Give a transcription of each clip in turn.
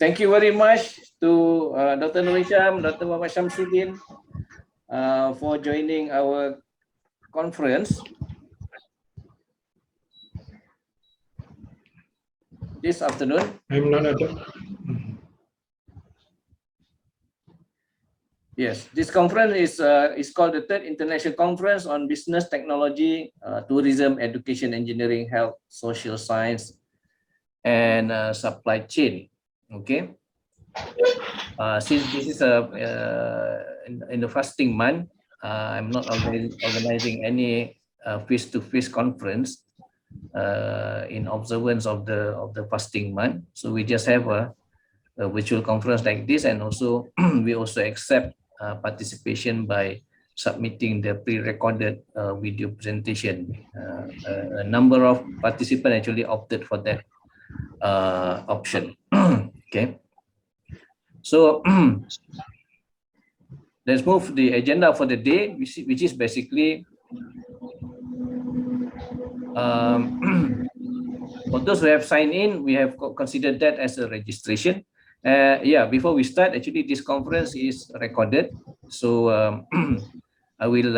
thank you very much to Dr. Nur Hisham, Dr. Muhammad Shamsuddin for joining our conference this afternoon. I'm not a Yes, this conference is called the Third International Conference on Business Technology, Tourism, Education, Engineering, Health, Social Science, and Supply Chain. Okay. Since this is in the fasting month, I'm not organizing any face-to-face conference in observance of the fasting month. So we just have a virtual conference like this, and also we also accept participation by submitting the pre-recorded video presentation. A number of participants actually opted for that option. Okay, so let's move the agenda for the day, which is basically for those who have signed in, we have considered that as a registration. Yeah, before we start, actually this conference is recorded, so I will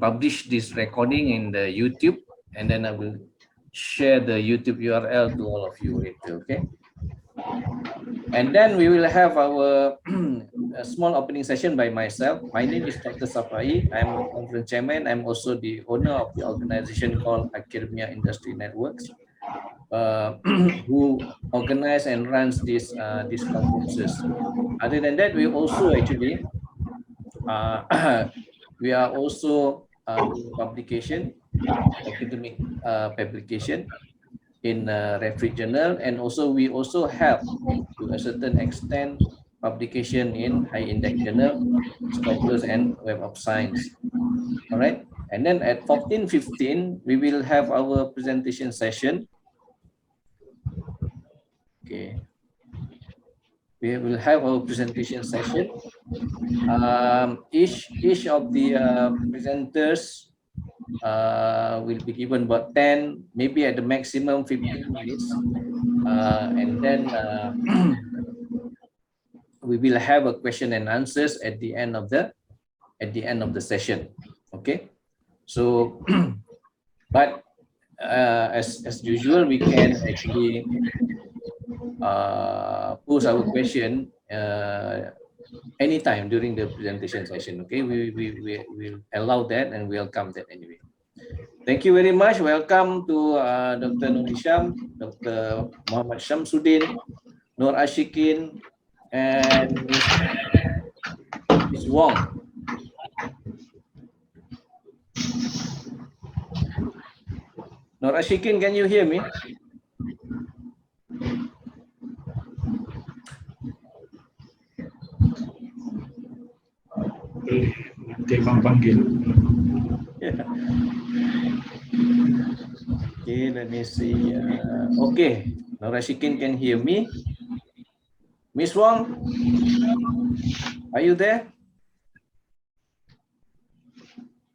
publish this recording in the YouTube, and then I will share the YouTube URL to all of you later. Okay, and then we will have our a small opening session by myself. My name is Dr. Safai. I'm the conference chairman. I'm also the owner of the organization called Academia Industry Networks, who organize and runs these conferences. Other than that, we also actually we are also doing publication, academic publication in Referee Journal, and also we also have to a certain extent publication in high index journal, Scopus, and Web of Science. All right, and then at 14:15 we will have our presentation session. Okay, we will have our presentation session. Each of the presenters will be given about 10, maybe at the maximum 15 minutes, and then we will have a question and answers at the end of the session. Okay, so but as usual, we can actually pose our question anytime during the presentation session. Okay, we will allow that and welcome that anyway. Thank you very much. Welcome to Dr. Nur Hisham, Dr. Muhammad Shamsuddin, Nur Ashikin, and Ms. Wong. Nur Ashikin, can you hear me? panggil. Yeah. Okay, let me see. Okay, Nur Ashikin can hear me. Miss Wong, are you there?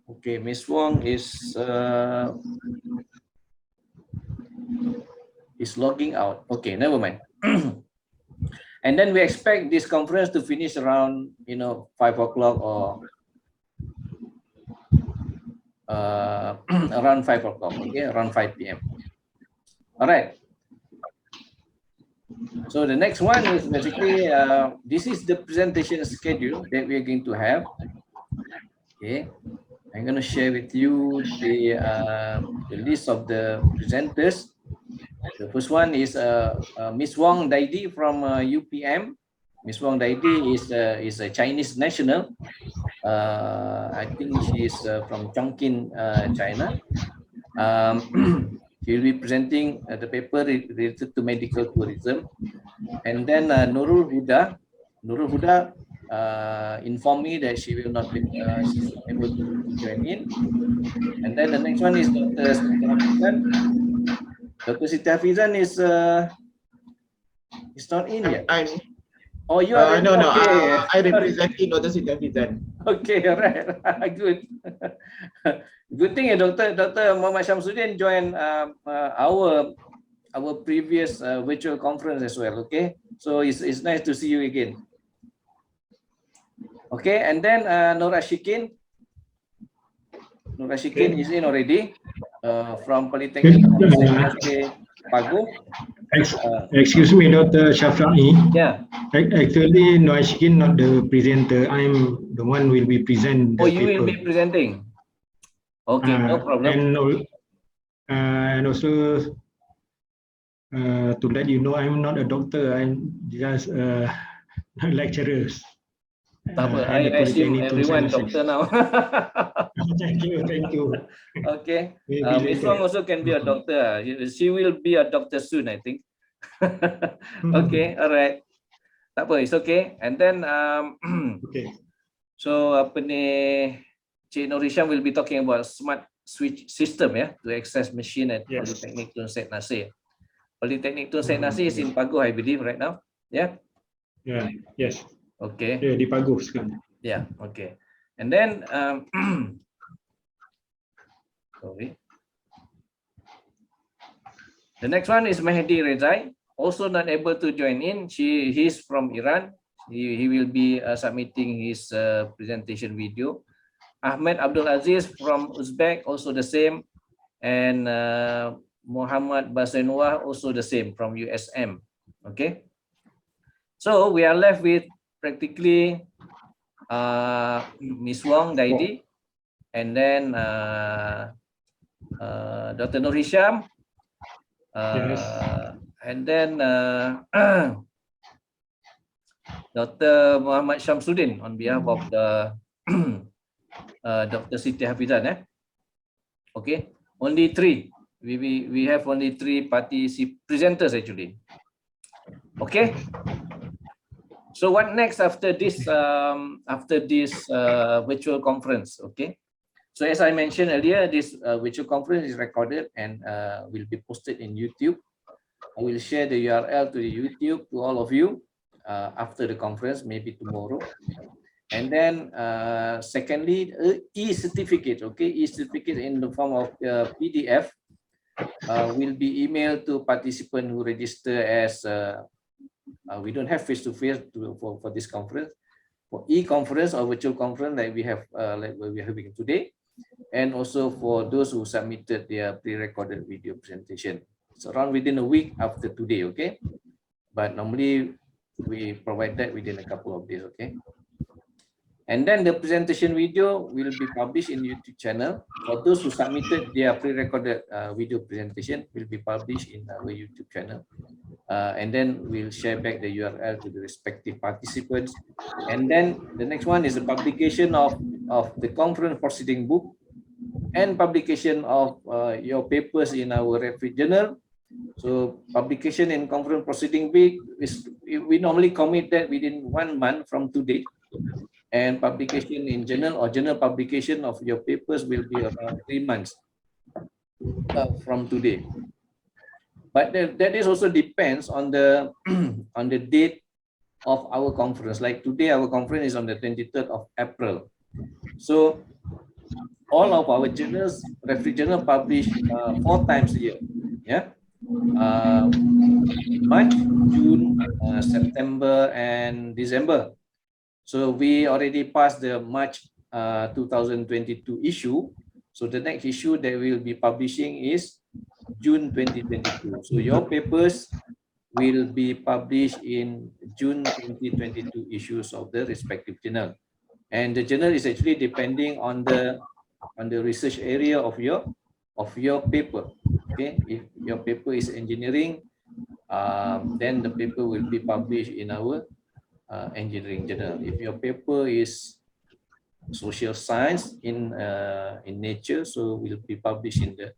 Okay, Miss Wong is logging out. Okay, never mind. And then we expect this conference to finish around 5 o'clock or around 5 o'clock. Okay, around 5 p.m. All right. So the next one is basically this is the presentation schedule that we are going to have. Okay, I'm going to share with you the list of the presenters. The first one is Miss Wong Daidi from UPM. Miss Wong Daidi is a Chinese national. I think she is from Chongqing, China. She will be presenting the paper related to medical tourism. And then Nurul Huda informed me that she will not be able to join in. And then the next one is Dr. Siti Hafizan. Dr. Siti Hafizan is not in yet. Oh, you are no. Okay. I represent Dr. Siti Hafizan. Okay, all right. Good. Good thing Dr. Muhammad Shamsuddin joined our previous virtual conference as well. Okay, so it's nice to see you again. Okay, and then Nora Shikin. Nora Shikin is in already from Polytechnic USA Pago. Excuse me, Dr. Shafra'i. Yeah. Actually, no, Ashkin not the presenter. I'm the one will be present. Oh, you will be presenting. Okay, no problem. And also to let you know, I'm not a doctor. I'm just a lecturer. I assume everyone doctor now. Thank you, thank you. Okay, Miss Wang also can be a doctor. She will be a doctor soon, I think. Okay, all right. Tak apa, it's okay. And then Okay. So apa ni, Cik Nur Hisham will be talking about smart switch system to access machine at Polytechnic Tun Said Nasir. Polytechnic Tun Said Nasir is in Pago, I believe, right now. Yeah. Yeah. Yes. Okay. Yeah, di Pago sekarang. Yeah. Okay. And then sorry. The next one is Mehdi Rezai, also not able to join in. He's from Iran. He will be submitting his presentation video. Ahmed Abdul Aziz from Uzbek, also the same. And Muhammad Basenwah, also the same from USM. Okay. So we are left with practically Ms. Wong Daidi, and then Dr. Nur Hisham, and then Dr. Muhammad Shamsuddin on behalf of the Dr. Siti Hafizan. Okay, only three. We have only three presenters actually. Okay. So what next after this virtual conference? Okay. So as I mentioned earlier, this virtual conference is recorded and will be posted in YouTube. I will share the URL to the YouTube to all of you after the conference, maybe tomorrow. And then secondly, e-certificate, okay, e-certificate in the form of PDF will be emailed to participants who register as we don't have face-to-face for this conference. For e-conference or virtual conference like we have like what we're having today, and also for those who submitted their pre-recorded video presentation. It's around within a week after today, okay? But normally we provide that within a couple of days, okay? And then the presentation video will be published in YouTube channel. For those who submitted their pre-recorded video presentation will be published in our YouTube channel. And then we'll share back the URL to the respective participants. And then the next one is the publication of the conference proceeding book and publication of your papers in our referee journal. So publication in conference proceeding book is, we normally commit that within 1 month from today. And publication in journal or journal publication of your papers will be around 3 months from today. But that is also depends on the on the date of our conference. Like today, our conference is on the 23rd of April. So all of our journals, referee journal, publish 4 times a year. Yeah, March, June, September, and December. So we already passed the March 2022 issue. So the next issue that we will be publishing is June 2022. So your papers will be published in June 2022 issues of the respective journal. And the journal is actually depending on the research area of your paper. Okay, if your paper is engineering, then the paper will be published in our engineering journal. If your paper is social science in nature, so will be published in the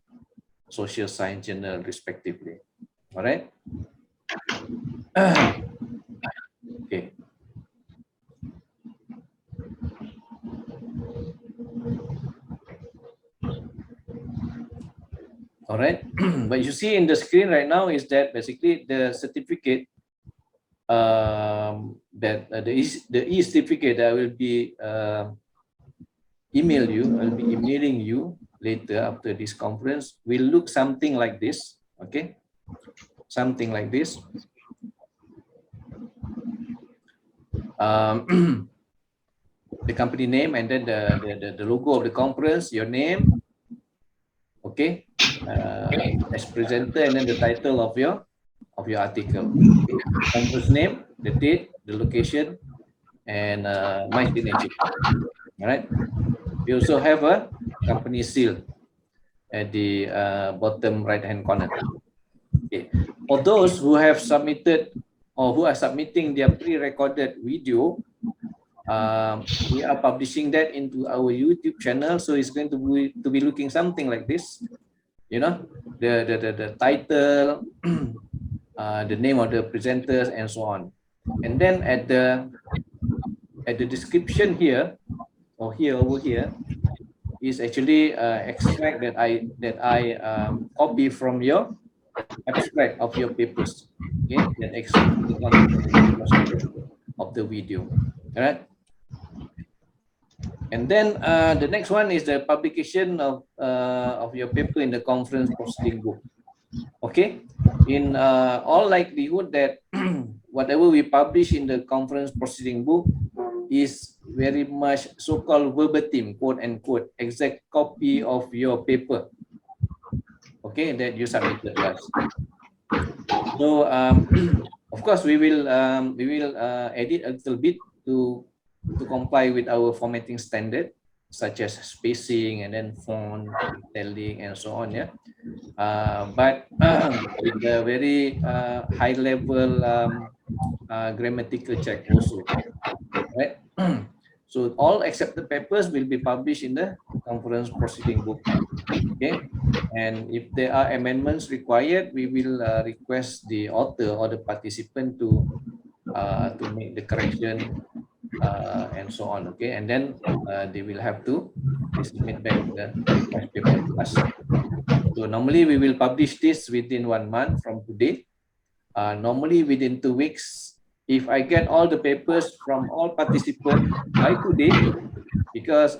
social science journal respectively. All right. Okay. All right. What you see in the screen right now is that basically the certificate that the e-certificate that will be I'll be emailing you later after this conference will look something like this. Okay, something like this. The company name, and then the logo of the conference, your name, okay, as presenter, and then the title of your article. Okay? Conference name, the date, the location, and my signature. All right. We also have a company seal at the bottom right hand corner. Okay. For those who have submitted or who are submitting their pre-recorded video, we are publishing that into our YouTube channel, so it's going to be looking something like this. You know, the title, the name of the presenters, and so on. And then at the description here, or over here, is actually extract that I copy from your abstract of your papers. Okay, that explains the content of the video. All right. And then the next one is the publication of your paper in the conference proceeding book. Okay, in all likelihood that whatever we publish in the conference proceeding book is very much so-called verbatim, quote unquote, exact copy of your paper, okay, that you submitted to us. So of course we will edit a little bit to comply with our formatting standard, such as spacing and then font, detailing, and so on. Yeah, but with a very high level grammatical check also, right? So all except the papers will be published in the conference proceeding book. Okay, and if there are amendments required, we will request the author or the participant to make the correction and so on. Okay, and then they will have to submit back the request paper to us. So normally we will publish this within 1 month from today. Normally within 2 weeks, if I get all the papers from all participants by today, because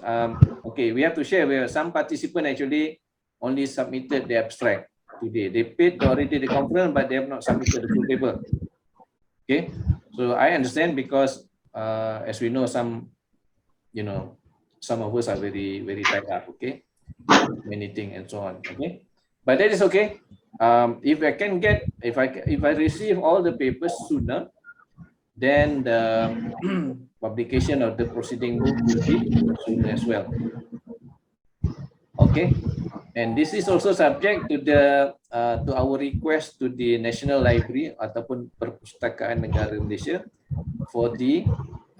okay, we have to share where some participants actually only submitted the abstract today. They paid already the conference, but they have not submitted the full paper. Okay, so I understand, because as we know, some of us are very tied up. Okay, many things and so on. Okay, but that is okay. If I can get, if I receive all the papers sooner, then the publication of the proceeding book will be soon as well. Okay, and this is also subject to the to our request to the National Library ataupun Perpustakaan Negara Malaysia for the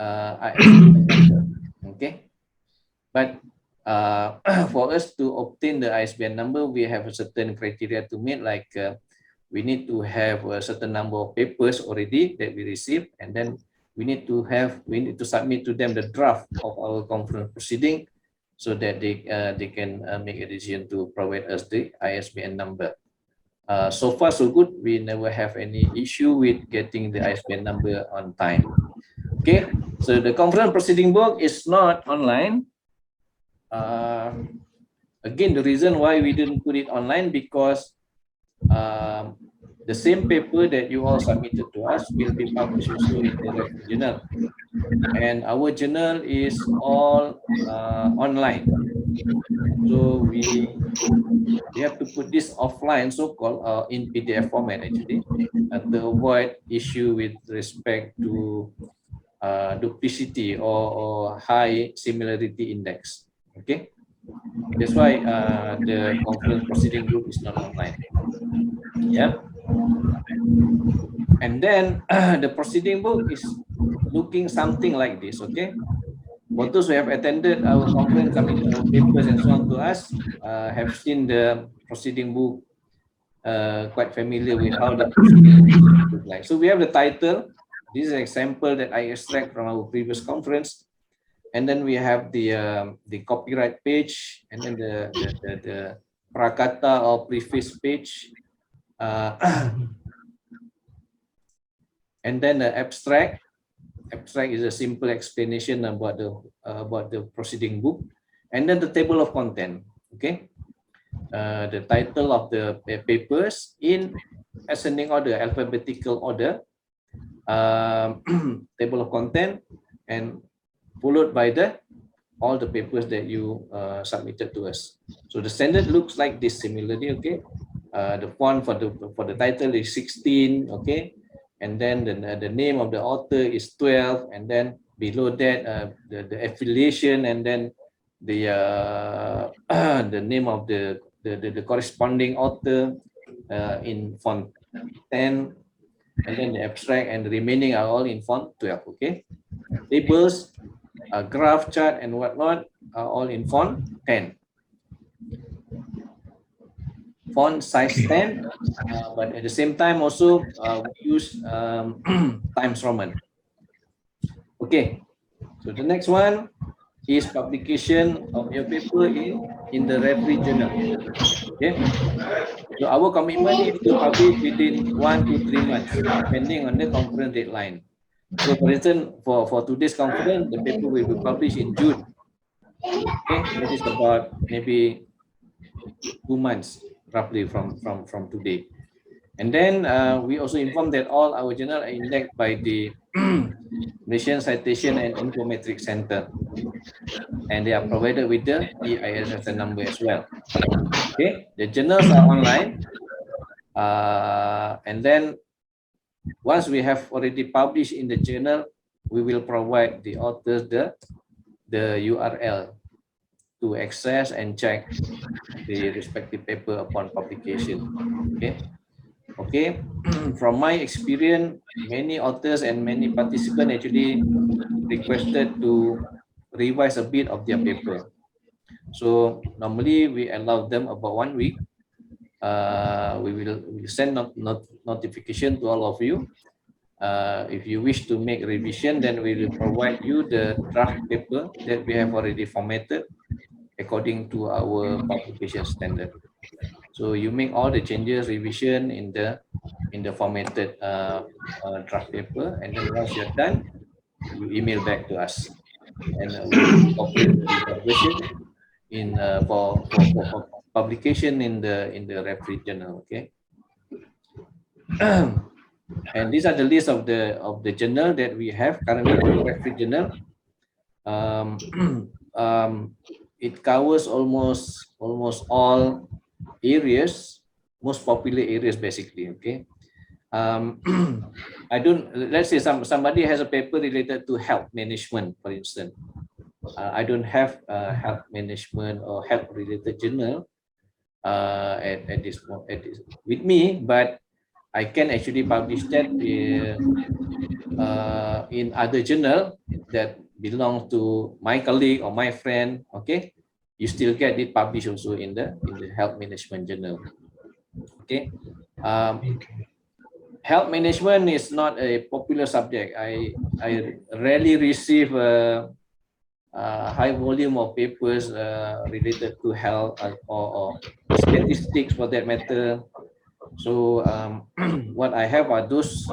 ISBN number. Okay, but for us to obtain the ISBN number, we have a certain criteria to meet, like we need to have a certain number of papers already that we received, and then we need to submit to them the draft of our conference proceeding, so that they can make a decision to provide us the ISBN number. So far so good. We never have any issue with getting the ISBN number on time. Okay, so the conference proceeding book is not online. Again, the reason why we didn't put it online, because the same paper that you all submitted to us will be published also in the journal, and our journal is all online. So we have to put this offline, so-called in PDF format actually, to avoid issue with respect to duplicity or high similarity index. Okay, that's why the conference proceeding book is not online. Yeah, and then the proceeding book is looking something like this. Okay, for those who have attended our conference, submitted our papers and so on to us, have seen the proceeding book, quite familiar with how the proceeding book look like. So we have the title. This is an example that I extract from our previous conference, and then we have the copyright page, and then the prakata or preface page, and then the abstract. Abstract is a simple explanation about the proceeding book, and then the table of content. Okay, the title of the papers in ascending order, alphabetical order, table of content, and followed by all the papers that you submitted to us. So the standard looks like this similarly, okay? The font for the title is 16, okay? And then the name of the author is 12, and then below that the affiliation, and then the the name of the corresponding author in font 10, and then the abstract and the remaining are all in font 12, okay? Tables, graph, chart, and whatnot are all in font 10. Font size 10, but at the same time also we use Times Roman. Okay, so the next one is publication of your paper in the referee journal. Okay, so our commitment is to publish within 1 to 3 months, depending on the conference deadline. So for instance, for today's conference, the paper will be published in June. Okay, that is about maybe 2 months roughly from today. And then we also inform that all our journal are indexed by the Malaysian Citation and Informatics Center, and they are provided with the EISSN number as well. Okay, the journals are online, and then once we have already published in the journal, we will provide the authors the URL to access and check the respective paper upon publication. Okay. From my experience, many authors and many participants actually requested to revise a bit of their paper. So normally we allow them about 1 week. We will send notification to all of you. If you wish to make revision, then we will provide you the draft paper that we have already formatted according to our publication standard. So you make all the changes, revision in the formatted draft paper, and then once you're done, you email back to us, and we will incorporate the version in for publication in the referee journal. Okay. And these are the list of the journal that we have currently in the referee journal. It covers almost all areas, most popular areas basically. Okay. Let's say somebody has a paper related to health management, for instance. I don't have health management or health related journal at this with me, but I can actually publish that in other journal that belong to my colleague or my friend. Okay, you still get it published also in the health management journal. Okay. Health management is not a popular subject. I rarely receive a high volume of papers related to health or statistics for that matter. So what I have are those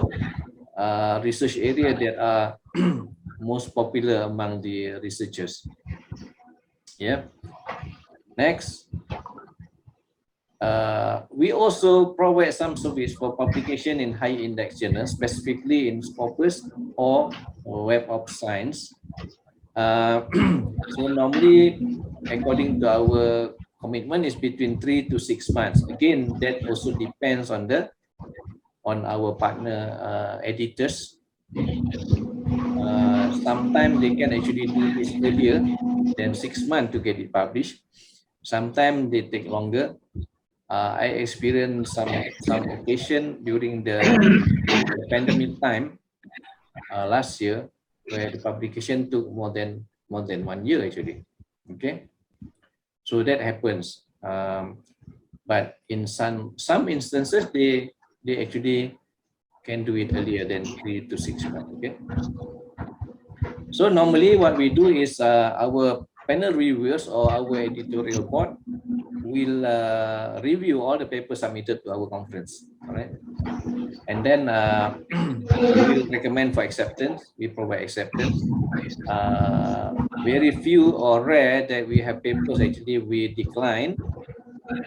research areas that are most popular among the researchers. Yeah. Next. We also provide some service for publication in high index journals, specifically in Scopus or Web of Science. So normally, according to our commitment, is between 3 to 6 months. Again, that also depends on our partner editors. Sometimes they can actually do this earlier than 6 months to get it published. Sometimes they take longer. I experienced some occasion during the pandemic time last year, where the publication took more than 1 year actually. Okay, so that happens. But in some instances, they actually can do it earlier than 3 to 6 months. Okay. So normally what we do is our panel reviewers or our editorial board will review all the papers submitted to our conference. All right. And then we will recommend for acceptance. We provide acceptance. Very few or rare that we have papers actually we decline.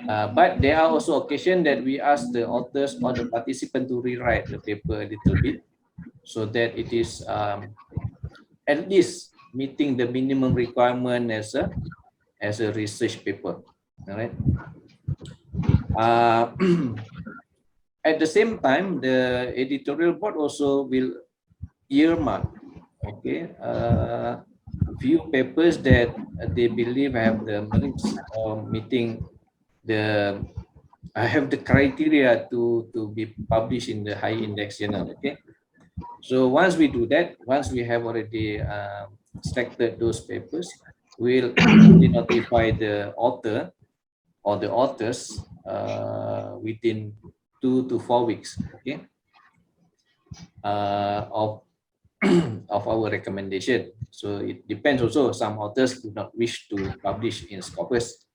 But there are also occasions that we ask the authors or the participant to rewrite the paper a little bit so that it is at least meeting the minimum requirement as a research paper. All right. At the same time, the editorial board also will earmark, okay, few papers that they believe have the merits of meeting the have the criteria to be published in the high index journal. Okay, so once we do that, once we have already selected those papers, we'll immediately notify the author or the authors within 2 to 4 weeks. Okay, of of our recommendation. So it depends also. Some authors do not wish to publish in Scopus,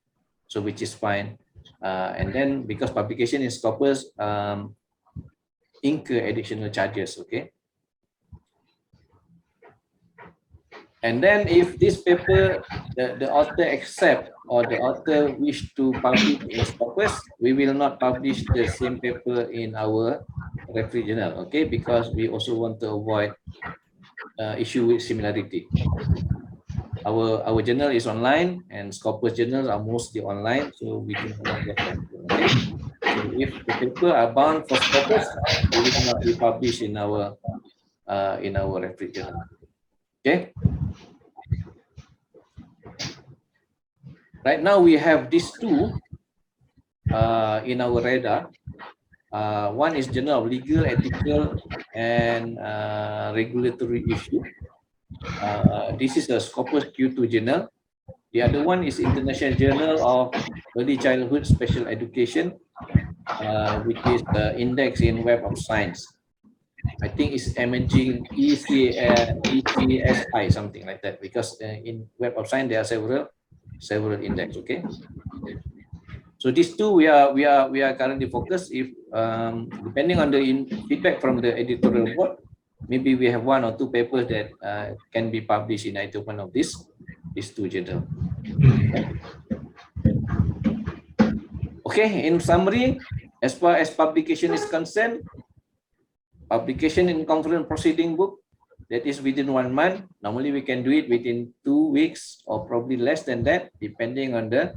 so which is fine. And then because publication in Scopus incur additional charges. Okay. And then if this paper, the author accept or the author wish to publish in Scopus, we will not publish the same paper in our referee journal, okay? Because we also want to avoid issue with similarity. Our journal is online and Scopus journals are mostly online, so we do not want that to happen, okay? So if the paper are bound for Scopus, we will not be published in our referee journal, okay? Right now we have these two in our radar. One is Journal of Legal, Ethical, and Regulatory Issue. This is the Scopus Q2 journal. The other one is International Journal of Early Childhood Special Education, which is indexed in Web of Science. I think it's emerging ECSI, something like that, because in Web of Science there are several index. Okay. So these two we are currently focused. If depending on the feedback from the editorial board, maybe we have 1 or 2 papers that can be published in either one of these two journals. Okay, in summary, as far as publication is concerned, publication in conference proceeding book, that is within 1 month. Normally we can do it within 2 weeks or probably less than that, depending on the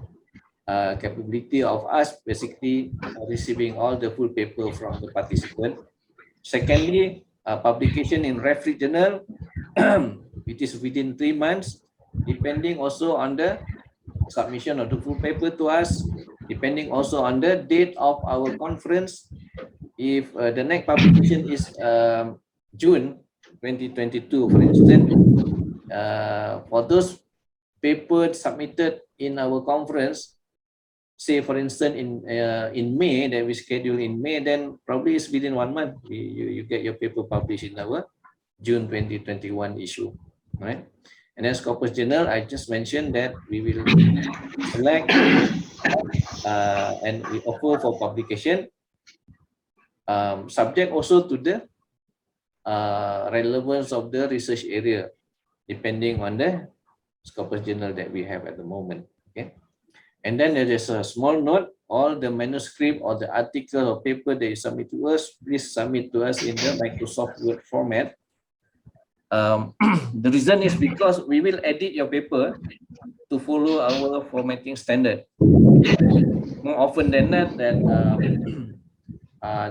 capability of us basically receiving all the full paper from the participant. Secondly, publication in referee journal, which is within 3 months, depending also on the submission of the full paper to us, depending also on the date of our conference. If the next publication is June 2022, for instance, for those papers submitted in our conference, say for instance in May, that we schedule in May, then probably it's within 1 month you get your paper published in our June 2021 issue, right? And then Scopus journal, I just mentioned that we will select and we offer for publication, subject also to the relevance of the research area, depending on the Scopus journal that we have at the moment. Okay. And then there is a small note, all the manuscript or the article or paper that you submit to us, please submit to us in the Microsoft Word format. The reason is because we will edit your paper to follow our formatting standard. More often than not, that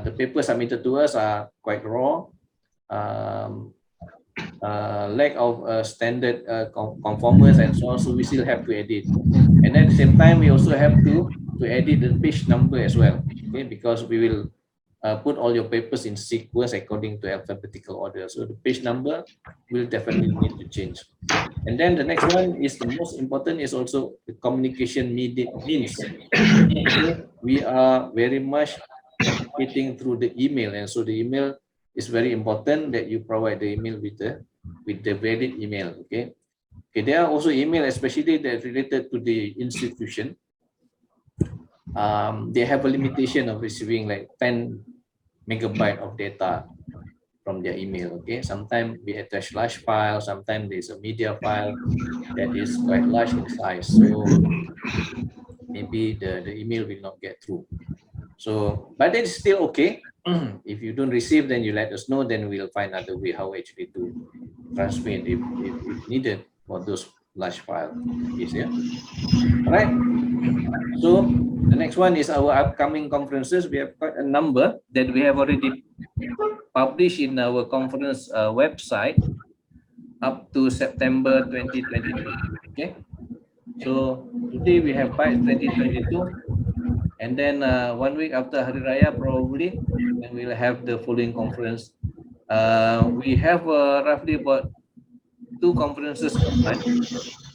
the papers submitted to us are quite raw, lack of standard conformance and so on, so we still have to edit. And at the same time, we also have to edit the page number as well, okay? Because we will put all your papers in sequence according to alphabetical order. So the page number will definitely need to change. And then the next one is the most important, is also the communication means. Okay? We are very much communicating through the email, and so the email is very important that you provide the email with the valid email. Okay. Okay, there are also email, especially that related to the institution. They have a limitation of receiving like 10 megabyte of data from their email. Okay, sometimes we attach large file, sometimes there's a media file that is quite large in size. So maybe the email will not get through. So, but it's still okay. If you don't receive, then you let us know, then we'll find another way how actually to transmit if needed for those large file. Yeah. All right. So the next one is our upcoming conferences. We have quite a number that we have already published in our conference website up to September 2022. Okay. So today we have BYTES 2022, and then 1 week after Hari Raya probably, then we'll have the following conference. We have roughly about 2 conferences a month,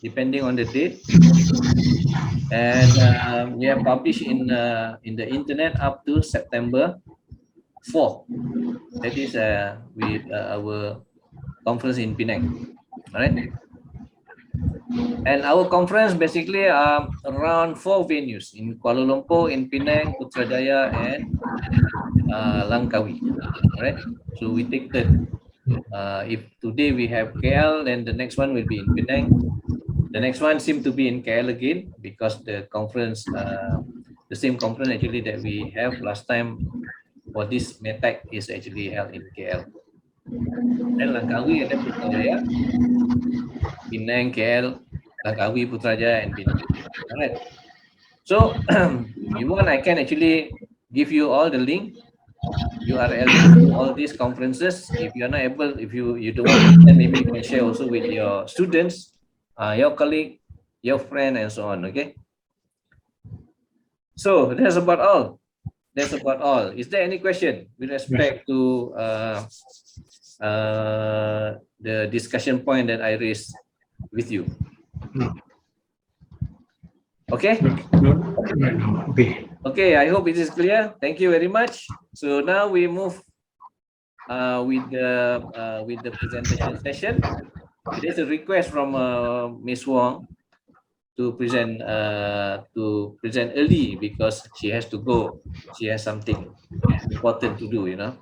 depending on the date, and we have published in the internet up to September 4. That is with our conference in Penang. All right. And our conference basically around 4 venues in Kuala Lumpur, in Penang, Putrajaya, and Langkawi. All right. So we take turn. If today we have KL, then the next one will be in Penang. The next one seems to be in KL again because the conference, the same conference actually that we have last time for this METAC is actually held in KL. Then Langkawi and then Putrajaya, Penang, KL, Langkawi, Putrajaya, and Penang. All right. So if you want, I can actually give you all the link, URL to all these conferences. If you're not able, if you don't want, then maybe you can share also with your students, your colleague, your friend, and so on. Okay. So that's about all. That's about all. Is there any question with respect to the discussion point that I raised with you? No. Okay. No. Okay. Okay. I hope it is clear. Thank you very much. So now we move with the presentation session. There's a request from Ms. Wong to present early because she has to go. She has something important to do, you know.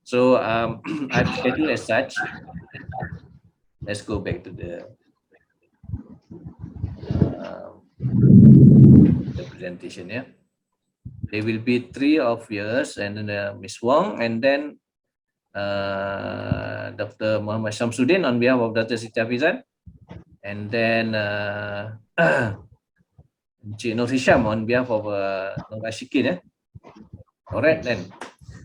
So I've scheduled as such. Let's go back to the presentation. Yeah, there will be 3 of yours, and then Ms. Wong, and then Dr. Muhammad Shamsuddin on behalf of Dr. Siti Hafizan, and then Encik Nur Hisham on behalf of Nur Ashikin. Yeah? All right then.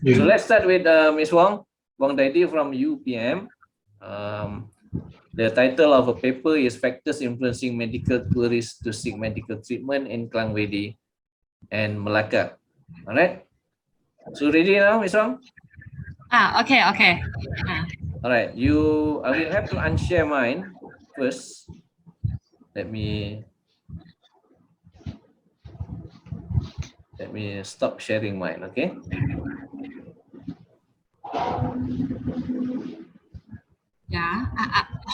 Yeah. So let's start with Ms. Wong Daidi from UPM. The title of a paper is Factors Influencing Medical Tourists to Seek Medical Treatment in Klang Vedi and Malacca. All right. So ready now, Ms. Wong? Okay. All right. I will have to unshare mine first. Let me stop sharing mine. Okay. Yeah.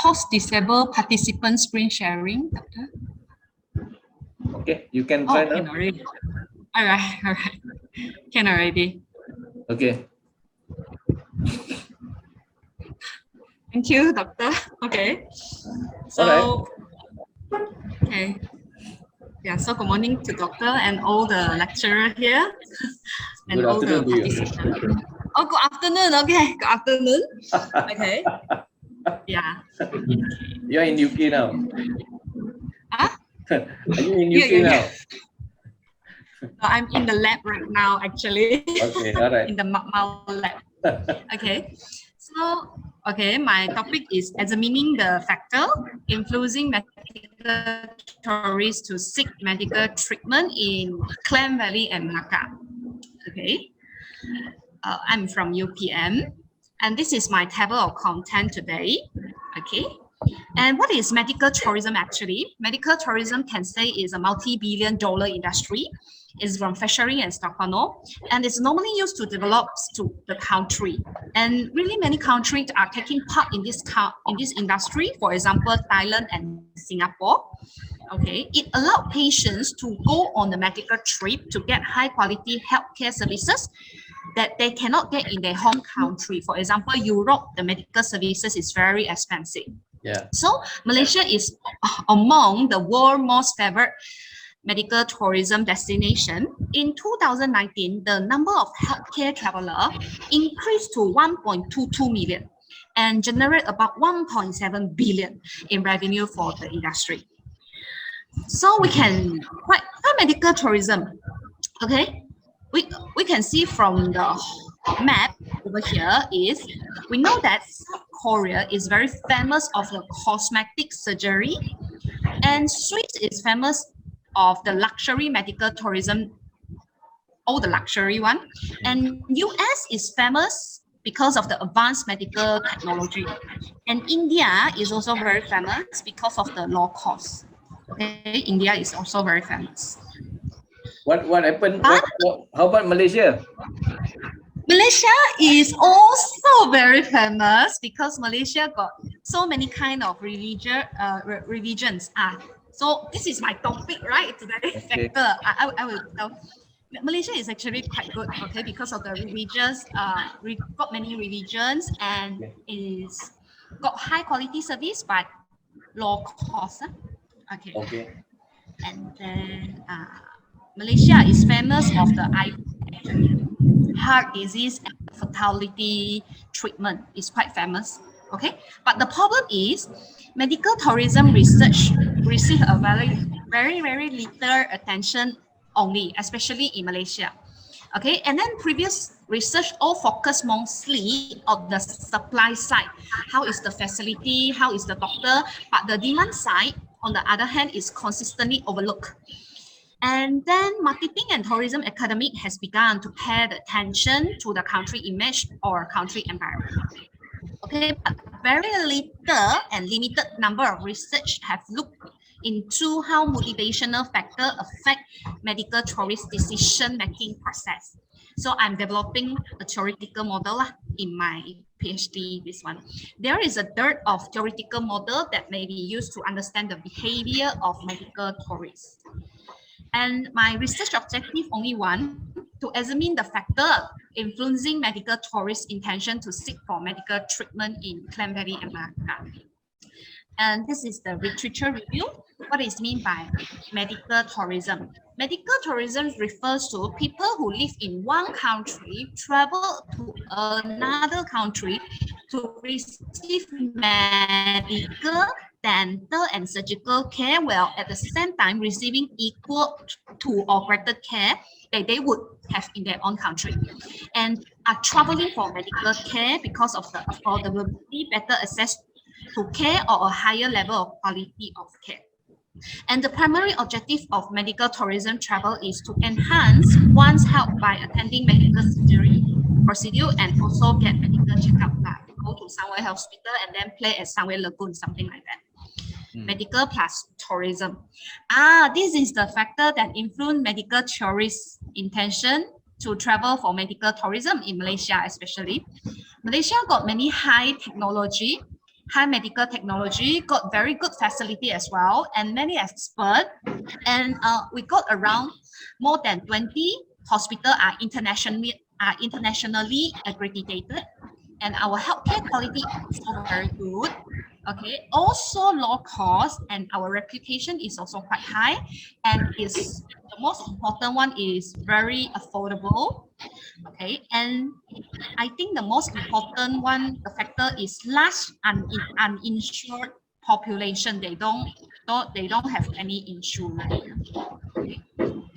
Host disable participant screen sharing, Doctor. Okay, you can try now. Already. All right. Can already. Okay. Thank you, Doctor. Okay. So, right. Okay. Yeah, so good morning to Doctor and all the lecturers here. And good all the afternoon participants. Oh, good afternoon. Okay, good afternoon. Okay. Yeah. You're in UK now. Huh? Are you in UK now? I'm in the lab right now, actually. Okay, all right. In the Mau lab. Okay. So, my topic is examining the factor influencing medical tourists to seek medical treatment in Klang Valley and Malacca. Okay. I'm from UPM, and this is my table of content today. Okay. And what is medical tourism actually? Medical tourism can say is a multi-billion-dollar industry. It's from fishery and Stockholm, and it's normally used to develop to the country. And really many countries are taking part in this industry. For example, Thailand and Singapore. Okay, it allows patients to go on the medical trip to get high-quality healthcare services that they cannot get in their home country. For example, Europe, the medical services is very expensive. Yeah. So Malaysia is among the world's most favored medical tourism destination, in 2019, the number of healthcare travelers increased to 1.22 million and generate about 1.7 billion in revenue for the industry. So we can, for medical tourism, okay, we can see from the map over here is, we know that South Korea is very famous of the cosmetic surgery, and Swiss is famous of the luxury medical tourism, all the luxury one, and US is famous because of the advanced medical technology, and India is also very famous because of the low cost. Okay, India is also very famous. What happened? How about Malaysia? Malaysia is also very famous because Malaysia got so many kind of religions. So this is my topic, right? Today, Okay. factor. I will tell. Malaysia is actually quite good, okay, because of the religious. We got many religions and is got high quality service but low cost. Okay. Okay. And then Malaysia is famous of the heart disease and fertility treatment is quite famous. Okay, but the problem is medical tourism research receive a very little attention only, especially in Malaysia. Okay, and then previous research all focus mostly on the supply side. How is the facility? How is the doctor? But the demand side, on the other hand, is consistently overlooked. And then marketing and tourism academic has begun to pay attention to the country image or country environment. Okay, but very little and limited number of research have looked into how motivational factors affect medical tourist decision-making process. So I'm developing a theoretical model in my PhD, this one. There is a dearth of theoretical model that may be used to understand the behavior of medical tourists. And my research objective only one, to examine the factor influencing medical tourists' intention to seek for medical treatment in Klang Valley and Malacca. And this is the literature review. What is meant by medical tourism? Medical tourism refers to people who live in one country, travel to another country to receive medical, dental, and surgical care, while at the same time receiving equal to or greater care that they would have in their own country, and are traveling for medical care because of the affordability, better access to care, or a higher level of quality of care. And the primary objective of medical tourism travel is to enhance one's health by attending medical surgery procedure and also get medical checkup, like go to somewhere hospital and then play at somewhere lagoon, something like that. Medical plus tourism. This is the factor that influence medical tourists' intention to travel for medical tourism in Malaysia, especially. Malaysia got many high medical technology, got very good facility as well, and many experts. And we got around more than 20 hospitals are internationally accredited, and our healthcare quality is also very good. Okay, also low cost, and our reputation is also quite high, and is the most important one is very affordable. Okay, and I think the most important one, the factor is large uninsured population. They don't have any insurance. Okay.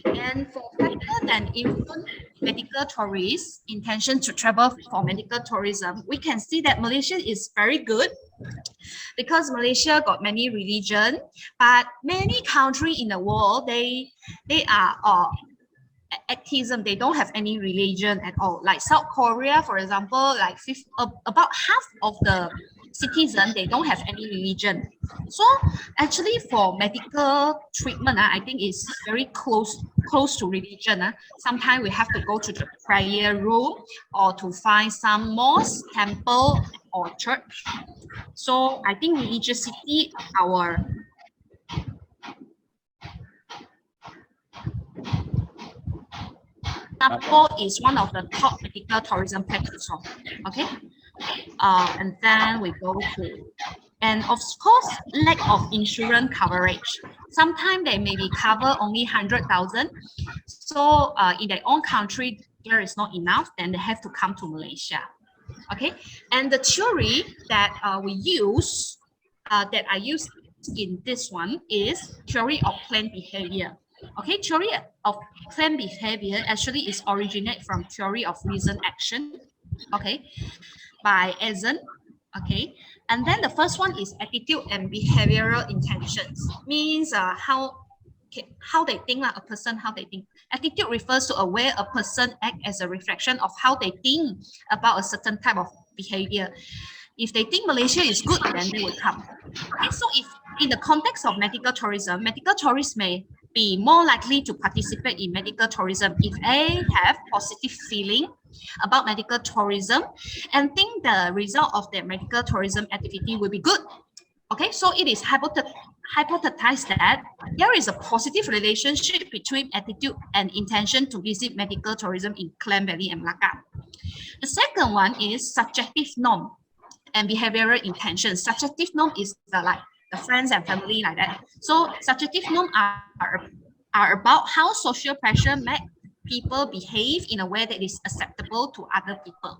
And for factor that influence medical tourists' intention to travel for medical tourism, we can see that Malaysia is very good because Malaysia got many religion, but many countries in the world they are atheism. They don't have any religion at all. Like South Korea, for example, like about half of the citizens, they don't have any religion. So actually for medical treatment, I think it's very close to religion. Sometimes we have to go to the prayer room or to find some mosque, temple, or church. So I think religiosity, Singapore is one of the top medical tourism packages. Okay, and then we go to And of course, lack of insurance coverage. Sometimes they maybe cover only 100,000. So in their own country, there is not enough, then they have to come to Malaysia. Okay, and the theory that we use, that I use in this one is theory of planned behavior. Okay, theory of planned behavior actually is originate from theory of reason action. Okay, by Eisen. Okay, and then the first one is attitude and behavioral intentions. Means how they think, like a person, how they think. Attitude refers to a way a person act as a reflection of how they think about a certain type of behavior. If they think Malaysia is good, then they will come. Okay, so if in the context of medical tourism, medical tourists may be more likely to participate in medical tourism if they have positive feeling about medical tourism and think the result of their medical tourism activity will be good. Okay, so it is hypothesized that there is a positive relationship between attitude and intention to visit medical tourism in Klang Valley and Malacca. The second one is subjective norm and behavioral intention. Subjective norm is like the friends and family like that. So subjective norm are about how social pressure make people behave in a way that is acceptable to other people.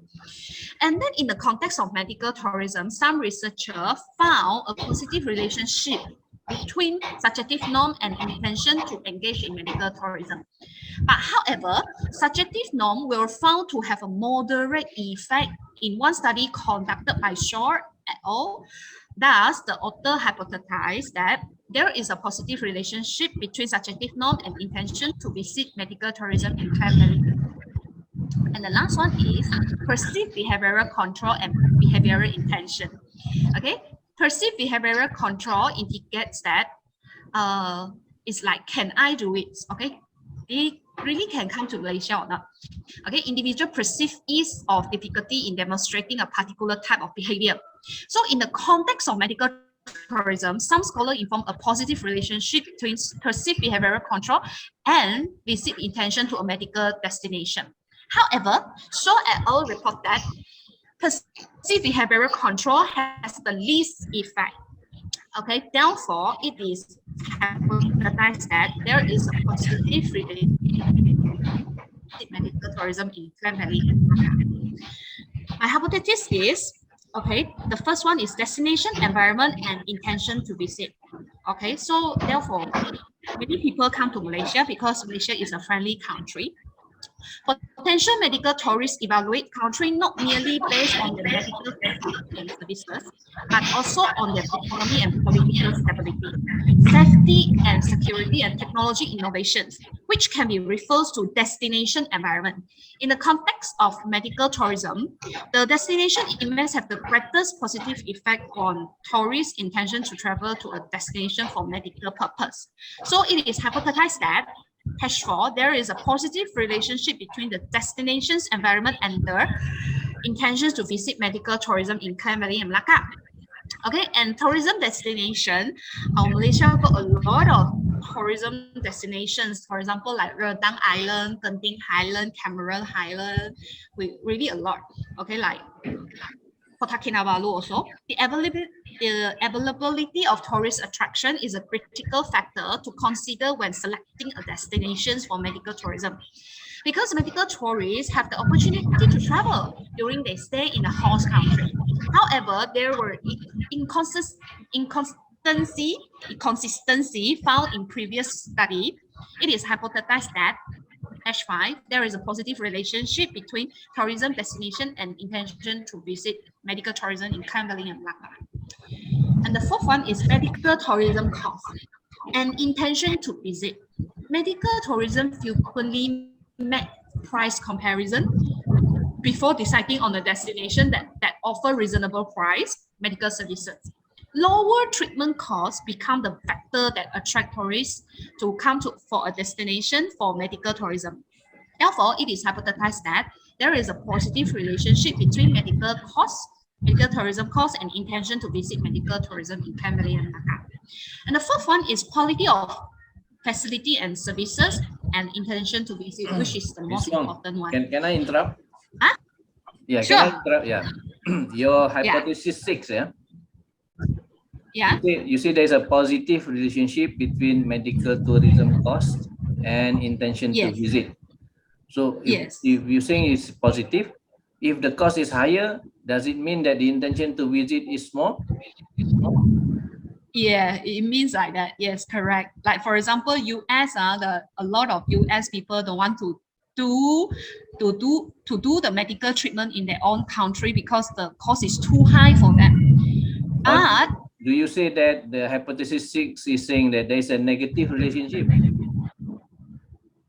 And then in the context of medical tourism, some researchers found a positive relationship between subjective norm and intention to engage in medical tourism. But however, subjective norm were found to have a moderate effect in one study conducted by Shaw et al. Thus, the author hypothesized that there is a positive relationship between subjective norm and intention to visit medical tourism in Klang Valley. And the last one is perceived behavioral control and behavioral intention. Okay, perceived behavioral control indicates that it's like, can I do it? Okay, they really can come to Malaysia or not. Okay, individual perceive ease or difficulty in demonstrating a particular type of behavior. So in the context of medical tourism, some scholars inform a positive relationship between perceived behavioral control and visit intention to a medical destination. However, Shaw et al. Report that perceived behavioral control has the least effect. Okay, therefore, it is hypothesized that there is a positive relationship with medical tourism in Klang Valley. My hypothesis is, okay, the first one is destination, environment, and intention to visit. Okay, so therefore, many people come to Malaysia because Malaysia is a friendly country. Potential medical tourists evaluate country not merely based on the medical and services, but also on their economy and political stability, safety and security, and technology innovations, which can be referred to destination environment. In the context of medical tourism, the destination events have the greatest positive effect on tourists' intention to travel to a destination for medical purpose. So it is hypothesized that H4, there is a positive relationship between the destination's environment and the intentions to visit medical tourism in Klang Valley and Malacca. Okay, and tourism destination, Malaysia got a lot of tourism destinations, for example, like Redang Island, Genting Highland, Cameron Highland, really a lot. Okay, like Kota Kinabalu also. The availability of tourist attraction is a critical factor to consider when selecting a destination for medical tourism. Because medical tourists have the opportunity to travel during their stay in a host country. However, there were inconsistency found in previous study. It is hypothesized that H5, there is a positive relationship between tourism destination and intention to visit medical tourism in Klang Valley and Malacca. And the fourth one is medical tourism cost and intention to visit. Medical tourism frequently make price comparison before deciding on a destination that offer reasonable price medical services. Lower treatment costs become the factor that attract tourists to come for a destination for medical tourism. Therefore, it is hypothesized that there is a positive relationship between medical tourism costs, and intention to visit medical tourism in Klang Valley and Malacca. And the fourth one is quality of facility and services and intention to visit, which is the most important one. Can I interrupt? Huh? Yeah, sure. Can I interrupt? Yeah. Your hypothesis 6, yeah? Yeah. You say there's a positive relationship between medical tourism cost and intention to Yes. visit. So Yes. if you're saying it's positive, if the cost is higher, does it mean that the intention to visit is small? Yeah, it means like that. Yes, correct. Like for example, US, a lot of US people don't want to do the medical treatment in their own country because the cost is too high for them. But Do you say that the hypothesis 6 is saying that there is a negative relationship?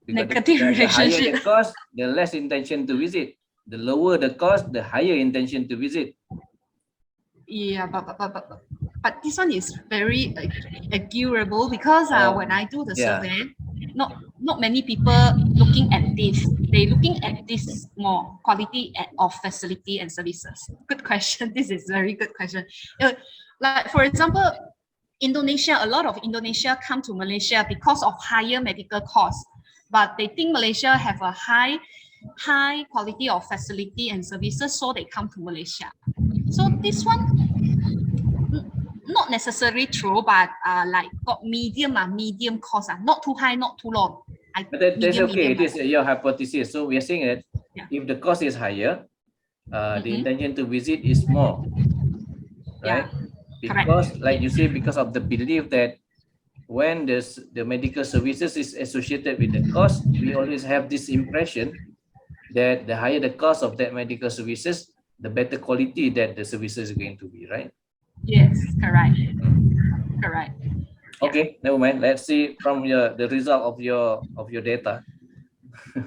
Because negative the higher relationship. the cost, the less intention to visit. The lower the cost, the higher intention to visit. Yeah, but this one is very accurable because when I do the survey, not many people looking at this. They looking at this more quality of facility and services. Good question. This is very good question. Like for example, Indonesia, a lot of Indonesia come to Malaysia because of higher medical costs, but they think Malaysia have a high quality of facility and services, so they come to Malaysia. So this one, not necessarily true, but like got medium cost, not too high, not too low. But that's okay. It is your hypothesis. So we are saying that if the cost is higher, the intention to visit is more, right? Because, like you say, because of the belief that when the medical services is associated with the cost, we always have this impression that the higher the cost of that medical services, the better quality that the services is going to be, right? Yes, correct. Correct. Okay, never mind. Let's see from the result of your data.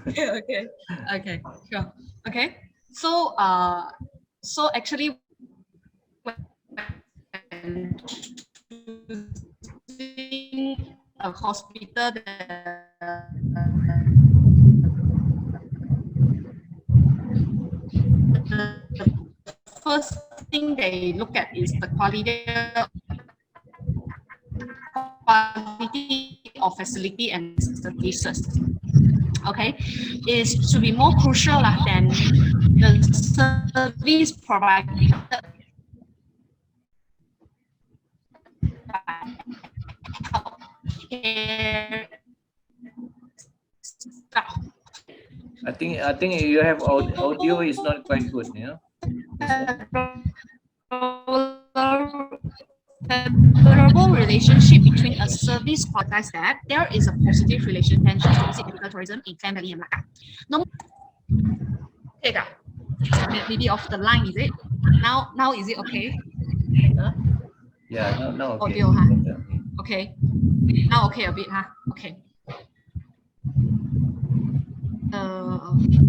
Okay, sure. Okay, so so actually, when choosing a hospital, the first thing they look at is the quality of facility and services. Okay, it should be more crucial than the service provided by healthcare staff. I think you have audio is not quite good, you know. Favorable relationship between a service qualities that there is a positive relation tension to visit medical tourism in Klang Valley and Malacca. No, maybe off the line, is it? Now is it okay? Yeah, no, okay. Audio, huh? Okay. Now okay a bit, huh? Okay.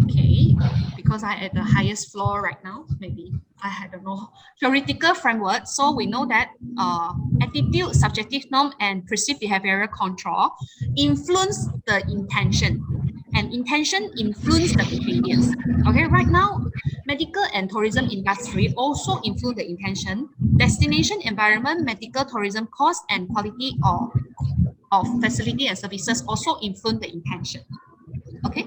Okay, because I at the highest floor right now, maybe I don't know. Theoretical framework, so we know that attitude, subjective norm, and perceived behavioral control influence the intention, and intention influence the behaviors. Okay, right now, medical and tourism industry also influence the intention, destination, environment, medical tourism cost, and quality of facility and services also influence the intention. Okay,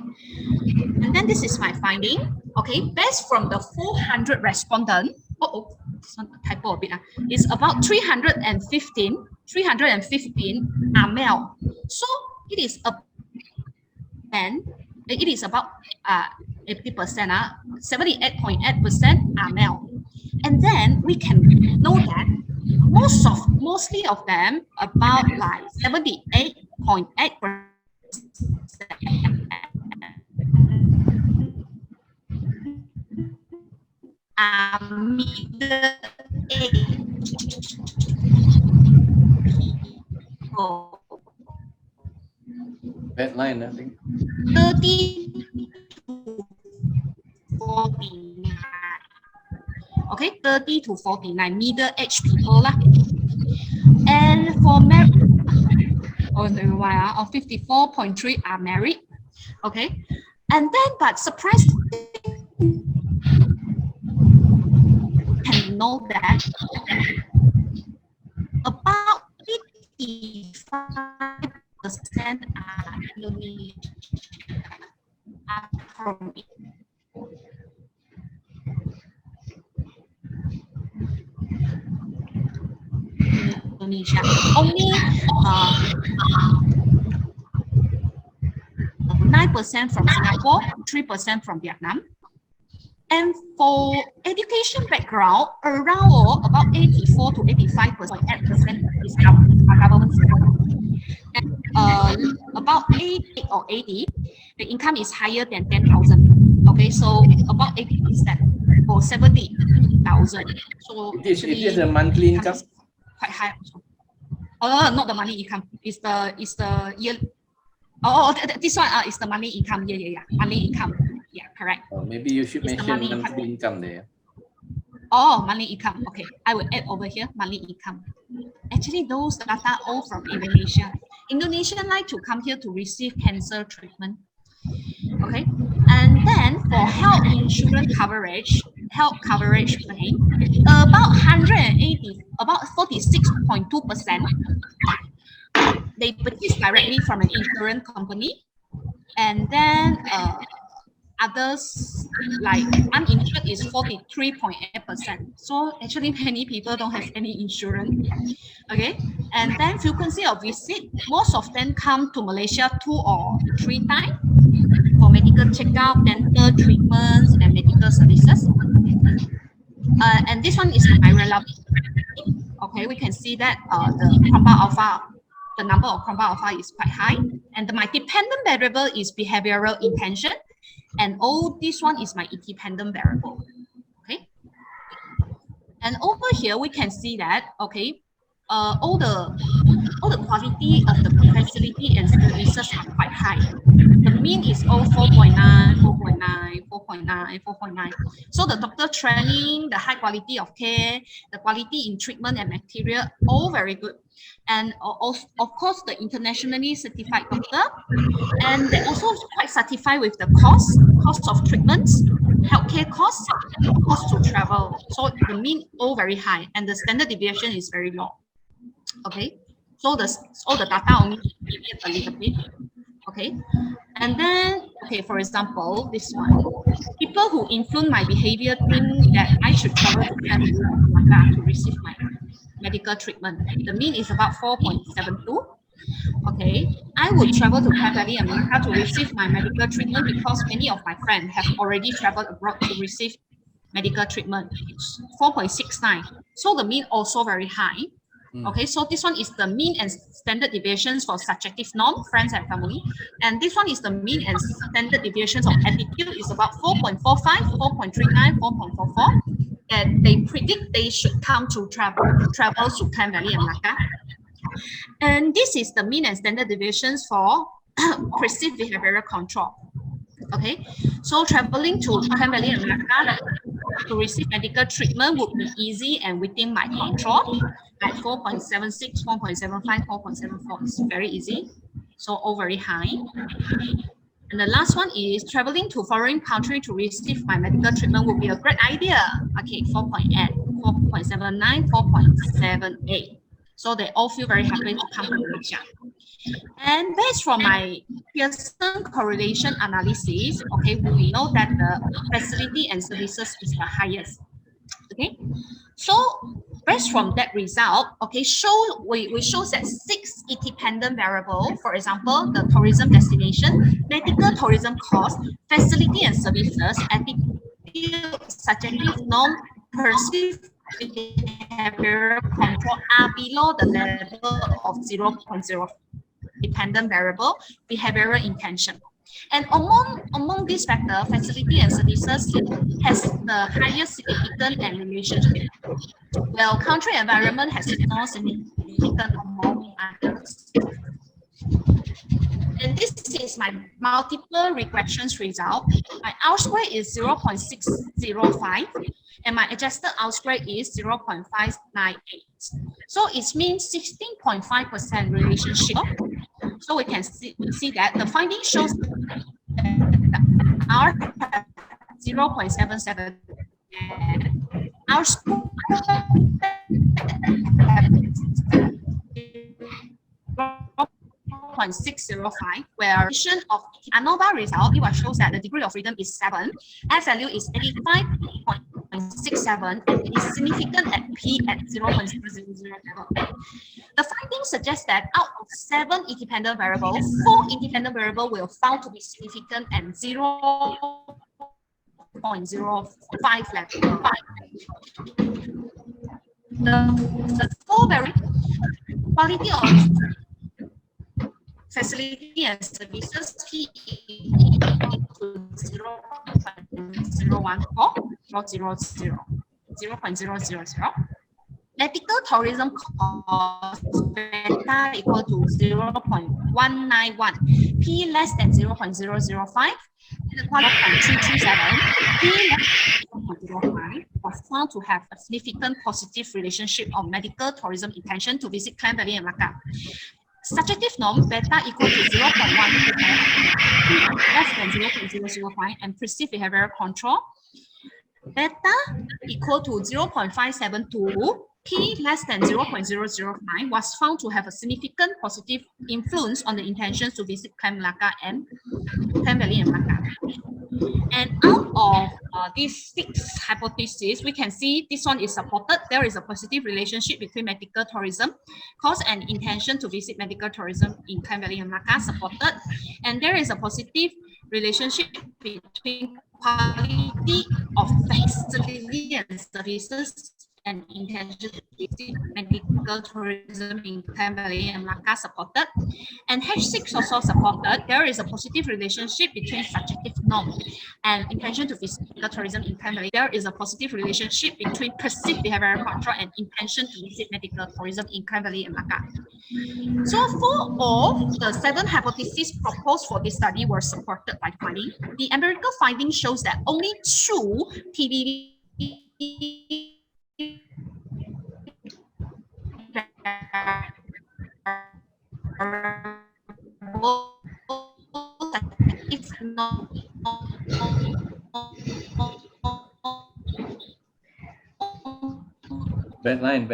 and then this is my finding. Okay, based from the 400 respondents, this one typo a bit, is about 315 are male. So it is about 80%, 78.8% are male. And then we can know that mostly of them, about like 78.8% middle age people. Bad line, I think. 30 to 49. Okay, 30 to 49, middle age people lah. And for married, 54.3 are married. Okay, and then but surprisingly, can know that about 85% are Indonesian, are from Indonesia. Only 9% from Singapore, 3% from Vietnam. And for education background, around about 84 to 85% is government support. And about 80 or 80, the income is higher than 10,000. Okay, so about 80% or 70,000. So It is the monthly income. Quite high also. Not the money income. It's the year. Oh, this one is the money income. Yeah. Money income. Yeah, correct. Maybe you should mention monthly income there. Oh, monthly income. Okay, I will add over here monthly income. Actually, those data all from Indonesia. Indonesians like to come here to receive cancer treatment. Okay, and then for health insurance coverage, claim, about 180, about 46.2%, they purchase directly from an insurance company, and then others like uninsured is 43.8%. So actually many people don't have any insurance. Okay, and then frequency of visit, most of them come to Malaysia 2 or 3 times for medical checkup, dental treatments, and medical services. And this one is my reliability. Okay, we can see that the number of compound alpha is quite high, and my dependent variable is behavioral intention, and all this one is my independent variable. Okay, and over here we can see that all the quality of the facility and services are quite high. The mean is all 4.9, 4.9, 4.9, 4.9. So the doctor training, the high quality of care, the quality in treatment and material, all very good. And also, of course, the internationally certified doctor, and they also quite satisfied with the cost of treatments, healthcare costs, cost to travel. So the mean all very high, and the standard deviation is very low. Okay, so all the data only a little bit. Okay, and then for example, this one, people who influence my behavior think that I should travel to Canada to receive my medical treatment. The mean is about 4.72. Okay, I would travel to Canada, America to receive my medical treatment because many of my friends have already traveled abroad to receive medical treatment. It's 4.69. So the mean also very high. Okay, so this one is the mean and standard deviations for subjective norm, friends and family. And this one is the mean and standard deviations of attitude is about 4.45, 4.39, 4.44. And they predict they should come to travel to Klang Valley and Malacca. And this is the mean and standard deviations for perceived behavioral control. Okay, so traveling to Klang Valley and Malacca to receive medical treatment would be easy and within my control, like 4.76, 4.75, 4.74 is very easy. So all very high. And the last one is traveling to foreign country to receive my medical treatment would be a great idea. Okay, 4.8, 4.79, 4.78. So they all feel very happy to come to Malaysia. And based from my Pearson correlation analysis, okay, we know that the facility and services is the highest. Okay, so based from that result, okay, we show that 6 independent variables. For example, the tourism destination, medical tourism cost, facility and services, attitude, subjective norm, perceived behavioral control are below the level of 0.0 dependent variable, behavioral intention. And among these factors, facility and services has the highest significance and relationship. Well, country environment has no significant among others. And this is my multiple regressions result. My R square is 0.605 and my adjusted R square is 0.598. So it means 16.5% relationship. So we can see that the finding shows that R 0.77 and R square 0.605, where of ANOVA result, it shows that the degree of freedom is 7, F value is 85. 0.67 and it is significant at P at 0.000 level. The findings suggest that out of 7 independent variables, 4 independent variables were found to be significant at 0.05 level. The 4 variables, quality of facility and services, P equal to 0.014 or 0.000. Medical tourism cost, beta equal to 0.191, P less than 0.005, and the quality of 0.327, P less than 0.05 was found to have a significant positive relationship of medical tourism intention to visit Klang Valley and Malacca. Subjective norm, beta equal to 0.1, less than 0.005, and perceived behavioral control, beta equal to 0.572, P less than 0.005 was found to have a significant positive influence on the intentions to visit Klang Valley and Malacca. And out of these 6 hypotheses, we can see this one is supported. There is a positive relationship between medical tourism, cost and intention to visit medical tourism in Klang Valley and Malacca supported. And there is a positive relationship between quality of facility and services and intention to visit medical tourism in Klang Valley and Malacca supported. And H6 also supported. There is a positive relationship between subjective norm and intention to visit medical tourism in Klang Valley. There is a positive relationship between perceived behavioral control and intention to visit medical tourism in Klang Valley and Malacca. So for all the 7 hypotheses proposed for this study were supported by finding, the empirical finding shows that only 2 TBV if not Bad line.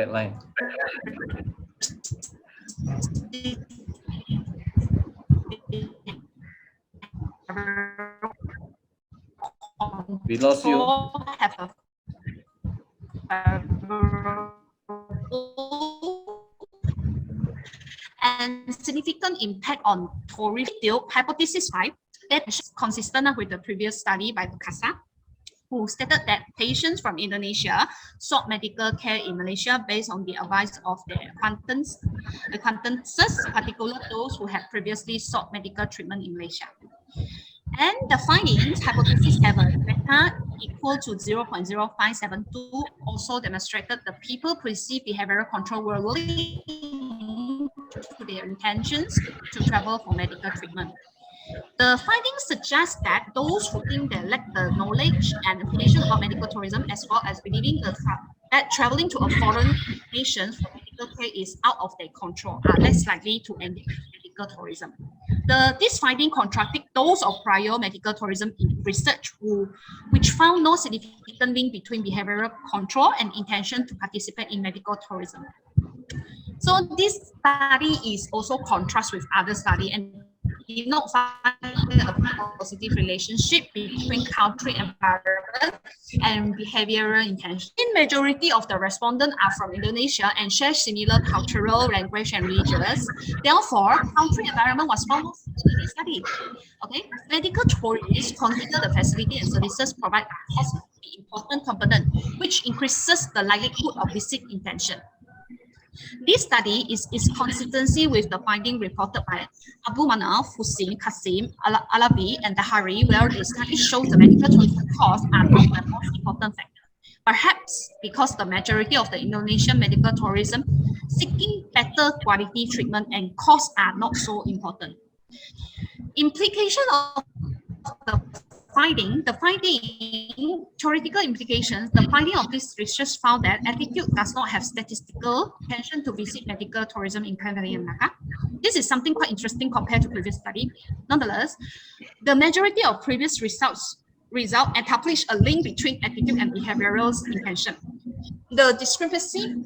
We lost you. Have and significant impact on tourism. Hypothesis 5 that is consistent with the previous study by Bukasa, who stated that patients from Indonesia sought medical care in Malaysia based on the advice of their acquaintances, particularly those who had previously sought medical treatment in Malaysia. And the findings, hypothesis 7, beta equal to 0.0572, also demonstrated the people perceived behavioral control were linked to their intentions to travel for medical treatment. The findings suggest that those who think they lack the knowledge and information about medical tourism, as well as believing that traveling to a foreign nation for medical care is out of their control, are less likely to engage in medical tourism. This finding contradicts those of prior medical tourism research which found no significant link between behavioral control and intention to participate in medical tourism. So this study is also contrast with other study and did not find a positive relationship between country environment and behavioral intention. The majority of the respondents are from Indonesia and share similar cultural, language, and religions. Therefore, country environment was found in this study. Okay, medical tourists consider the facility and services provide a cost important component, which increases the likelihood of visit intention. This study is consistency with the finding reported by Abu Manaf, Hussein, Qasim, Alavi, and Dahari, where the study shows the medical tourism costs are not the most important factor. Perhaps because the majority of the Indonesian medical tourism seeking better quality treatment and costs are not so important. Implication of the finding, theoretical implications, the finding of this research found that attitude does not have statistical intention to visit medical tourism in Klang Valley and Malacca. This is something quite interesting compared to previous study. Nonetheless, the majority of previous results establish a link between attitude and behavioral intention. The discrepancy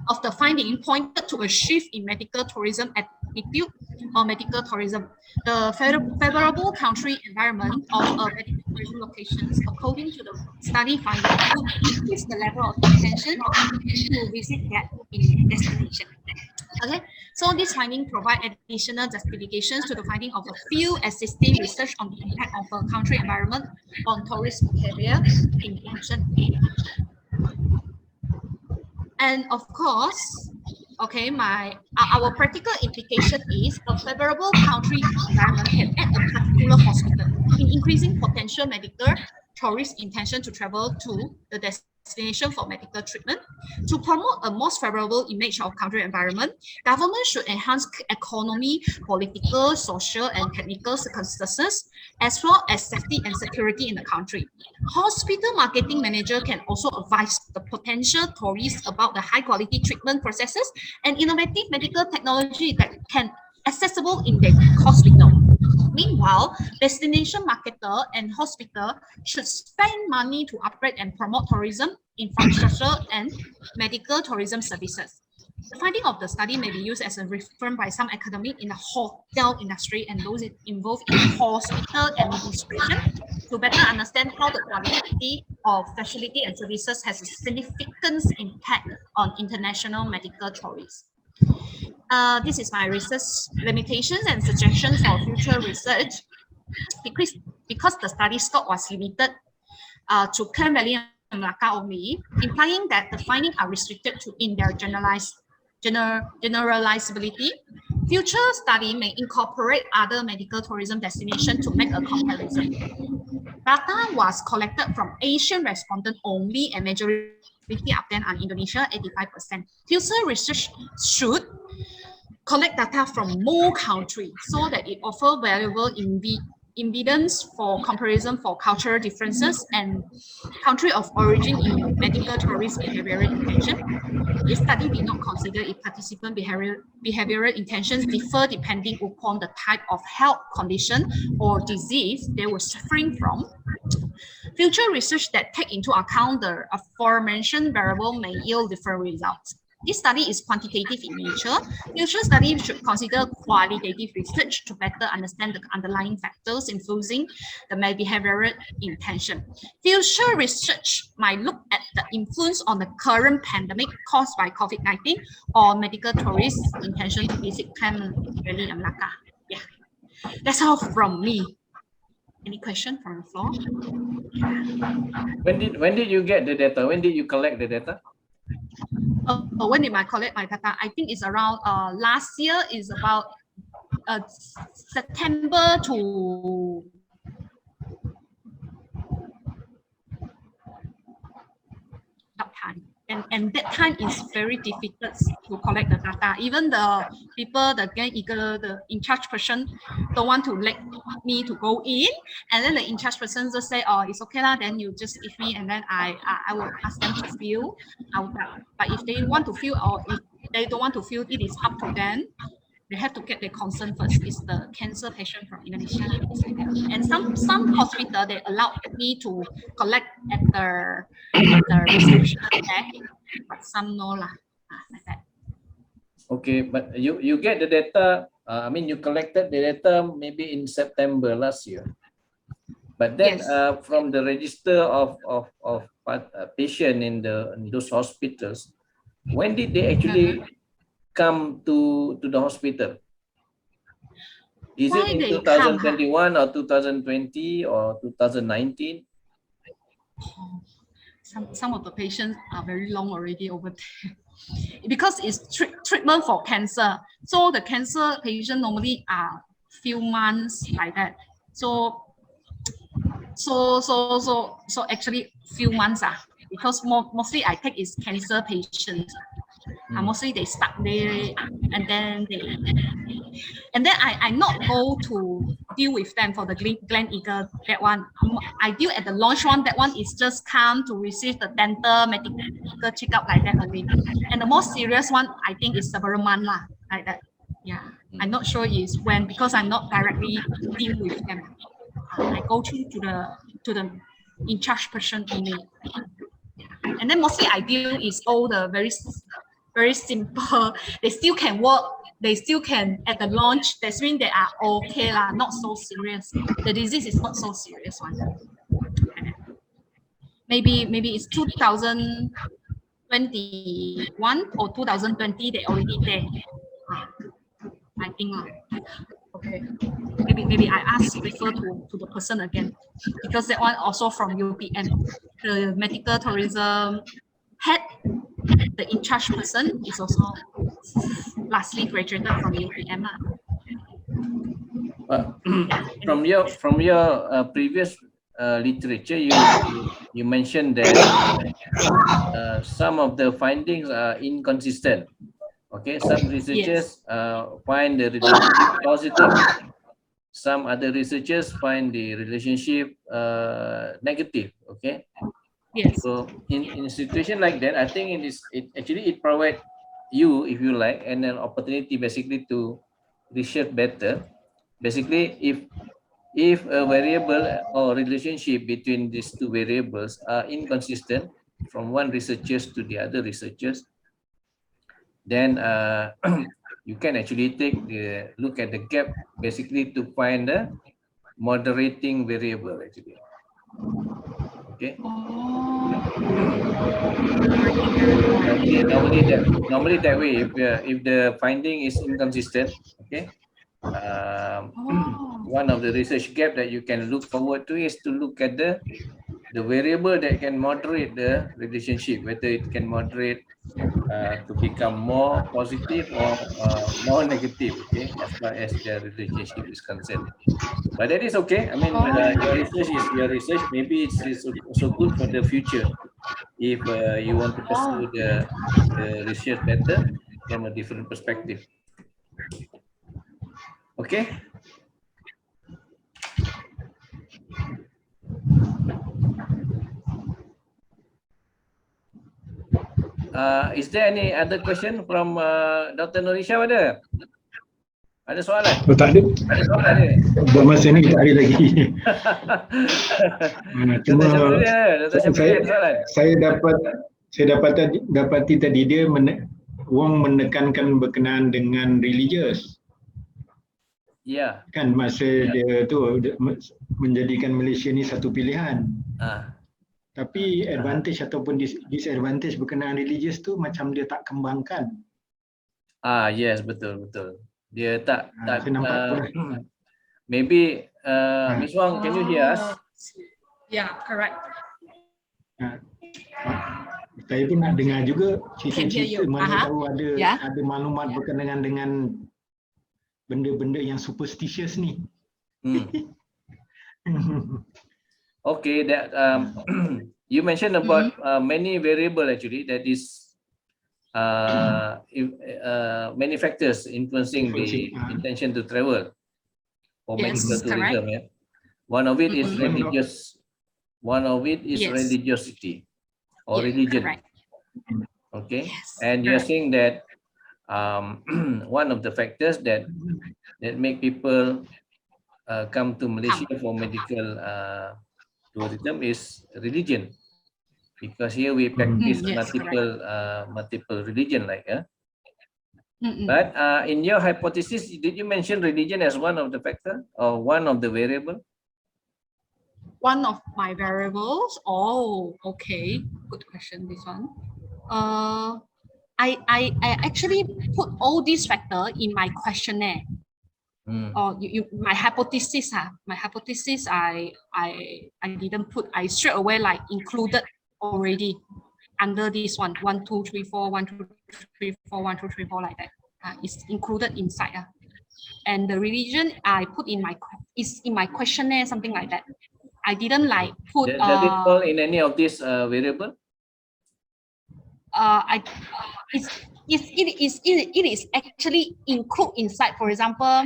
of the finding pointed to a shift in medical tourism attitude on medical tourism. The favorable country environment of medical tourism locations, according to the study finding, would increase the level of intention to visit that destination. Okay, so this finding provide additional justifications to the finding of a few existing research on the impact of a country environment on tourist behavior intention. And of course, okay, our practical implication is a favorable country environment can add a particular hospital in increasing potential medical tourist intention to travel to the destination for medical treatment. To promote a most favorable image of country environment, government should enhance economy, political, social, and technical circumstances, as well as safety and security in the country. Hospital marketing manager can also advise the potential tourists about the high quality treatment processes and innovative medical technology that can accessible in the hospital. Meanwhile, destination marketer and hospital should spend money to upgrade and promote tourism infrastructure and medical tourism services. The finding of the study may be used as a reference by some academics in the hotel industry and those involved in hospital administration to better understand how the quality of facility and services has a significant impact on international medical tourism. This is my research limitations and suggestions for future research. Because the study scope was limited to Klang Valley and Malacca only, implying that the findings are restricted to in their generalizability. Future study may incorporate other medical tourism destinations to make a comparison. Data was collected from Asian respondents only, and majority of them are Indonesia, 85%. Future research should collect data from more countries so that it offers valuable evidence for comparison for cultural differences and country of origin in medical tourist behavioral intention. This study did not consider if participant behavioral intentions differ depending upon the type of health condition or disease they were suffering from. Future research that take into account the aforementioned variable may yield different results. This study is quantitative in nature. Future study should consider qualitative research to better understand the underlying factors influencing the behavioral intention. Future research might look at the influence on the current pandemic caused by COVID-19 or medical tourist intention to visit Klang Valley and Malacca. Yeah, that's all from me. Any question from the floor? When did you get the data? When did you collect the data? When did I collect my data? I think it's around last year. Is about September to that time. And that time is very difficult to collect the data. Even the people, the in charge person, don't want to let me to go in. And then the in charge person just say, "Oh, it's okay lah. Then you just give me, and then I will ask them to fill out." But if they want to fill or if they don't want to fill, it is up to them. They have to get their consent first. It's the cancer patient from Indonesia. And some hospital they allow me to collect at the reception desk, but some no lah, like that. Okay, but you get the data. I mean, you collected the data maybe in September last year. But then Yes. From the register of patient in those hospitals, when did they actually come to the hospital? Is Why it in they 2021 or 2020 or 2019? Some of the patients are very long already over there because it's treatment for cancer. So the cancer patient normally are few months like that. So actually few months because mostly I take is cancer patients. Mostly they start there and then I not go to deal with them for the Glen Eagle, that one. I deal at the launch one. That one is just come to receive the dental medical checkup like that only. And the most serious one I think is several months lah, like that. Yeah, I'm not sure is when because I'm not directly deal with them. I go to the in charge person only. Yeah. And then mostly I deal is all the very simple. They still can walk. they still can at the launch. That's mean they are okay lah, not so serious. The disease is not so serious one. Maybe it's 2021 or 2020 they already there. I think okay. Maybe I refer to the person again, because that one also from UPM. The medical tourism head, the in charge person is also lastly graduated from UPM. From your previous literature, you mentioned that some of the findings are inconsistent. Okay, some researchers find the relationship positive. Some other researchers find the relationship negative. Okay. Yes. So in a situation like that, I think it provides you, if you like, an opportunity basically to research better. Basically, if a variable or relationship between these two variables are inconsistent from one researchers to the other researchers, then you can actually take the look at the gap basically to find a moderating variable actually. Okay. Normally that way, if the finding is inconsistent, okay, one of the research gap that you can look forward to is to look at the variable that can moderate the relationship, whether it can moderate to become more positive or more negative, okay, as far as the relationship is concerned. But that is okay. I mean, your research is your research. Maybe it's also good for the future if you want to pursue the research better from a different perspective. Okay. Is there any other question from Dr. Nurisha? Ada soalan? Oh, tak ada. Ada soalan ni? Buat masa ni tak ada lagi. Cuma saya dapati tadi dia Wong menekankan berkenaan dengan religious. Ya. Kan masa dia tu menjadikan Malaysia ni satu pilihan. Tapi advantage ataupun disadvantage berkenaan religious tu macam dia tak kembangkan. Yes, betul. Dia tak maybe Miss Wang, can you hear us? Yeah, correct. Saya pun nak dengar juga cerita-cerita, mana tahu ada maklumat Yeah. berkenaan dengan benda-benda yang superstitious ni. Okay, that you mentioned about many variable actually, that is many factors influencing the intention to travel for medical tourism. Yeah? One of it is religious. One of it is religiosity or religion. Correct. Okay, and you're saying that one of the factors that make people come to Malaysia for medical tourism is religion, because here we practice multiple religion, like But in your hypothesis, did you mention religion as one of the factor or one of the variable? One of my variables. Oh, okay. Good question, this one. I actually put all these factors in my questionnaire. Or my hypothesis. My hypothesis I didn't put. I straight away like included already under this one. 1, 2, 3, 4, 1, 2, 3, 4, 1, 2, 3, 4 like that. It's included inside. And the religion I put in my questionnaire, something like that. I didn't like put. Does it fall in any of these variable? It is actually include inside. For example,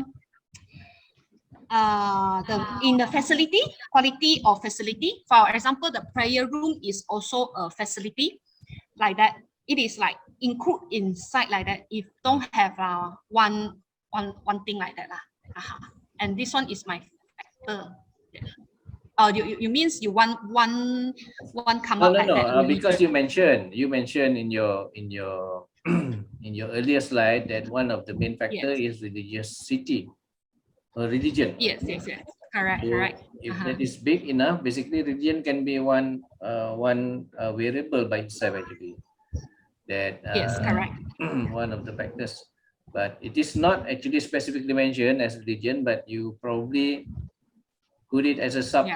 in the facility, quality of facility. For example, the prayer room is also a facility like that. It is like include inside like that. If don't have one thing like that And this one is my factor. you means you want one come No, up no, like no. that Because you mentioned in your in your earlier slide that one of the main factor is religiosity or religion. Yes. Correct. So if that is big enough, basically religion can be one variable by itself actually. That Yes, correct. one of the factors, but it is not actually specifically mentioned as religion, but you probably put it as a sub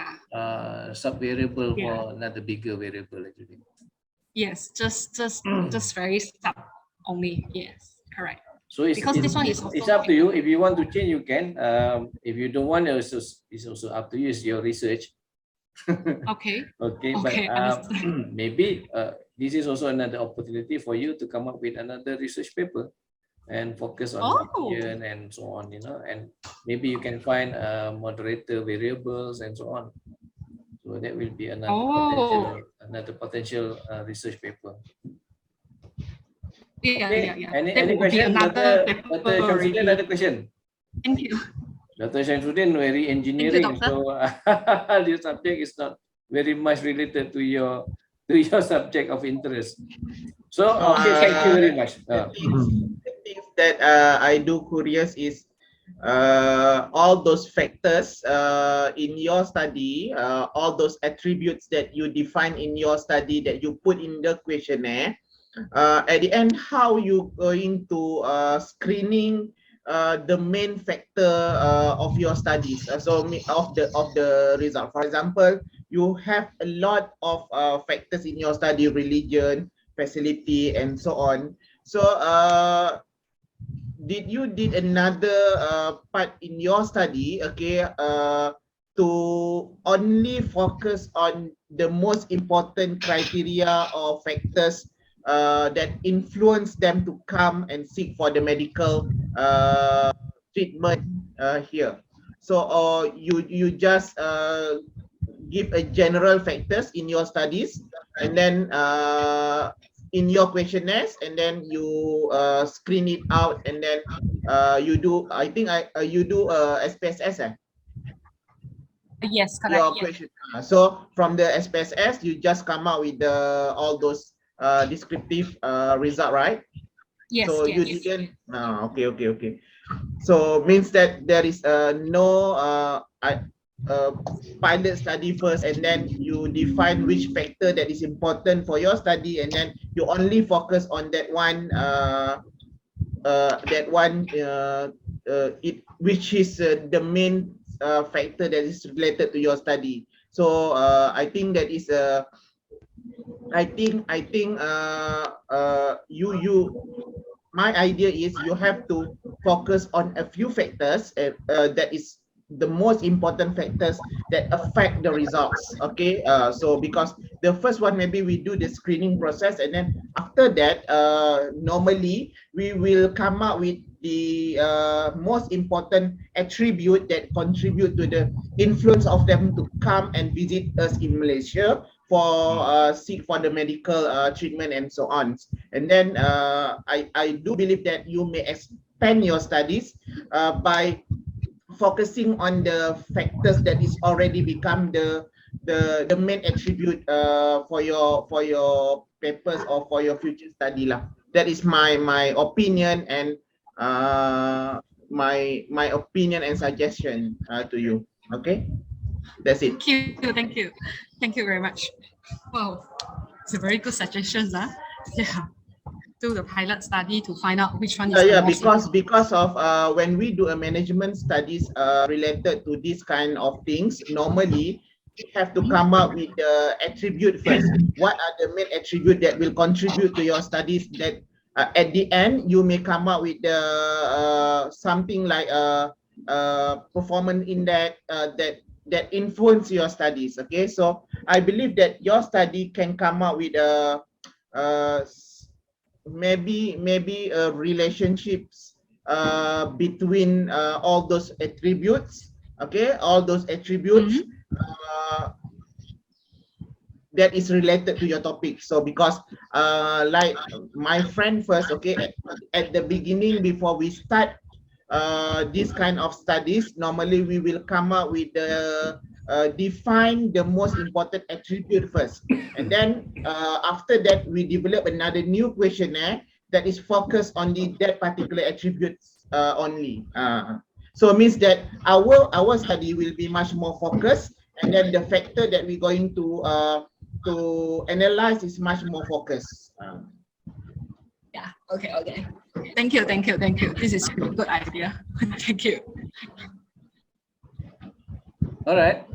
variable for another bigger variable actually. Yes, just very sub only. Yes, correct. So Because this one is it's also up to you. If you want to change, you can. If you don't want, it's also up to you. It's your research. okay. Okay, but maybe this is also another opportunity for you to come up with another research paper and focus on religion and so on, you know, and maybe you can find moderator variables and so on. So that will be another potential research paper. Yeah. Any question? Dr. Shamsuddin, another question? Thank you. Dr. Shamsuddin, very engineering, so this subject is not very much related to your subject of interest. So okay, thank you very much. The things that I do curious is all those factors in your study, all those attributes that you define in your study that you put in the questionnaire. At the end, how you going to screening the main factor of your studies? So of the result. For example, you have a lot of factors in your study: religion, facility, and so on. So did you did another part in your study, okay, to only focus on the most important criteria or factors that influence them to come and seek for the medical treatment here? So you just give a general factors in your studies, and then in your questionnaires, and then you screen it out, and then you do, I think you do SPSS. Yes, correct. Your question. So from the SPSS, you just come out with all those descriptive result, right? Yes. So you didn't. Okay. So means that there is no pilot study first, and then you define which factor that is important for your study, and then you only focus on that one. Which is the main factor that is related to your study. So I think that is my idea is you have to focus on a few factors that is the most important factors that affect the results. Okay, so because the first one, maybe we do the screening process, and then after that normally we will come up with the most important attribute that contribute to the influence of them to come and visit us in Malaysia for seek for the medical treatment and so on. And then I do believe that you may expand your studies by focusing on the factors that is already become the main attribute for your papers or for your future study lah. That is my opinion, and my opinion and suggestion to you. Okay, that's it. Thank you very much. Wow, it's a very good suggestions. Yeah. Do the pilot study to find out which one is the most because of when we do a management studies related to this kind of things, normally we have to come up with the attribute first. What are the main attribute that will contribute to your studies, that at the end you may come up with the something like a performance index that influence your studies. Okay, so I believe that your study can come up with a maybe relationships between all those attributes. Okay, all those attributes that is related to your topic. So because like my friend first, okay, at the beginning, before we start this kind of studies, normally we will come up with the define the most important attribute first, and then after that we develop another new questionnaire that is focused on that particular attributes only. So it means that our study will be much more focused, and then the factor that we're going to analyze is much more focused. Yeah. Okay. Okay. Thank you. Thank you. Thank you. This is a good idea. Thank you. All right.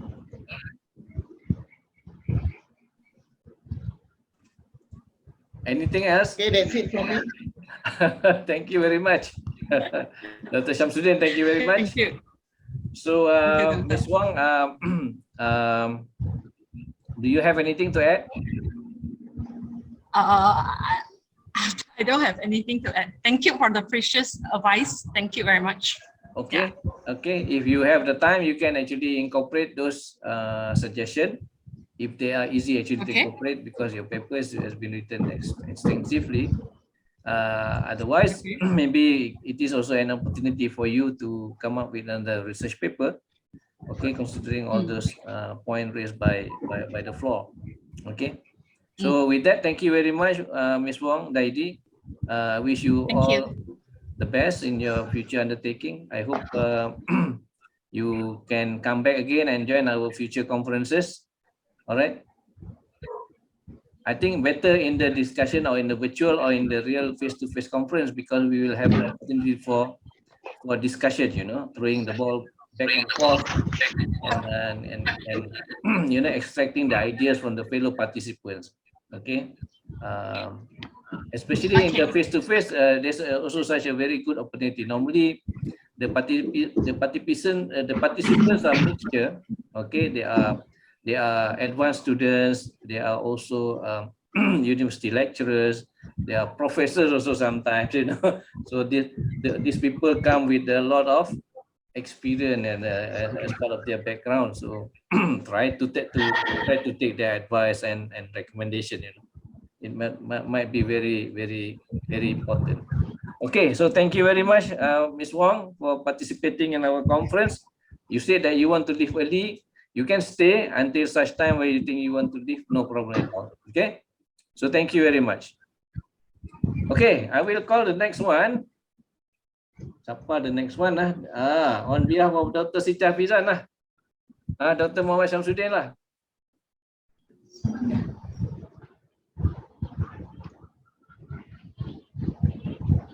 Anything else? Okay, that's it from me. Thank you very much. Dr. Shamsuddin, thank you very much. Thank you. So, Thank you, Ms. Wang, do you have anything to add? I don't have anything to add. Thank you for the precious advice. Thank you very much. Okay. Okay. If you have the time, you can actually incorporate those suggestions. If they are easy actually to incorporate, because your paper has been written extensively. Otherwise, maybe it is also an opportunity for you to come up with another research paper. Okay, considering all those points raised by the floor. Okay. So with that, thank you very much, Ms. Wong, Daidi. I wish you all the best in your future undertaking. I hope you can come back again and join our future conferences. All right. I think better in the discussion or in the virtual or in the real face-to-face conference, because we will have an opportunity for discussion, you know, throwing the ball back and forth and you know, extracting the ideas from the fellow participants. Okay. Especially in the face-to-face, there's also such a very good opportunity. Normally, the participants are mixture. Okay, they are advanced students. They are also university lecturers. They are professors also sometimes. You know, so these people come with a lot of experience and as part of their background. So try to take their advice and recommendation. You know, it might be very, very, very important. Okay, so thank you very much, Ms. Wong, for participating in our conference. You said that you want to leave early. You can stay until such time where you think you want to leave, no problem at all. Okay, so thank you very much. Okay, I will call the next one. Siapa the next one? On behalf of Dr. Siti Hafizan lah. Dr. Muhammad Syamsuddin lah.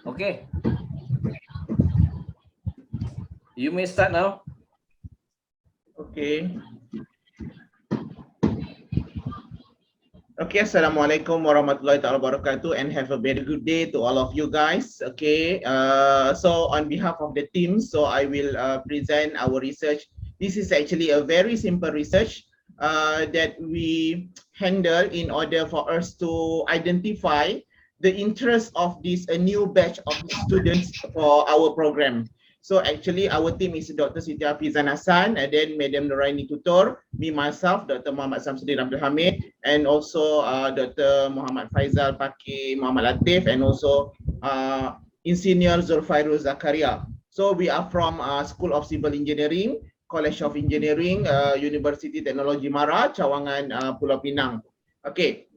Okay. You may start now. Okay. Okay, Assalamualaikum warahmatullahi wabarakatuh, and have a very good day to all of you guys. Okay, so on behalf of the team, so I will present our research. This is actually a very simple research that we handle in order for us to identify the interest of this a new batch of students for our program. So actually our team is Dr. Siti Hafizan Hassan, and then Madam Nuraini Tutor, me myself, Dr. Muhammad Samsudin Abdul Hamid, and also Dr. Muhammad Faizal Paki Muhammad Latif, and also Engineer Zulfairul Zakaria. So we are from School of Civil Engineering, College of Engineering, University Teknologi Mara, Cawangan, Pulau Pinang. Okay,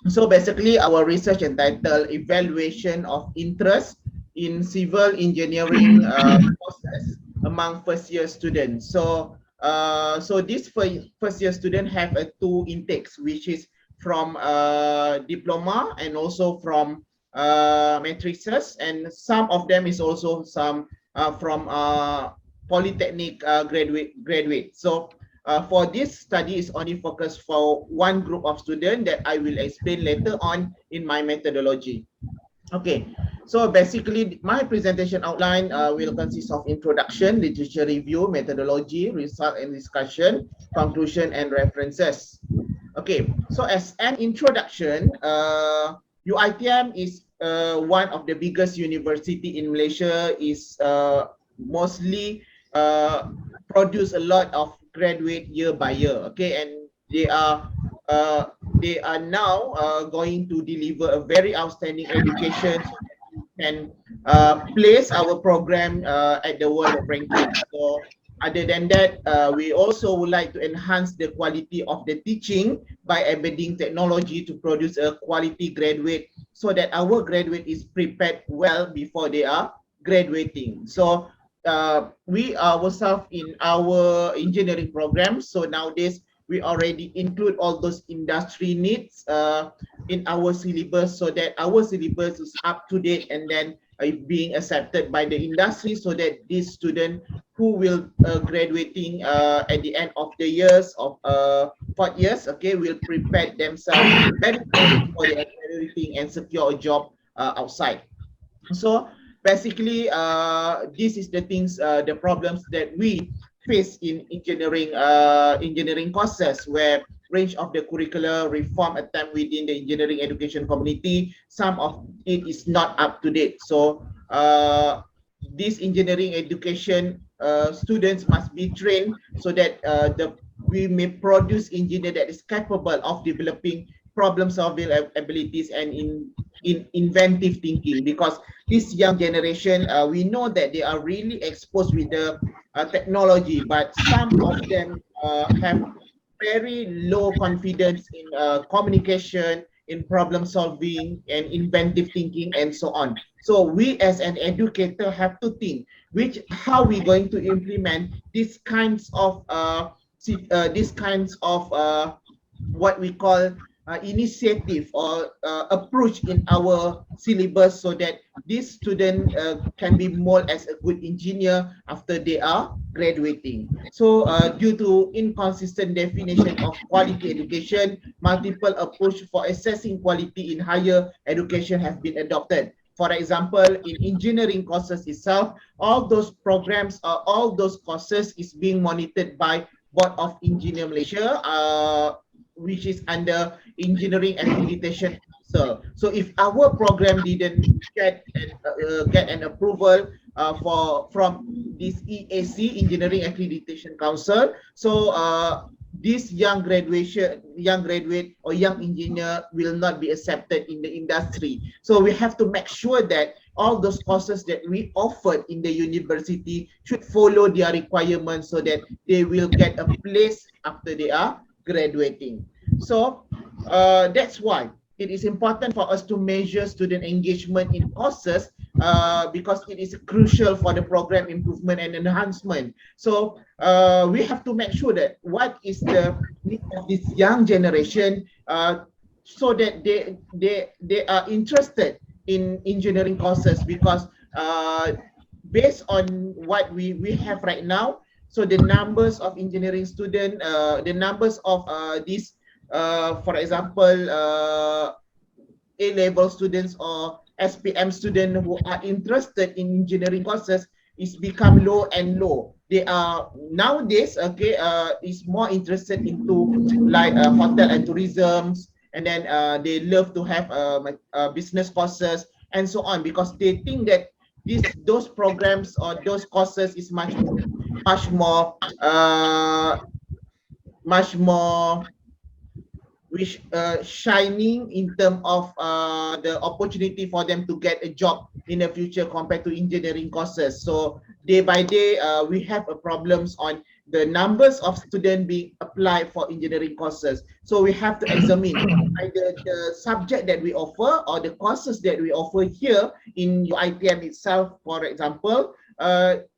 so basically our research entitled Evaluation of Interest in Civil Engineering courses among first-year students. So, this first-year student have two intakes, which is from diploma and also from matrices, and some of them is also some from polytechnic graduate. So for this study is only focused for one group of students that I will explain later on in my methodology. Okay, so basically my presentation outline will consist of introduction, literature review, methodology, result and discussion, conclusion and references. Okay, so as an introduction, UiTM is one of the biggest university in Malaysia, is mostly produce a lot of graduate year by year. Okay, and they are now going to deliver a very outstanding education and place our program at the world ranking. So Other than that, we also would like to enhance the quality of the teaching by embedding technology to produce a quality graduate so that our graduate is prepared well before they are graduating. So we ourselves in our engineering program, so nowadays we already include all those industry needs in our syllabus so that our syllabus is up to date and then being accepted by the industry so that these students who will graduating at the end of the years of 4 years, okay, will prepare themselves very well before they are graduating and secure a job outside. So basically, this is the things, the problems that we face in engineering courses, where range of the curricular reform attempt within the engineering education community, some of it is not up to date. So this engineering education students must be trained so that we may produce engineer that is capable of developing problem solving abilities and in inventive thinking, because this young generation, we know that they are really exposed with the technology, but some of them have very low confidence in communication, in problem solving and inventive thinking and so on. So we as an educator have to think how we going to implement these kinds of what we call initiative or approach in our syllabus so that this student can be more as a good engineer after they are graduating. So due to inconsistent definition of quality education, multiple approach for assessing quality in higher education have been adopted. For example, in engineering courses itself, all those programs, all those courses is being monitored by Board of Engineer Malaysia, which is under Engineering Accreditation Council. So if our program didn't get an approval from this EAC, Engineering Accreditation Council, so this young graduate or young engineer will not be accepted in the industry. So we have to make sure that all those courses that we offered in the university should follow their requirements so that they will get a place after they are graduating. So that's why it is important for us to measure student engagement in courses because it is crucial for the program improvement and enhancement. So we have to make sure that what is the need of this young generation so that they are interested in engineering courses, because based on what we have right now, so the numbers of engineering student, the numbers of these, for example, A-level students or SPM students who are interested in engineering courses is become low and low. They are nowadays, okay, is more interested into like hotel and tourism, and then they love to have business courses and so on, because they think that those programs or those courses is much more shining in terms of the opportunity for them to get a job in the future compared to engineering courses. So day by day, we have problems on the numbers of students being applied for engineering courses. So we have to examine either the subject that we offer or the courses that we offer here in UITM itself, for example,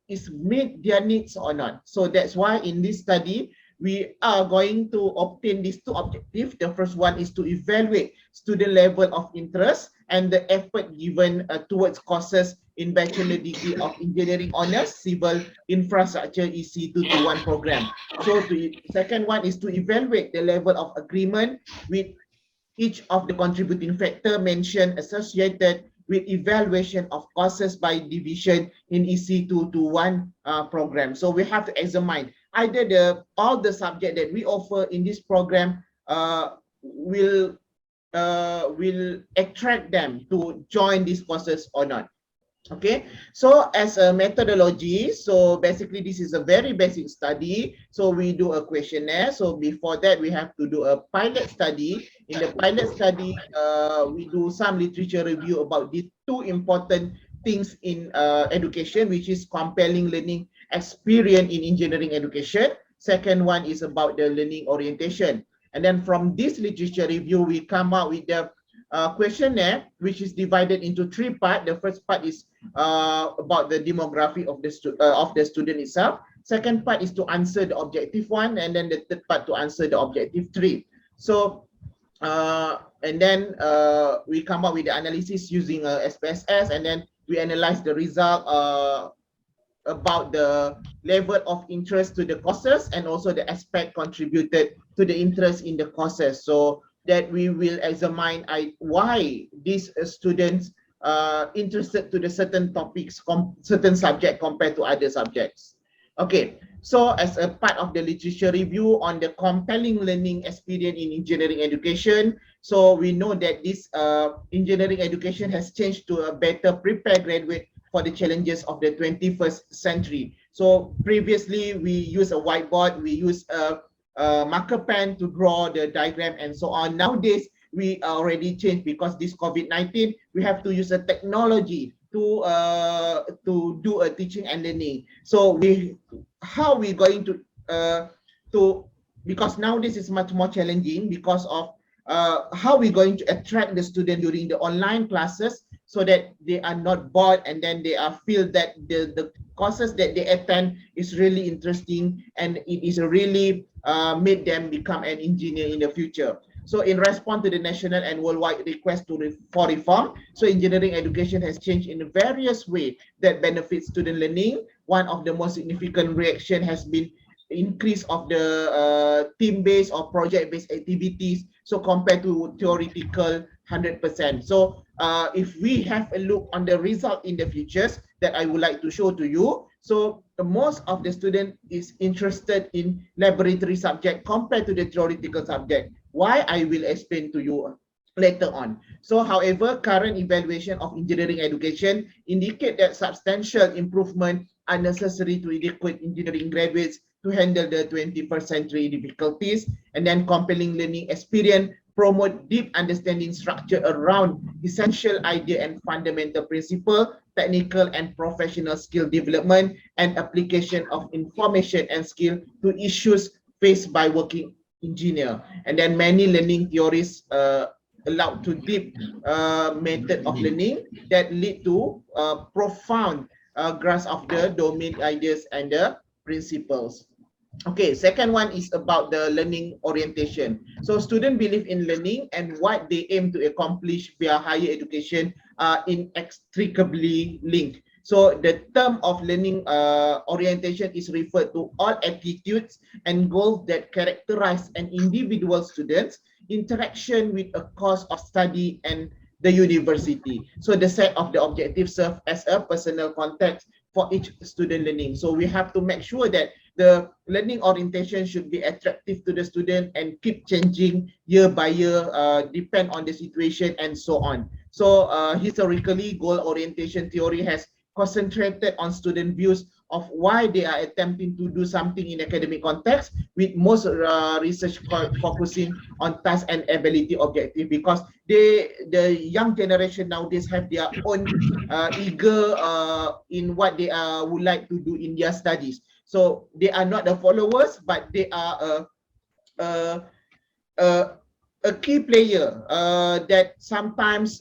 is meet their needs or not. So that's why in this study, we are going to obtain these two objectives. The first one is to evaluate student level of interest and the effort given towards courses in Bachelor Degree of Engineering Honours Civil Infrastructure EC221 program. So the second one is to evaluate the level of agreement with each of the contributing factor mentioned associated with evaluation of courses by division in EC221 program. So we have to examine either all the subject that we offer in this program will attract them to join these courses or not. Okay, so as a methodology, so basically this is a very basic study. So we do a questionnaire. So before that, we have to do a pilot study. In the pilot study, we do some literature review about these two important things in education, which is compelling learning experience in engineering education. Second one is about the learning orientation. And then from this literature review, we come out with the questionnaire, which is divided into 3 parts. The first part is about the demography of the student itself. Second part is to answer the objective 1, and then the third part to answer the objective 3. So and then we come up with the analysis using SPSS, and then we analyze the result about the level of interest to the courses and also the aspect contributed to the interest in the courses, so that we will examine why these students interested to the certain topics, certain subject compared to other subjects. Okay, so as a part of the literature review on the compelling learning experience in engineering education, so we know that this engineering education has changed to a better prepare graduate for the challenges of the 21st century. So previously we use a whiteboard, we use a marker pen to draw the diagram and so on. Nowadays we already changed because this COVID-19, we have to use a technology to do a teaching and learning. So how we going to because nowadays it's much more challenging because of how we going to attract the student during the online classes, so that they are not bored and then they feel that the courses that they attend is really interesting and it is really made them become an engineer in the future. So in response to the national and worldwide request for reform, so engineering education has changed in various ways that benefits student learning. One of the most significant reaction has been increase of the team-based or project-based activities, so compared to theoretical 100%. So if we have a look on the result in the futures that I would like to show to you, so most of the student is interested in laboratory subject compared to the theoretical subject. Why, I will explain to you later on. So however, current evaluation of engineering education indicate that substantial improvement are necessary to equip engineering graduates to handle the 21st century difficulties, and then compelling learning experience promote deep understanding structure around essential idea and fundamental principle, technical and professional skill development, and application of information and skill to issues faced by working engineer. And then many learning theories allow to deep method of learning that lead to profound grasp of the domain ideas and the principles. Okay, second one is about the learning orientation. So students believe in learning and what they aim to accomplish via higher education are inextricably linked. So the term of learning orientation is referred to all attitudes and goals that characterize an individual student's interaction with a course of study and the university. So the set of the objectives serve as a personal context for each student learning. So we have to make sure that the learning orientation should be attractive to the student and keep changing year by year, depend on the situation and so on. So historically, goal orientation theory has concentrated on student views of why they are attempting to do something in academic context, with most research focusing on task and ability objective, because the young generation nowadays have their own eager in what they would like to do in their studies. So they are not the followers, but they are a key player that sometimes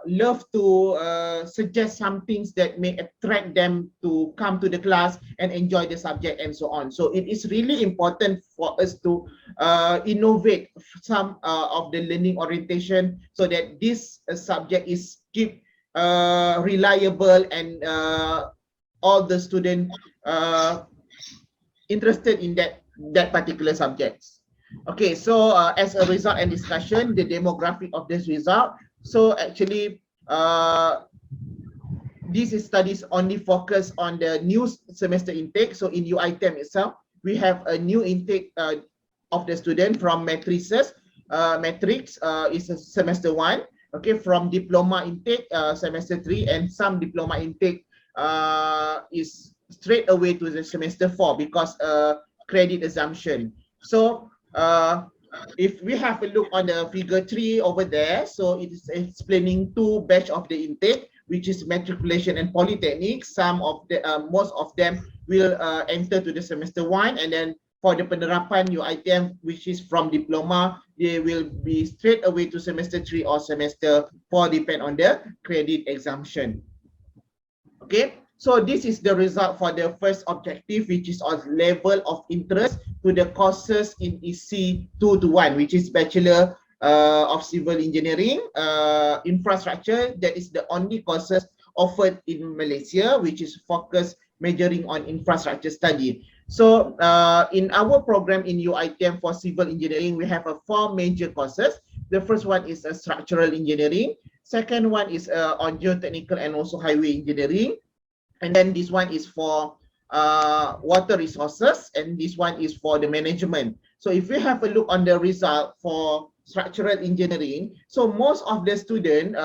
love to suggest some things that may attract them to come to the class and enjoy the subject and so on. So it is really important for us to innovate some of the learning orientation so that this subject is keep reliable and all the students interested in that particular subjects. Okay, so as a result and discussion, the demographic of this result. So actually, these studies only focus on the new semester intake. So in UITEM itself, we have a new intake of the student from matrices. Matrix is semester 1. Okay, from diploma intake semester 3, and some diploma intake is straight away to the semester 4 because credit assumption. So if we have a look on the figure 3 over there, so it is explaining 2 batch of the intake. which is matriculation and polytechnic. Some of the most of them will enter to the semester 1, and then for the penerapan UITM, which is from diploma, they will be straight away to semester 3 or semester 4, depend on the credit exemption. Okay, so this is the result for the first objective, which is on level of interest to the courses in EC 221, which is Bachelor of Civil Engineering, Infrastructure. That is the only courses offered in Malaysia, which is focused majoring on infrastructure study. So in our program in UITM for civil engineering, we have 4 major courses. The first one is structural engineering. Second one is on geotechnical and also highway engineering. And then this one is for water resources, and this one is for the management. So if we have a look on the result for structural engineering, so most of the student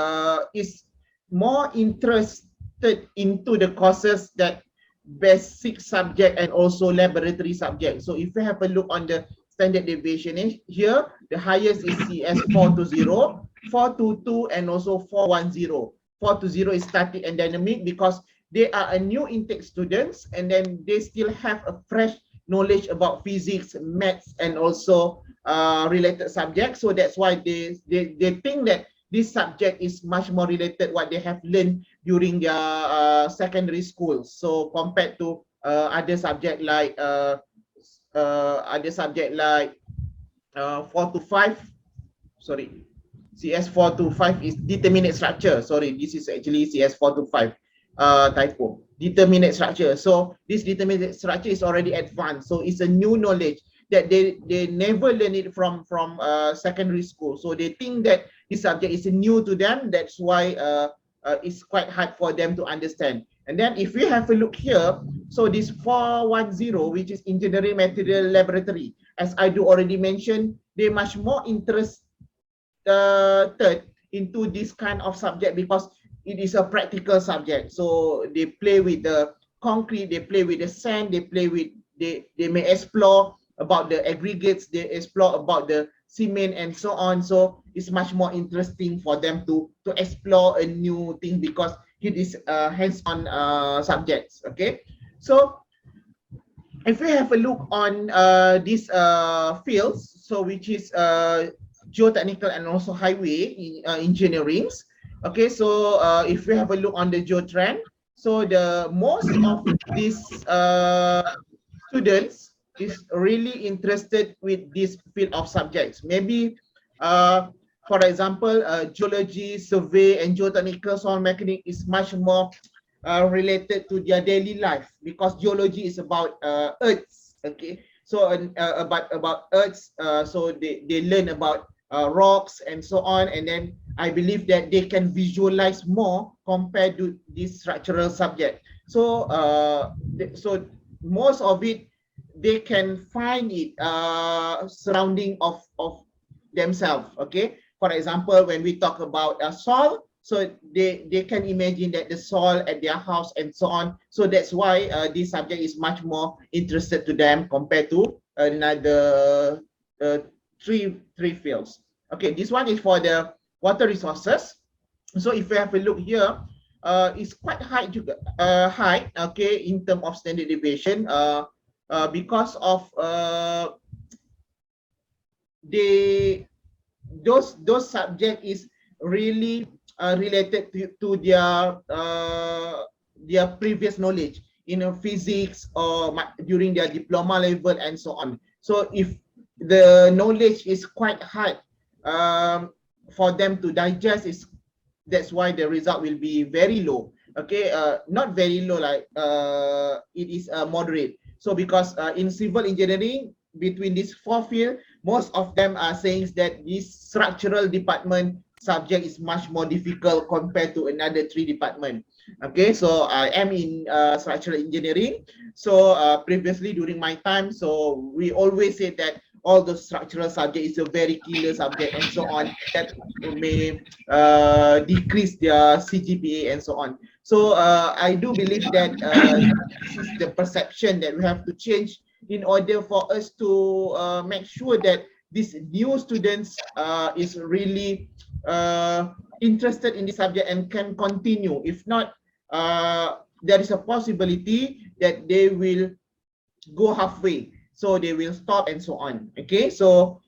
is more interested into the courses that basic subject and also laboratory subject. So if we have a look on the standard deviation here, the highest is CS 420, 422, and also 410. 420 is static and dynamic because they are a new intake students, and then they still have a fresh knowledge about physics, maths, and also related subjects. So that's why they think that this subject is much more related what they have learned during their secondary school. So compared to other subject like 4 to 5, sorry, CS 4 to 5 is determinate structure. Sorry, this is actually CS 4 to 5 typo. Determinate structure. So this determinate structure is already advanced. So it's a new knowledge that they never learn it from secondary school. So they think that this subject is new to them. That's why it's quite hard for them to understand. And then if we have a look here, so this 410, which is engineering material laboratory, as I do already mention, they much more interested into this kind of subject because it is a practical subject. So they play with the concrete, they play with the sand, they may explore about the aggregates, they explore about the cement and so on. So it's much more interesting for them to explore a new thing because it is hands-on subjects. Okay, so if we have a look on these fields, so which is geotechnical and also highway engineerings. Okay, so if we have a look on the geotrend, so the most of these students is really interested with this field of subjects. Maybe, for example, geology, survey, and geotechnical soil mechanics is much more related to their daily life because geology is about earths. Okay, so about earths, so they learn about rocks and so on, and then I believe that they can visualize more compared to this structural subject. So so most of it they can find it surrounding of themselves. Okay, for example, when we talk about soil, so they can imagine that the soil at their house and so on. So that's why this subject is much more interested to them compared to another three fields. Okay, this one is for the water resources. So if we have a look here, it's quite high juga, okay, in terms of standard deviation, because of those subject is really related to their previous knowledge in physics or during their diploma level and so on. So if the knowledge is quite hard for them to digest, that's why the result will be very low. Okay, not very low, like it is moderate. So because in civil engineering, between these 4 fields, most of them are saying that this structural department subject is much more difficult compared to another 3 departments. Okay, so I am in structural engineering. So previously during my time, so we always say that all the structural subject is a very killer subject and so on, that may decrease their CGPA and so on. So I do believe that this is the perception that we have to change in order for us to make sure that these new students is really interested in the subject and can continue. If not, there is a possibility that they will go halfway, so they will stop and so on. Okay, so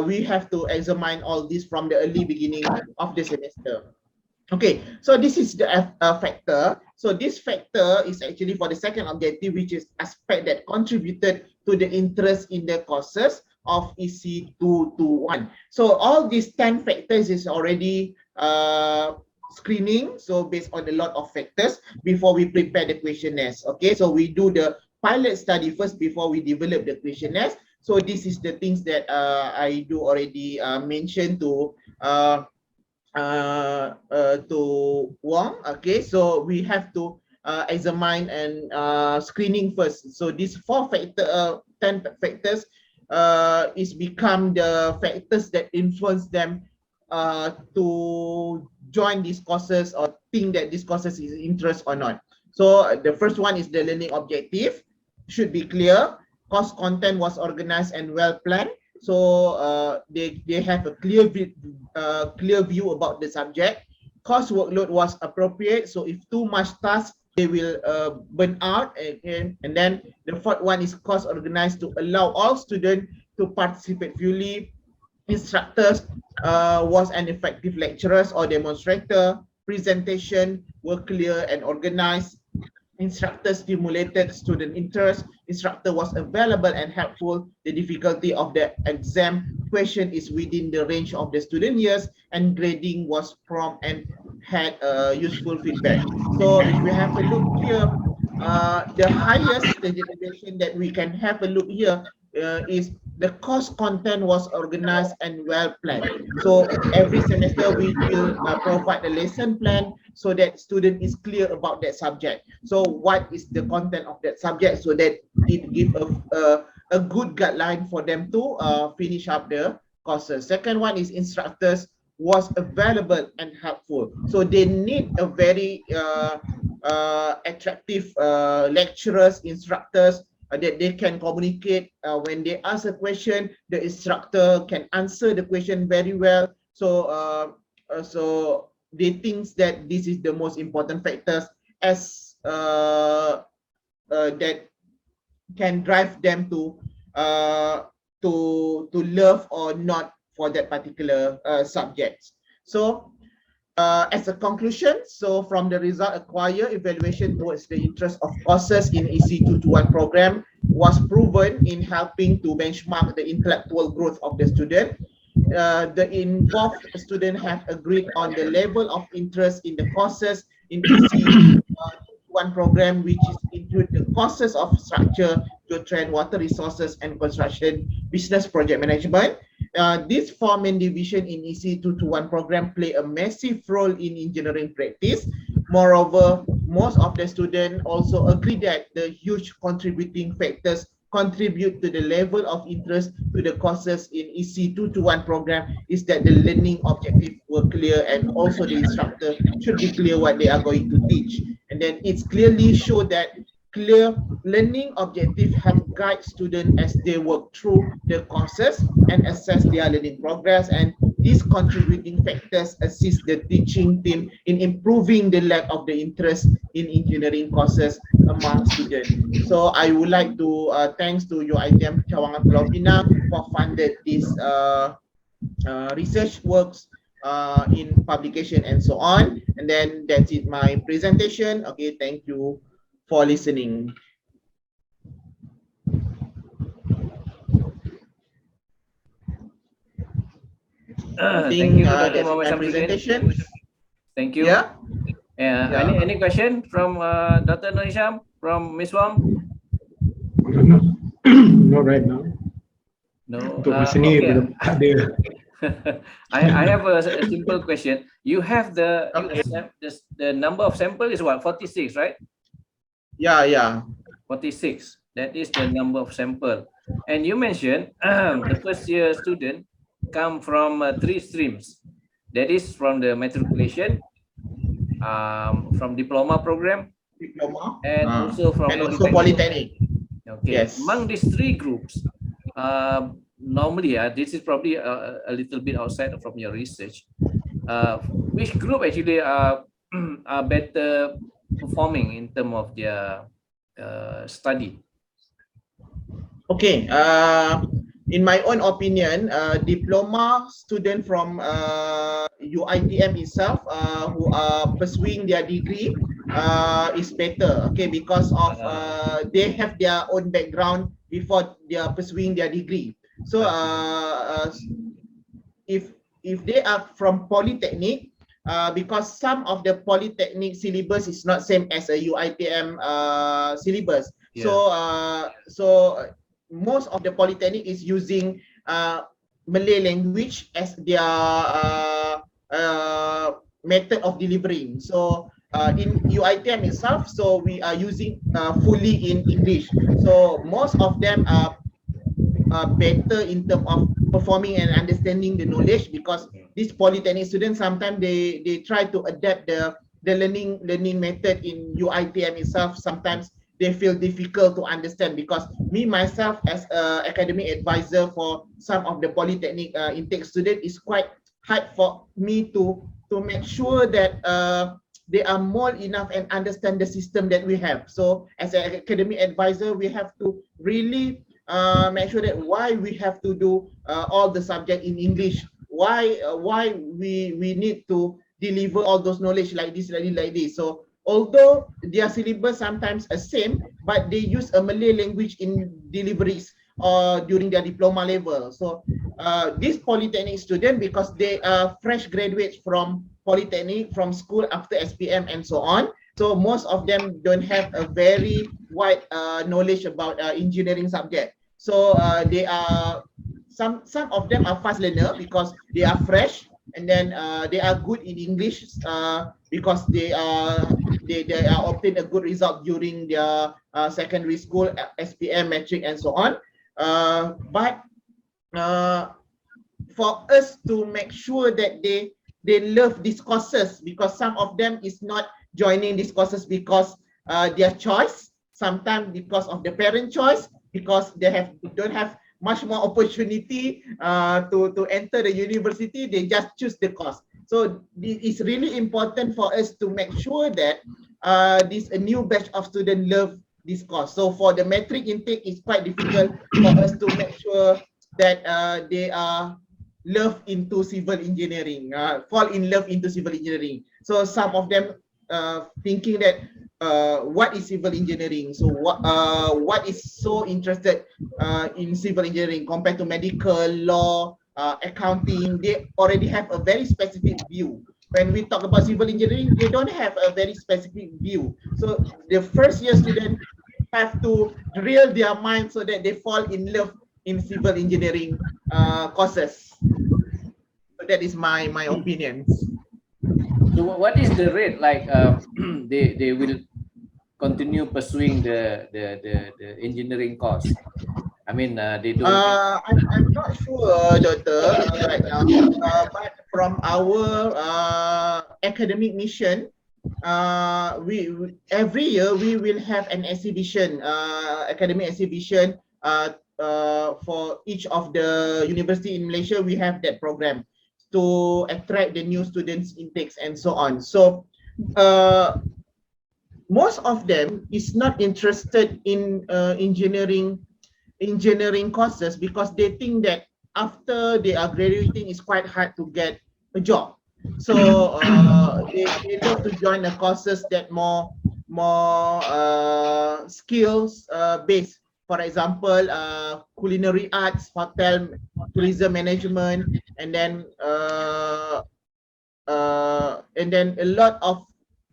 we have to examine all this from the early beginning of the semester. Okay, so this is the factor. So this factor is actually for the second objective, which is aspect that contributed to the interest in the courses of EC221. So all these 10 factors is already screening, so based on a lot of factors before we prepare the questionnaires. Okay, so we do the pilot study first before we develop the questionnaires. So this is the things that I do already mention to Wong. Okay, so we have to examine and screening first. So these 10 factors is become the factors that influence them to join these courses or think that these courses is interest or not. So the first one is the learning objective should be clear. Course content was organized and well planned. So they have a clear view about the subject. Course workload was appropriate. So if too much task, they will burn out. And then the fourth one is course organized to allow all students to participate fully. Instructors was an effective lecturers or demonstrator. Presentation were clear and organized. Instructor stimulated student interest. Instructor was available and helpful. The difficulty of the exam question is within the range of the student years, and grading was prompt and had useful feedback. So if we have a look here, the highest determination that we can have a look here is the course content was organized and well planned. So every semester we will provide a lesson plan so that student is clear about that subject. So what is the content of that subject, so that it give a good guideline for them to finish up the courses. Second one is instructors was available and helpful. So they need a very attractive lecturers, instructors, that they can communicate. When they ask a question, the instructor can answer the question very well. So so they think that this is the most important factors as that can drive them to love or not for that particular subject. So as a conclusion, so from the result acquired, evaluation towards the interest of courses in EC221 program was proven in helping to benchmark the intellectual growth of the student. The involved students have agreed on the level of interest in the courses in EC221 program, which is include the courses of structure, geotrend, water resources, and construction, business project management. These four main division in EC221 program play a massive role in engineering practice. Moreover, most of the students also agree that the huge contributing factors contribute to the level of interest to the courses in EC221 program is that the learning objectives were clear, and also the instructor should be clear what they are going to teach. And then it's clearly show that clear learning objective help guide students as they work through the courses and assess their learning progress, and these contributing factors assist the teaching team in improving the lack of the interest in engineering courses among students. So I would like to thanks to UiTM Cawangan Pulau Pinang for funded this research works in publication and so on. And then that's it, my presentation. Okay, thank you for listening. Thank you, Dr. Muhammad my presentation. Thank you. Yeah. Any question from Dr. Nur Hisham, from Ms. Wong? No, not right now. No. Untuk masa ni belum ada. I have a simple question. You have the number of sample is what, 46, right? Yeah. 46. That is the number of sample. And you mentioned the first year student come from 3 streams. That is from the matriculation, from diploma program, and also from polytechnic. Okay. Yes. Among these 3 groups, normally, this is probably a little bit outside from your research. which group actually are better performing in terms of their study? Okay, in my own opinion, diploma student from UITM itself who are pursuing their degree is better, okay, because of they have their own background before they are pursuing their degree. So if they are from polytechnic, because some of the polytechnic syllabus is not same as a UITM syllabus. Yeah. So most of the polytechnic is using Malay language as their method of delivering. So in UITM itself, so we are using fully in English. So most of them are better in terms of performing and understanding the knowledge, because these polytechnic students sometimes they try to adapt the learning method in UITM itself. Sometimes they feel difficult to understand, because me myself as an academic advisor for some of the polytechnic intake student, is quite hard for me to make sure that they are more enough and understand the system that we have. So as an academic advisor, we have to really make sure that why we have to do all the subject in English, why we need to deliver all those knowledge like this. So although their syllabus sometimes are same, but they use a Malay language in deliveries during their diploma level. So this polytechnic student, because they are fresh graduates from polytechnic, from school after SPM and so on, so most of them don't have a very wide knowledge about engineering subject. So they are some of them are fast learner because they are fresh, and then they are good in English because they are obtain a good result during their secondary school, SPM, matric, and so on. But for us to make sure that they love these courses, because some of them is not joining these courses because their choice, sometimes because of the parent choice, because they don't have much more opportunity to enter the university, they just choose the course. So it's really important for us to make sure that this a new batch of students love this course. So for the matric intake, it's quite difficult for us to make sure that they are love into civil engineering, fall in love into civil engineering. So some of them thinking that what is civil engineering? So what is so interested in civil engineering compared to medical, law, accounting? They already have a very specific view. When we talk about civil engineering, they don't have a very specific view. So the first year student have to drill their mind so that they fall in love in civil engineering courses. So that is my opinions. So what is the rate like they will continue pursuing the engineering course? I mean, they don't. I'm not sure, Doctor, right now. But from our academic mission, we every year we will have an exhibition, academic exhibition. For each of the university in Malaysia, we have that program to attract the new students intakes and so on. So most of them is not interested in engineering courses, because they think that after they are graduating, it's quite hard to get a job. So they love to join the courses that more skills based. For example, culinary arts, hotel tourism management, and then a lot of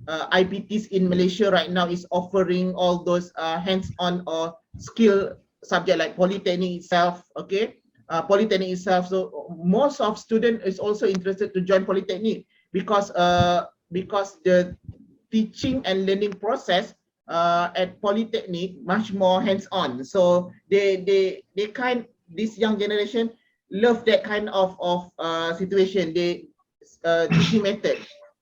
IPTs in Malaysia right now is offering all those hands-on or skill subject like polytechnic itself. Okay, polytechnic itself. So most of student is also interested to join polytechnic because the teaching and learning process at polytechnic much more hands-on. So this young generation love that kind of situation. They teaching method.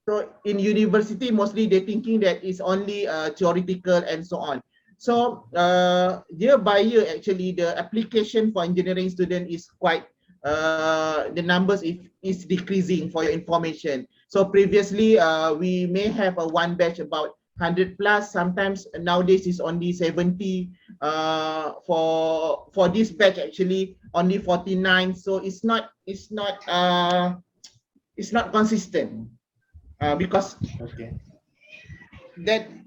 So in university, mostly they're thinking that it's only theoretical and so on. So year by year, actually, the application for engineering student is quite the numbers is decreasing for your information. So previously, we may have a one batch about 100 plus. Sometimes nowadays is only 70. For this batch actually only 49. So it's not consistent because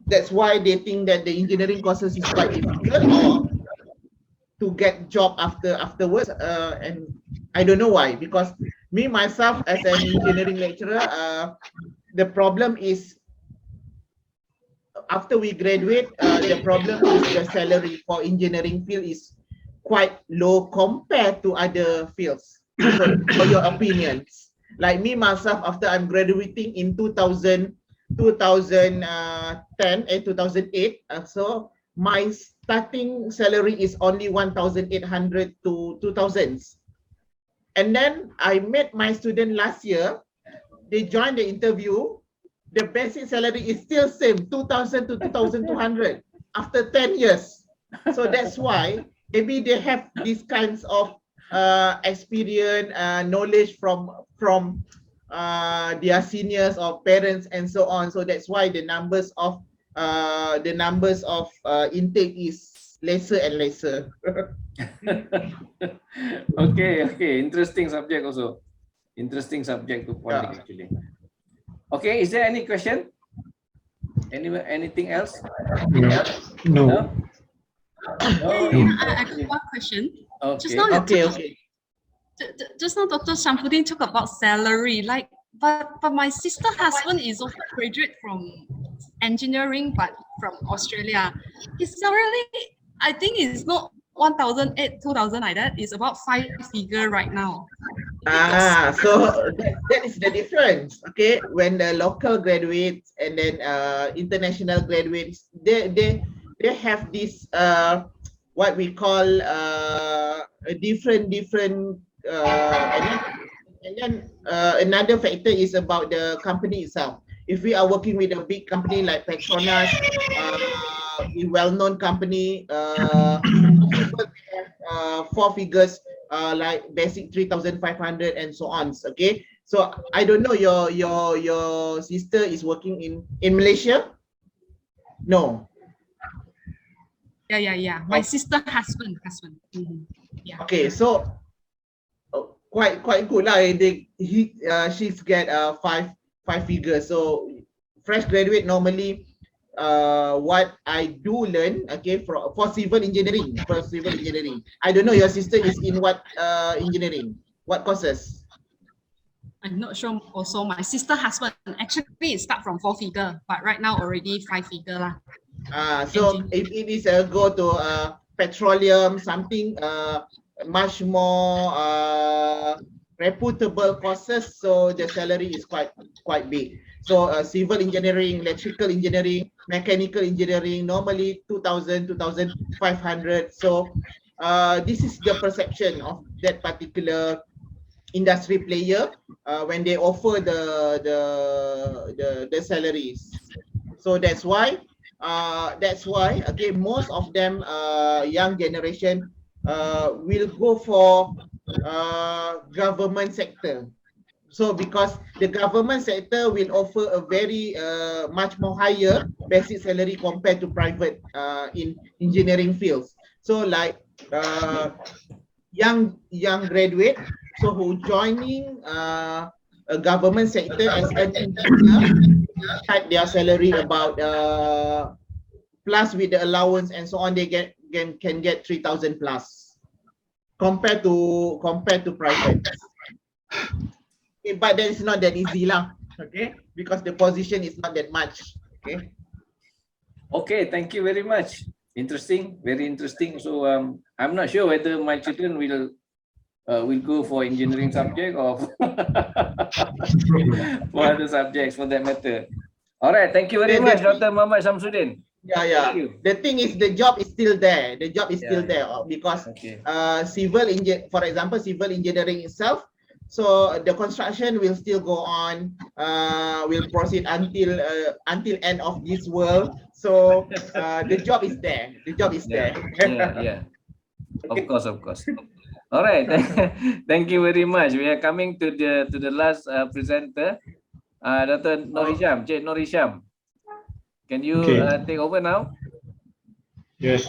that's why they think that the engineering courses is quite difficult or to get job afterwards, and I don't know why, because me myself as an engineering lecturer, the problem is after we graduate, the problem is the salary for engineering field is quite low compared to other fields. So for your opinions, like me myself, after I'm graduating in 2010 and 2008, so my starting salary is only 1,800 to 2,000. And then I met my student last year. They joined the interview. The basic salary is still same, 2,000 to 2,200 after 10 years. So that's why maybe they have these kinds of experience, knowledge from their seniors or parents and so on. So that's why the numbers of intake is lesser and lesser. Okay. Interesting subject also. Interesting subject to point actually. Okay, is there any question? Anything else? No. I got one question. Okay. Just now Dr. Shamfuddin talked about salary, like, but my sister husband is also graduate from engineering, but from Australia. His salary, I think, is not 1,008, 2,000 like that. It's about 5 figure right now. So that is the difference. Okay, when the local graduates and then international graduates, they have this what we call a different and then another factor is about the company itself. If we are working with a big company like Petronas, a well-known company, people have 4 figures, like basic 3,500 and so on. Okay, so I don't know, your sister is working in Malaysia? No. Yeah. My sister husband. Yeah. Okay, so quite good lah. She's get 5 figures. So fresh graduate normally, what I do learn, okay, for civil engineering. I don't know, your sister is in what engineering? What courses? I'm not sure. Also, my sister husband actually it start from 4 figure, but right now already 5 figure lah. So if it is a go to petroleum, something much more reputable courses, so the salary is quite big. So civil engineering, electrical engineering, mechanical engineering, normally 2,000, 2,500. So this is the perception of that particular industry player when they offer the salaries. So that's why okay, most of them young generation will go for government sector. So because the government sector will offer a very much more higher basic salary compared to private in engineering fields. So like young graduate, so who joining a government sector as an engineer, their salary about plus with the allowance and so on, they can get 3,000 plus compared to private. Okay, but that is not that easy lah. Okay, because the position is not that much. Okay, thank you very much. Interesting, very interesting. So I'm not sure whether my children will go for engineering subject or for other subjects for that matter. All right, thank you very much, Dr. Muhammad Shamsuddin. Yeah. The thing is, the job is still there. The job is still there because for example, civil engineering itself. So the construction will still go on, will proceed until end of this world. So the job is there. The job is there. Yeah. Of course. All right. Thank you very much. We are coming to the last presenter, Dr. Nur Hisham. Cik Nur Hisham, can you take over now? Yes.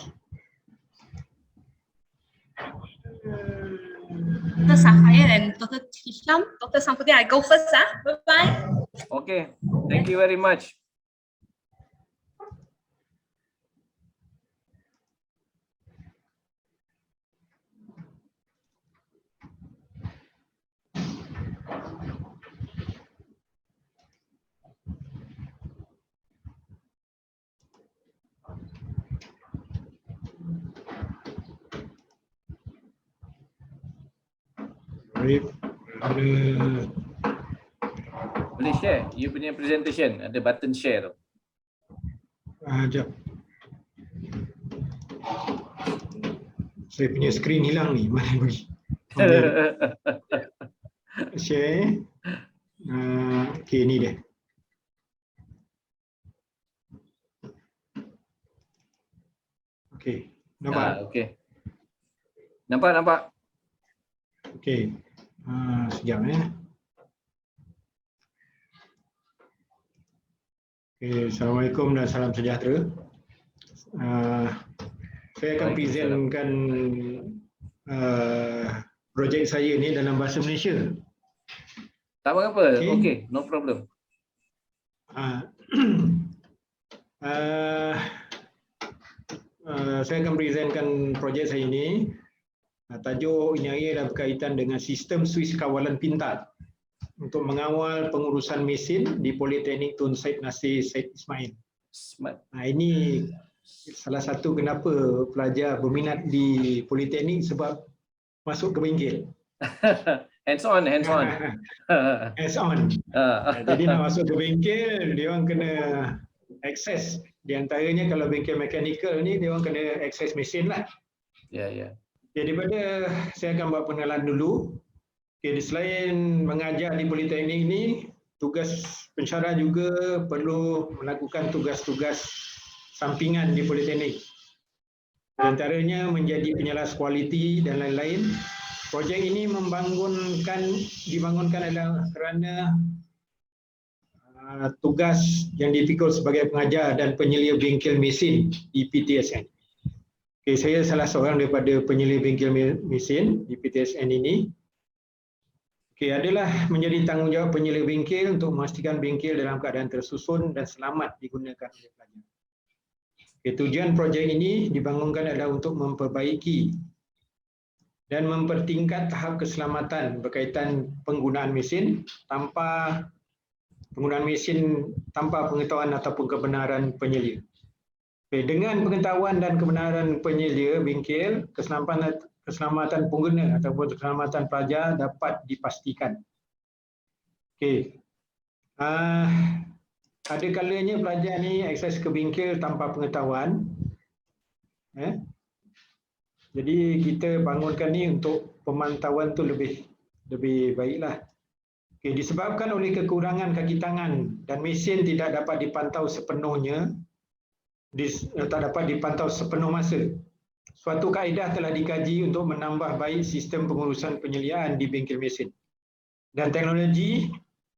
Dr. Safir and Dr. Hisham. Dr. Sampuddin, I go first. Bye-bye. Okay. Thank you very much. Boleh share you punya presentation, ada button share tu. Sekejap. Saya punya skrin hilang ni, mana pergi? Share. Okey, ni dia. Okey, nampak? Okey. Nampak. Okey. Sekejap Okay, Assalamualaikum dan salam sejahtera. Saya akan presentkan projek saya ni dalam bahasa Malaysia. Tak apa-apa. Okay, no problem. Saya akan presentkan projek saya ini. Tajuk ini adalah berkaitan dengan sistem Swiss kawalan pintar untuk mengawal pengurusan mesin di Politeknik Tun Said Nasir Said Ismail. Ini salah satu kenapa pelajar berminat di Politeknik, sebab masuk ke bengkel. Hands on. Hands on. Jadi nak masuk ke bengkel, dia orang kena akses. Di antaranya kalau bengkel mechanical ni, dia orang kena akses mesin lah. Ya. Jadi daripada saya akan buat pengenalan dulu. Okay, selain mengajar di Politeknik ni, tugas pensyarah juga perlu melakukan tugas-tugas sampingan di Politeknik. Di antaranya menjadi penyelas kualiti dan lain-lain. Projek ini dibangunkan adalah kerana tugas yang dipikul sebagai pengajar dan penyelia bengkel mesin di PTSN. Okay, saya salah seorang daripada penyelia bengkel mesin di PTSN ini. Adalah menjadi tanggungjawab penyelia bengkel untuk memastikan bengkel dalam keadaan tersusun dan selamat digunakan oleh pelajar. Tujuan projek ini dibangunkan adalah untuk memperbaiki dan mempertingkat tahap keselamatan berkaitan penggunaan mesin tanpa pengetahuan ataupun kebenaran penyelia. Dengan pengetahuan dan kebenaran penyelia bengkel, keselamatan pengguna ataupun keselamatan pelajar dapat dipastikan. Ada kalanya pelajar ni akses ke bengkel tanpa pengetahuan. Jadi kita bangunkan ni untuk pemantauan tu lebih baiklah. Disebabkan oleh kekurangan kaki tangan dan mesin tidak dapat dipantau sepenuhnya, tak dapat dipantau sepenuh masa. Suatu kaedah telah dikaji untuk menambah baik sistem pengurusan penyeliaan di bengkel mesin. Dan teknologi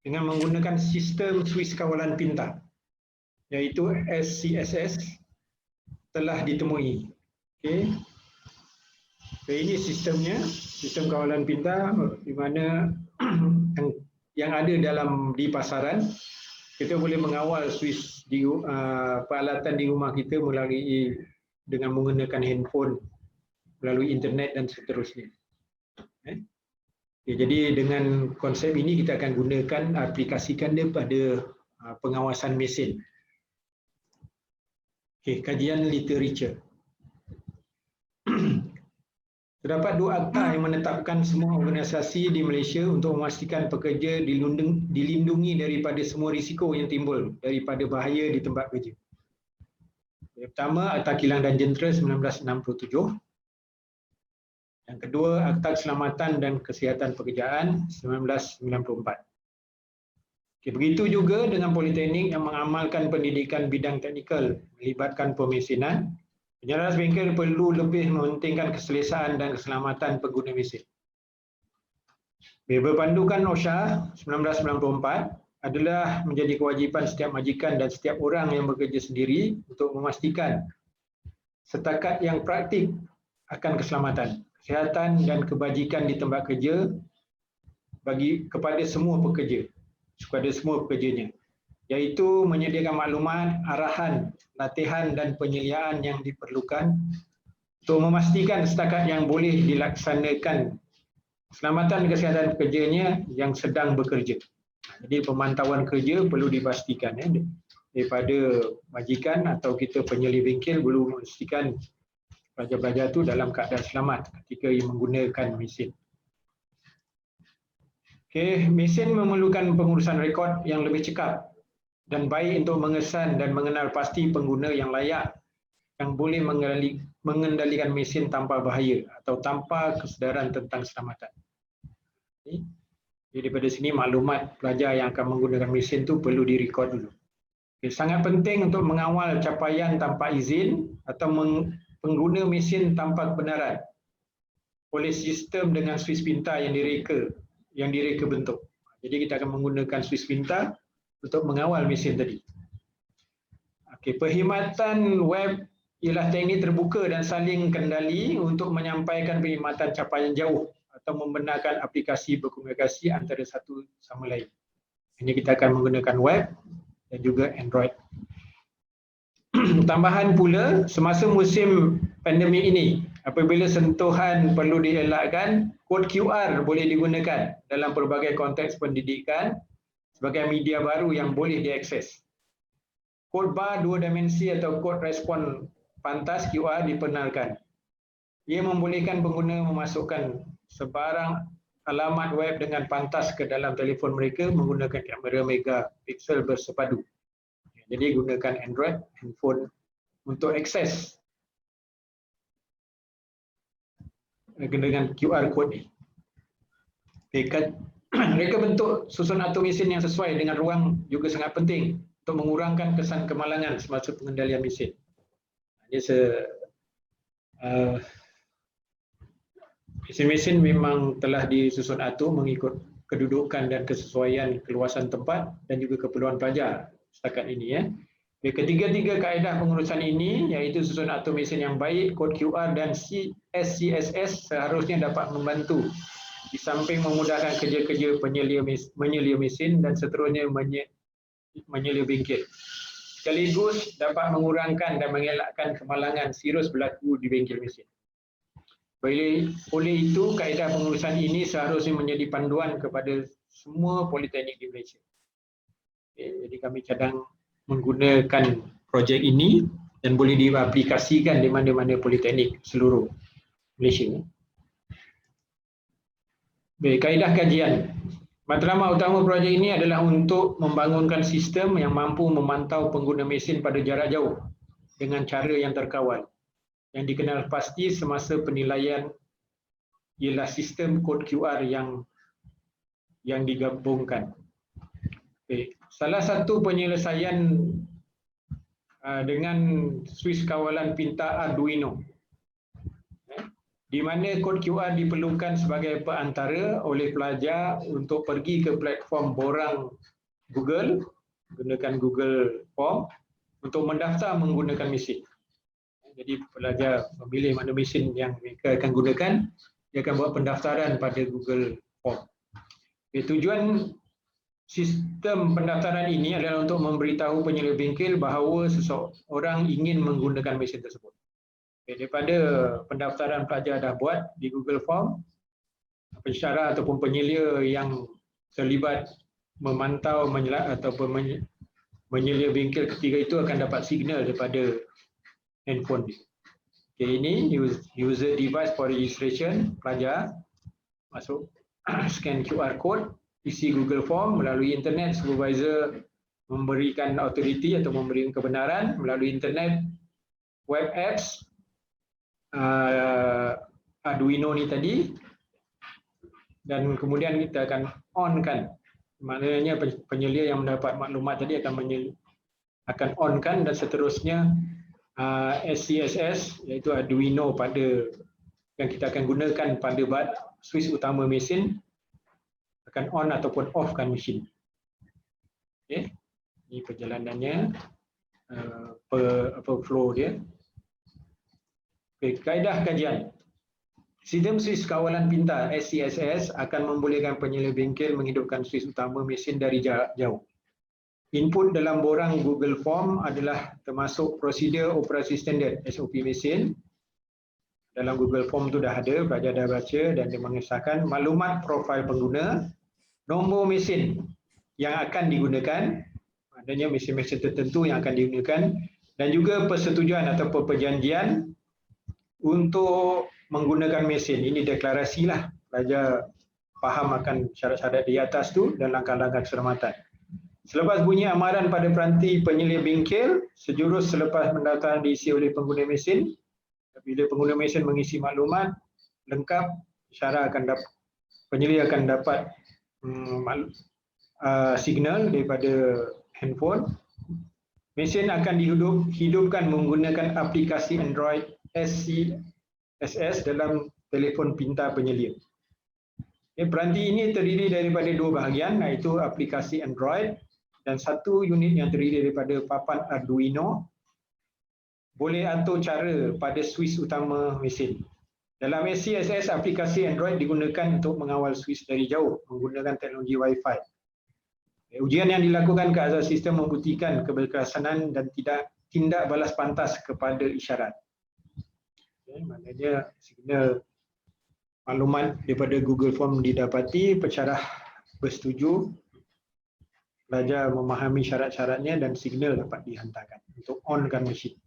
dengan menggunakan sistem Swiss kawalan pintar, iaitu SCSS, telah ditemui. Ini sistemnya, sistem kawalan pintar di mana yang ada di pasaran. Kita boleh mengawal Swiss peralatan di rumah kita melalui dengan menggunakan handphone, melalui internet dan seterusnya. Jadi dengan konsep ini kita akan gunakan, aplikasikan dia pada pengawasan mesin. Kajian literature. Terdapat 2 akta yang menetapkan semua organisasi di Malaysia untuk memastikan pekerja dilindungi daripada semua risiko yang timbul daripada bahaya di tempat kerja. Yang pertama, Akta Kilang dan Jentera 1967. Yang kedua, Akta Keselamatan dan Kesihatan Pekerjaan 1994. Begitu juga dengan Politeknik yang mengamalkan pendidikan bidang teknikal melibatkan pemesinan, Penjelasan bengkel perlu lebih mementingkan keselesaan dan keselamatan pengguna mesin. Berpandukan OSHA 1994 adalah menjadi kewajipan setiap majikan dan setiap orang yang bekerja sendiri untuk memastikan setakat yang praktik akan keselamatan, kesihatan dan kebajikan di tempat kerja kepada semua pekerjanya, iaitu menyediakan maklumat, arahan, latihan dan penyeliaan yang diperlukan untuk memastikan setakat yang boleh dilaksanakan keselamatan dan kesihatan pekerjanya yang sedang bekerja. Jadi pemantauan kerja perlu dipastikan daripada majikan atau kita penyelia bengkel perlu memastikan pelajar-pelajar itu dalam keadaan selamat ketika ia menggunakan mesin. Okey, mesin memerlukan pengurusan rekod yang lebih cekap dan baik untuk mengesan dan mengenal pasti pengguna yang layak yang boleh mengendalikan mesin tanpa bahaya atau tanpa kesedaran tentang keselamatan. Jadi daripada sini maklumat pelajar yang akan menggunakan mesin tu perlu direkod dulu. Okay, sangat penting untuk mengawal capaian tanpa izin atau pengguna mesin tanpa kebenaran oleh sistem dengan suis pintar yang direka bentuk. Jadi kita akan menggunakan suis pintar untuk mengawal mesin tadi. Okay, perkhidmatan web ialah teknik terbuka dan saling kendali untuk menyampaikan perkhidmatan capaian jauh atau membenarkan aplikasi berkomunikasi antara satu sama lain. Ini kita akan menggunakan web dan juga Android. Tambahan pula, semasa musim pandemik ini, apabila sentuhan perlu dielakkan, kod QR boleh digunakan dalam pelbagai konteks pendidikan sebagai media baru yang boleh diakses. Kod bar dua dimensi atau kod respon pantas QR diperkenalkan. Ia membolehkan pengguna memasukkan sebarang alamat web dengan pantas ke dalam telefon mereka menggunakan kamera megapiksel bersepadu. Jadi gunakan Android handphone untuk akses dengan QR code ni. Reka bentuk susun atur mesin yang sesuai dengan ruang juga sangat penting untuk mengurangkan kesan kemalangan semasa pengendalian mesin. Mesin-mesin memang telah disusun atur mengikut kedudukan dan kesesuaian keluasan tempat dan juga keperluan pelajar setakat ini. Ketiga-tiga kaedah pengurusan ini iaitu susun atur mesin yang baik, kod QR dan SCSS seharusnya dapat membantu di samping memudahkan kerja-kerja menyelia mesin dan seterusnya menyelia bengkel. Sekaligus dapat mengurangkan dan mengelakkan kemalangan serius berlaku di bengkel mesin. Oleh itu, kaedah pengurusan ini seharusnya menjadi panduan kepada semua politeknik di Malaysia. Jadi kami cadang menggunakan projek ini dan boleh diaplikasikan di mana-mana politeknik seluruh Malaysia. Baik, kaedah kajian. Matlamat utama projek ini adalah untuk membangunkan sistem yang mampu memantau pengguna mesin pada jarak jauh dengan cara yang terkawal. Yang dikenal pasti semasa penilaian ialah sistem kod QR yang digabungkan. Okay. Salah satu penyelesaian dengan suis kawalan pintar Arduino, di mana kod QR diperlukan sebagai perantara oleh pelajar untuk pergi ke platform borang Google, gunakan Google Form untuk mendaftar menggunakan mesin. Jadi pelajar memilih mana mesin yang mereka akan gunakan, dia akan buat pendaftaran pada Google Form. Tujuan sistem pendaftaran ini adalah untuk memberitahu penyelia bengkel bahawa seseorang ingin menggunakan mesin tersebut. Daripada pendaftaran pelajar dah buat di Google Form, pensyarah ataupun penyelia yang terlibat memantau ataupun menyelia bengkel ketiga itu akan dapat signal daripada handphone dia. Okay, ini user device for registration, pelajar masuk scan QR code, isi Google Form melalui internet, supervisor memberikan authority atau memberikan kebenaran melalui internet, web apps, Arduino ni tadi, dan kemudian kita akan on-kan. Maknanya penyelia yang mendapat maklumat tadi akan on-kan dan seterusnya SCSS iaitu Arduino pada yang kita akan gunakan pada switch utama mesin akan on ataupun off kan mesin. Okey. Ini perjalanannya flow dia. Okey, kaedah kajian. Sistem switch kawalan pintar SCSS akan membolehkan penyelia bengkel menghidupkan switch utama mesin dari jarak jauh. Input dalam borang Google Form adalah termasuk prosedur operasi standard SOP mesin. Dalam Google Form tu dah ada, pelajar dah baca dan dia mengesahkan maklumat profil pengguna, nombor mesin yang akan digunakan, maknanya mesin-mesin tertentu yang akan digunakan, dan juga persetujuan atau perjanjian untuk menggunakan mesin. Ini deklarasi lah, pelajar faham akan syarat-syarat di atas tu dan langkah-langkah keselamatan. Selepas bunyi amaran pada peranti penyelia bengkel, sejurus selepas pendaftaran diisi oleh pengguna mesin. Bila pengguna mesin mengisi maklumat lengkap, penyelia akan dapat signal daripada handphone. Mesin akan dihidupkan menggunakan aplikasi Android SCSS dalam telefon pintar penyelia. Peranti ini terdiri daripada dua bahagian, iaitu aplikasi Android dan satu unit yang terdiri daripada papan Arduino. Boleh atur cara pada switch utama mesin. Dalam SCSS, aplikasi Android digunakan untuk mengawal switch dari jauh menggunakan teknologi Wi-Fi. Ujian yang dilakukan ke asas sistem membuktikan keberkesanan dan tindak balas pantas kepada isyarat. Maknanya signal maklumat daripada Google Form didapati, pensyarah bersetuju, pelajar memahami syarat-syaratnya dan signal dapat dihantarkan untuk onkan mesin.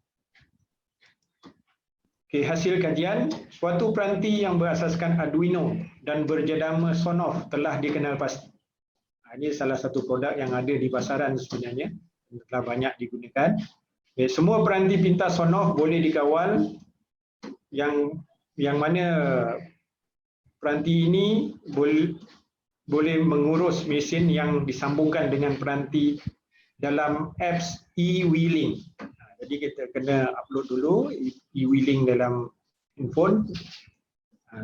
Okay, hasil kajian, suatu peranti yang berasaskan Arduino dan berjenama Sonoff telah dikenal pasti. Ini salah satu produk yang ada di pasaran sebenarnya, telah banyak digunakan. Okay, semua peranti pintar Sonoff boleh dikawal, yang mana peranti ini boleh mengurus mesin yang disambungkan dengan peranti dalam apps e-wheeling. Jadi kita kena upload dulu e-wheeling dalam handphone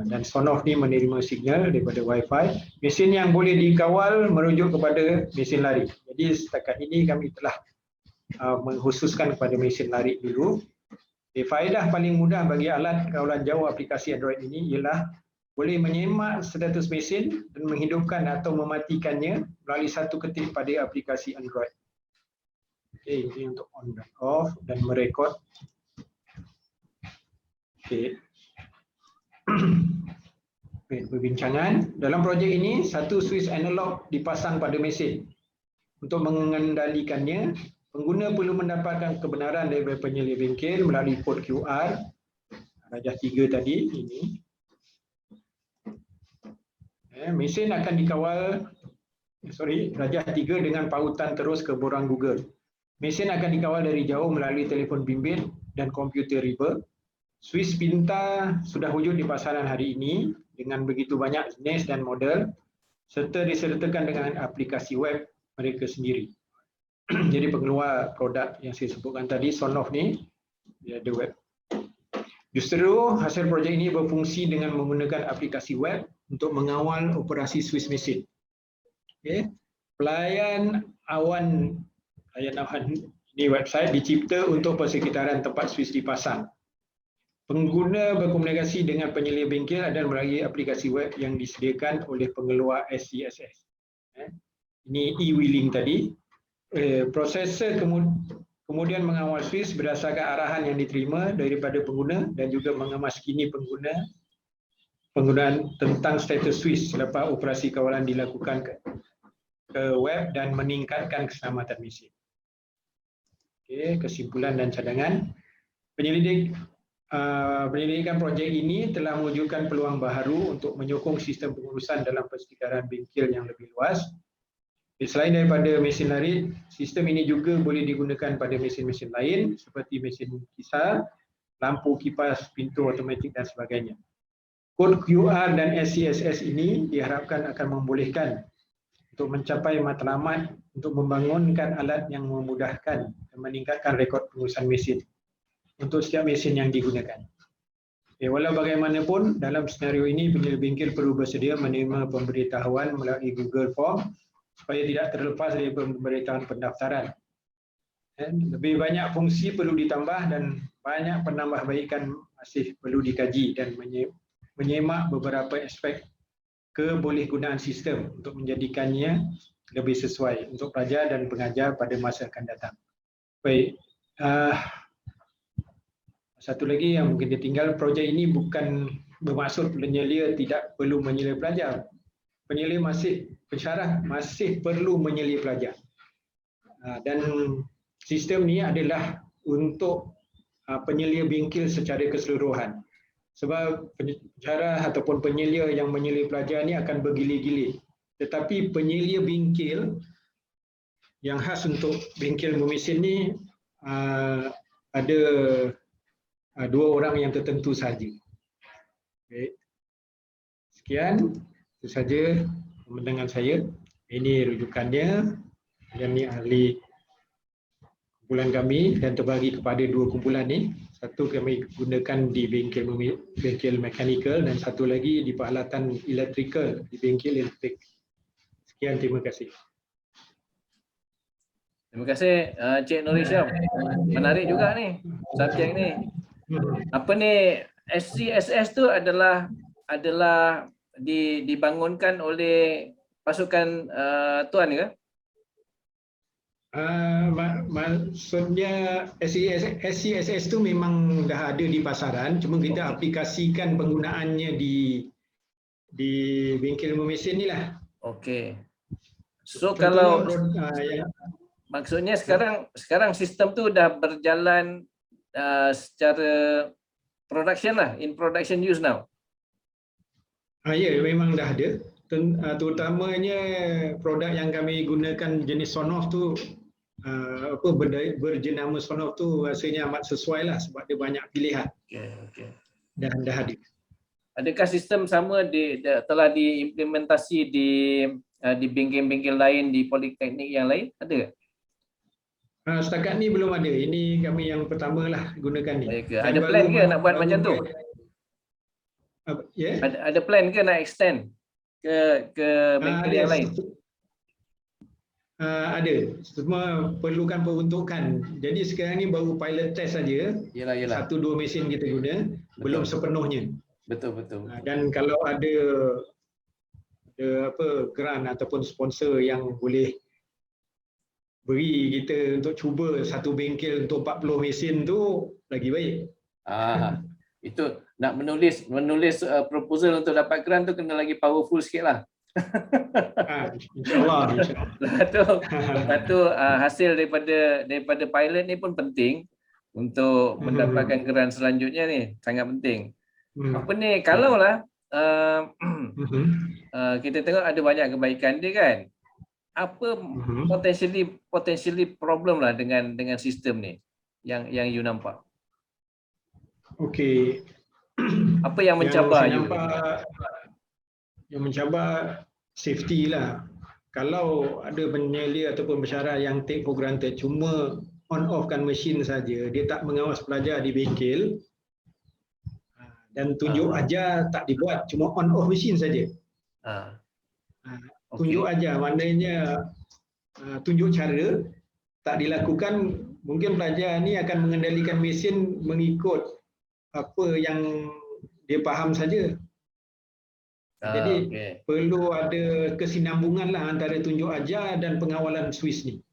dan Sonoff ni menerima signal daripada Wi-Fi. Mesin yang boleh dikawal merujuk kepada mesin lari. Jadi setakat ini kami telah mengkhususkan kepada mesin lari dulu. Faedah paling mudah bagi alat kawalan jauh aplikasi Android ini ialah boleh menyemak status mesin dan menghidupkan atau mematikannya melalui satu ketik pada aplikasi Android. Okay, ini untuk on dan off dan merekod. Okay. Perbincangan. Dalam projek ini, satu switch analog dipasang pada mesin. Untuk mengendalikannya, pengguna perlu mendapatkan kebenaran daripada penyelia bengkel melalui kod QR. Rajah 3 tadi, ini. Mesin akan dikawal, rajah 3 dengan pautan terus ke borang Google. Mesin akan dikawal dari jauh melalui telefon bimbit dan komputer riba. Switch pintar sudah wujud di pasaran hari ini dengan begitu banyak jenis dan model serta disertakan dengan aplikasi web mereka sendiri. Jadi pengeluar produk yang saya sebutkan tadi, Sonoff ni, dia ada web. Justru hasil projek ini berfungsi dengan menggunakan aplikasi web untuk mengawal operasi switch mesin. Okay. Pelayan awan ini website dicipta untuk persekitaran tempat switch dipasang. Pengguna berkomunikasi dengan penyelia bengkel dan melalui aplikasi web yang disediakan oleh pengeluar SCSS. Ini e-wheeling tadi. Prosesor kemudian mengawal switch berdasarkan arahan yang diterima daripada pengguna dan juga mengemaskini penggunaan tentang status switch selepas operasi kawalan dilakukan ke web dan meningkatkan keselamatan mesin. Okay, kesimpulan dan cadangan. Penyelidikan projek ini telah mewujudkan peluang baharu untuk menyokong sistem pengurusan dalam persekitaran bengkel yang lebih luas. Selain daripada mesin lari, sistem ini juga boleh digunakan pada mesin-mesin lain seperti mesin kisar, lampu kipas, pintu automatik dan sebagainya. Kod QR dan SCSS ini diharapkan akan membolehkan untuk mencapai matlamat untuk membangunkan alat yang memudahkan dan meningkatkan rekod pengurusan mesin. untuk setiap mesin yang digunakan. Walau bagaimanapun, dalam senario ini penyelia bengkel perlu bersedia menerima pemberitahuan melalui Google Form supaya tidak terlepas dari pemberitahuan pendaftaran. Lebih banyak fungsi perlu ditambah dan banyak penambahbaikan masih perlu dikaji dan menyemak beberapa aspek kebolehgunaan sistem untuk menjadikannya lebih sesuai untuk pelajar dan pengajar pada masa akan datang. Baik, satu lagi yang mungkin ditinggal, projek ini bukan bermaksud penyelia tidak perlu menyelia pelajar. Pensyarah masih perlu menyelia pelajar. Dan sistem ni adalah untuk penyelia bengkel secara keseluruhan. Sebab pensyarah ataupun penyelia yang menyelia pelajar ni akan bergilir-gilir. Tetapi penyelia bengkel yang khas untuk bengkel mesin ni ada dua orang yang tertentu saja. Okay. Sekian, itu saja dengan saya. Ini rujukannya. Yang ni ahli kumpulan kami dan terbagi kepada dua kumpulan ni. Satu kami gunakan di bengkel mechanical dan satu lagi di peralatan electrical, di bengkel elektrik. Sekian, terima kasih. Terima kasih Cik Nur Hisham. Menarik juga ni subjek ni. Apa ni, SCSS tu adalah dibangunkan oleh pasukan tuan ke? Maksudnya SCSS tu memang dah ada di pasaran, cuma kita aplikasikan penggunaannya di bengkel mesin ni lah. Okey. So kalau maksudnya sekarang sistem tu dah berjalan secara production lah, in production use now. Ya, memang dah ada. Terutamanya produk yang kami gunakan jenis Sonoff tu, berjenama Sonoff tu rasanya amat sesuai lah sebab dia banyak pilihan. Okey. Dan dah ada. Adakah sistem sama telah diimplementasi di bengkel-bengkel lain, di politeknik yang lain? Ada ke? Setakat ni belum ada. Ini kami yang pertama lah gunakan ni. Ada plan ke nak buat macam tu? Ya? Ada plan ke nak extend ke bengkel yang lain? Ada. Semua perlukan peruntukan. Jadi sekarang ni baru pilot test saja. Yalah. 1-2 mesin kita guna, belum sepenuhnya. Betul. Dan kalau ada grant ataupun sponsor yang boleh beri kita untuk cuba satu bengkel untuk 40 mesin tu, lagi baik. Itu nak menulis proposal untuk dapat grant tu kena lagi powerful sikit lah. InsyaAllah. Lepas tu hasil daripada pilot ni pun penting untuk mendapatkan grant selanjutnya ni, sangat penting. Apa ni, kalaulah kita tengok ada banyak kebaikan dia kan. Apa potentially problem lah dengan sistem ni yang you nampak? Okey. Apa yang mencabar you? Yang mencabar safety lah. Kalau ada penyelia ataupun pensyarah yang take for granted cuma on off kan mesin saja, dia tak mengawas pelajar di bengkel dan tunjuk ajar tak dibuat, cuma on off mesin saja. Tunjuk ajar maknanya tunjuk cara tak dilakukan, mungkin pelajar ni akan mengendalikan mesin mengikut apa yang dia faham saja. Jadi perlu ada kesinambungan lah antara tunjuk ajar dan pengawalan switch ni.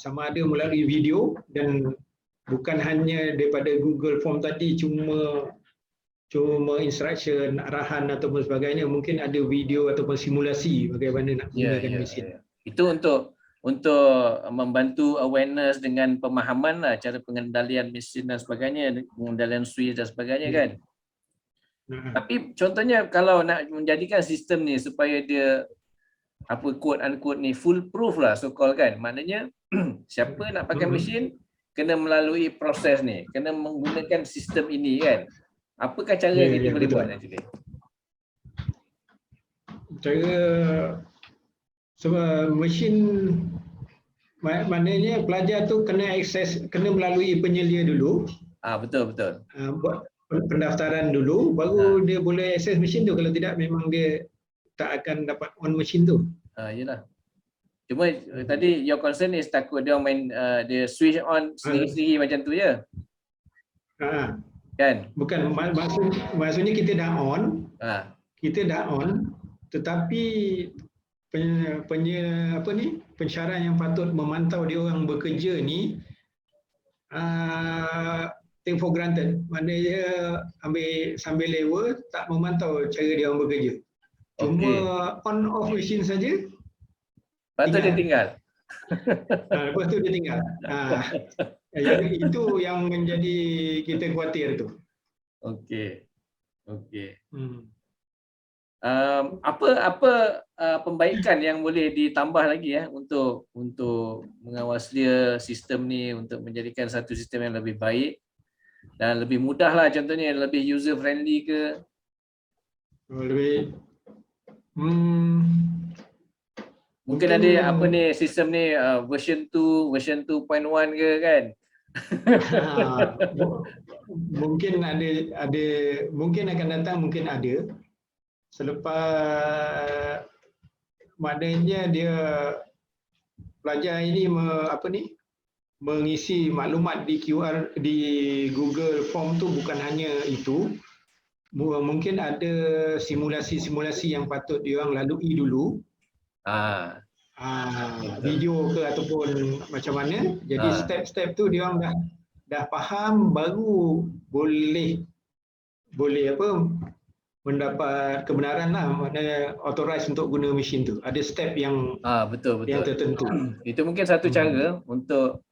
Sama ada melalui video dan bukan hanya daripada Google Form tadi cuma instruction, arahan ataupun sebagainya, mungkin ada video ataupun simulasi bagaimana nak menggunakan mesin. Itu untuk membantu awareness dengan pemahaman lah cara pengendalian mesin dan sebagainya, pengendalian switch dan sebagainya kan. Tapi contohnya kalau nak menjadikan sistem ni supaya dia quote unquote ni foolproof lah so called kan, maknanya siapa nak pakai mesin kena melalui proses ni, kena menggunakan sistem ini kan. Apakah cara yang kita boleh buat nanti? Cara sebab Maknanya pelajar tu kena akses, kena melalui penyelia dulu, Betul betul. buat pendaftaran dulu, baru dia boleh akses mesin tu. Kalau tidak memang dia tak akan dapat on mesin tu. Yelah. Cuma tadi your concern is takut dia main dia switch on sendiri-sendiri macam tu je. Kan? Bukan, maksudnya kita dah on, tetapi pensyarah yang patut memantau dia orang bekerja ni take for granted. Maknanya ambil sambil lewa, tak memantau cara dia orang bekerja. Cuma on off mesin saja. Lepas tu dia tinggal. Lepas tu dia tinggal. Itu yang menjadi kita khawatir tu. Okey. Apa pembaikan yang boleh ditambah lagi untuk mengawal dia sistem ni untuk menjadikan satu sistem yang lebih baik dan lebih mudah lah, contohnya lebih user friendly ke? Lebih mungkin ada apa ni sistem ni version 2, version 2.1 ke kan? Mungkin ada mungkin akan datang, mungkin ada. Selepas maknanya dia pelajar ini mengisi maklumat di QR di Google Form tu bukan hanya itu. Mungkin ada simulasi-simulasi yang patut dia orang lalui dulu. Video ke ataupun macam mana. Jadi step-step tu dia orang dah faham, baru boleh mendapat kebenaran lah, maknanya authorize untuk guna mesin tu. Ada step yang betul yang tertentu. Itu mungkin satu cara untuk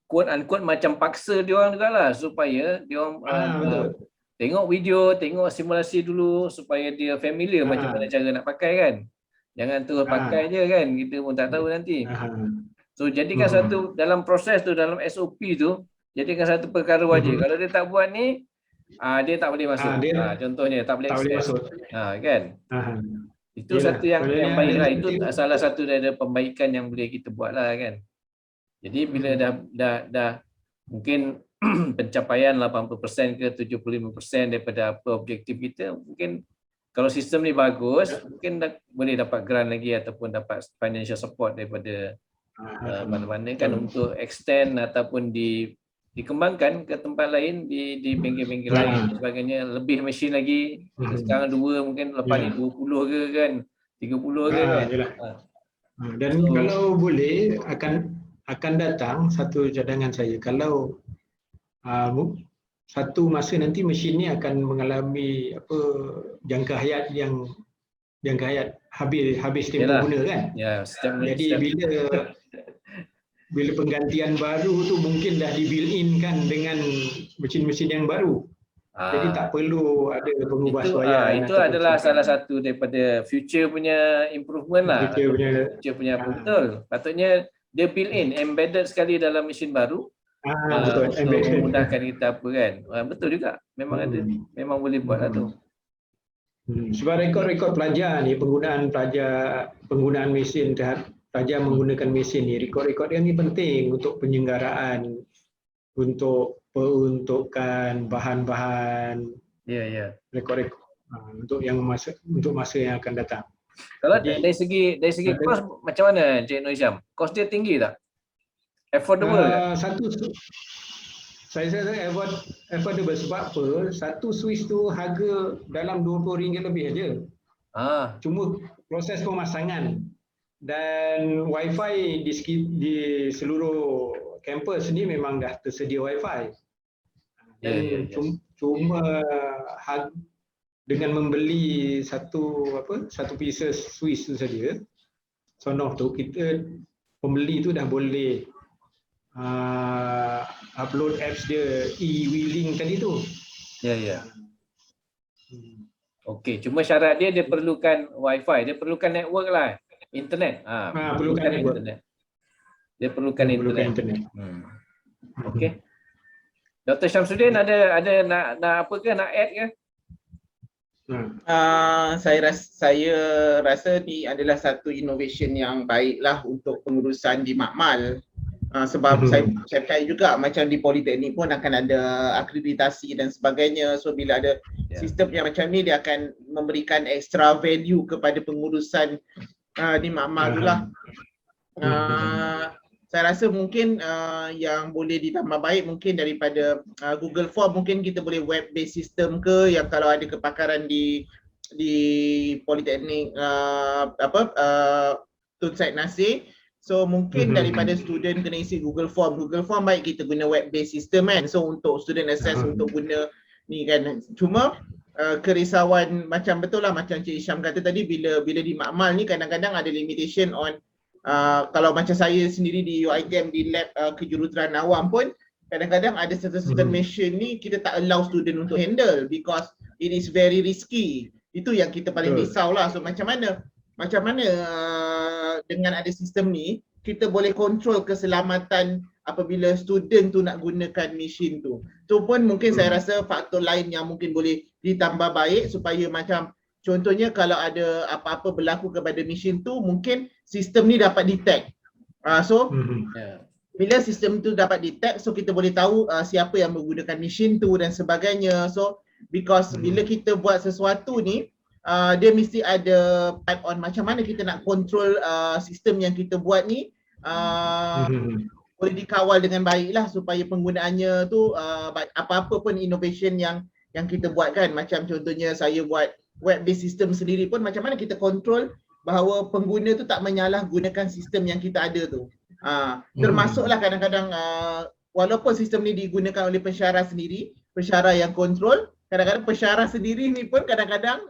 quote unquote macam paksa dia orang jugalah supaya dia orang tengok video, tengok simulasi dulu supaya dia familiar macam mana cara nak pakai kan. Jangan terus pakai je kan, kita pun tak tahu nanti. So jadikan satu dalam proses tu, dalam SOP tu, jadikan satu perkara wajib. Kalau dia tak buat ni, dia tak boleh masuk. Contohnya tak boleh akses. Kan? Itu satu yang baik lah. Itu salah satu dari pembaikan yang boleh kita buat lah kan. Jadi bila dah mungkin pencapaian 80% ke 75% daripada apa objektif kita, mungkin kalau sistem ni bagus, mungkin boleh dapat grant lagi ataupun dapat financial support daripada mana-mana kan untuk extend ataupun dikembangkan ke tempat lain, di bengkel-bengkel lain dan sebagainya, lebih mesin lagi. Sekarang 2, mungkin lepas ni 20 ke kan, 30 ke kan. Dan kalau boleh akan datang satu cadangan saya, kalau satu masa nanti mesin ni akan mengalami jangka hayat habis tempoh guna kan. Jadi bila penggantian baru tu mungkin dah di-built-in kan dengan mesin-mesin yang baru. Jadi tak perlu ada pengubahsuaian. Itu adalah salah satu daripada future punya improvement lah. Future punya betul. Patutnya dia built-in, embedded sekali dalam mesin baru. Betul. Untuk memudahkan kita apa kan. Betul juga. Memang ada. Memang boleh buat lah tu. Sebab rekod-rekod pelajar ni, penggunaan mesin, pelajar menggunakan mesin ni, rekod-rekod dia ni penting untuk penyelenggaraan, untuk peruntukan bahan-bahan, rekod-rekod untuk masa yang akan datang. Kalau dari segi kos macam mana Cik Nur Hisham? Kos dia tinggi tak? Affordable tak? Saya rasa affordable. Sebab apa? Satu Swiss tu harga dalam RM20 lebih aja. Cuma proses pemasangan dan wifi di seluruh kampus ni memang dah tersedia wifi. Dan cuma dengan membeli satu pieces Swiss tu saja, sonoff tu, kita pembeli tu dah boleh upload apps dia, e-wheeling tadi tu. Okey, cuma syarat dia perlukan wifi, dia perlukan network lah, internet. Perlukan internet. Dia perlukan internet. Okey. Dr. Syamsuddin ada nak apa ke, nak add ke? Saya rasa ni adalah satu innovation yang baiklah untuk pengurusan di makmal. Sebab saya percaya juga macam di politeknik pun akan ada akreditasi dan sebagainya. So bila ada sistem yang macam ni, dia akan memberikan extra value kepada pengurusan di makmal tu lah. Saya rasa mungkin yang boleh ditambah baik mungkin daripada Google Form, mungkin kita boleh web based system ke, yang kalau ada kepakaran di politeknik Tun Said Nasir. So mungkin daripada student kena isi Google Form. Google Form baik kita guna web based system kan. So untuk student access untuk guna ni kan. Cuma kerisauan macam betul lah macam Cik Isyam kata tadi, bila di makmal ni kadang-kadang ada limitation on kalau macam saya sendiri di UiTM di lab kejuruteraan awam pun kadang-kadang ada certain machine ni kita tak allow student untuk handle because it is very risky. Itu yang kita paling risau lah. So macam mana dengan ada sistem ni kita boleh kontrol keselamatan apabila student tu nak gunakan mesin tu. Tu pun mungkin saya rasa faktor lain yang mungkin boleh ditambah baik supaya macam contohnya kalau ada apa-apa berlaku kepada mesin tu, mungkin sistem ni dapat detect. Bila sistem tu dapat detect, so kita boleh tahu siapa yang menggunakan mesin tu dan sebagainya. So because bila kita buat sesuatu ni, dia mesti ada part on macam mana kita nak control sistem yang kita buat ni boleh dikawal dengan baik lah supaya penggunaannya tu apa-apa pun innovation yang kita buat kan. Macam contohnya saya buat web based system sendiri pun macam mana kita kontrol bahawa pengguna tu tak menyalahgunakan sistem yang kita ada tu. Termasuklah kadang-kadang walaupun sistem ni digunakan oleh pensyarah sendiri, pensyarah yang kontrol, kadang-kadang pensyarah sendiri ni pun kadang-kadang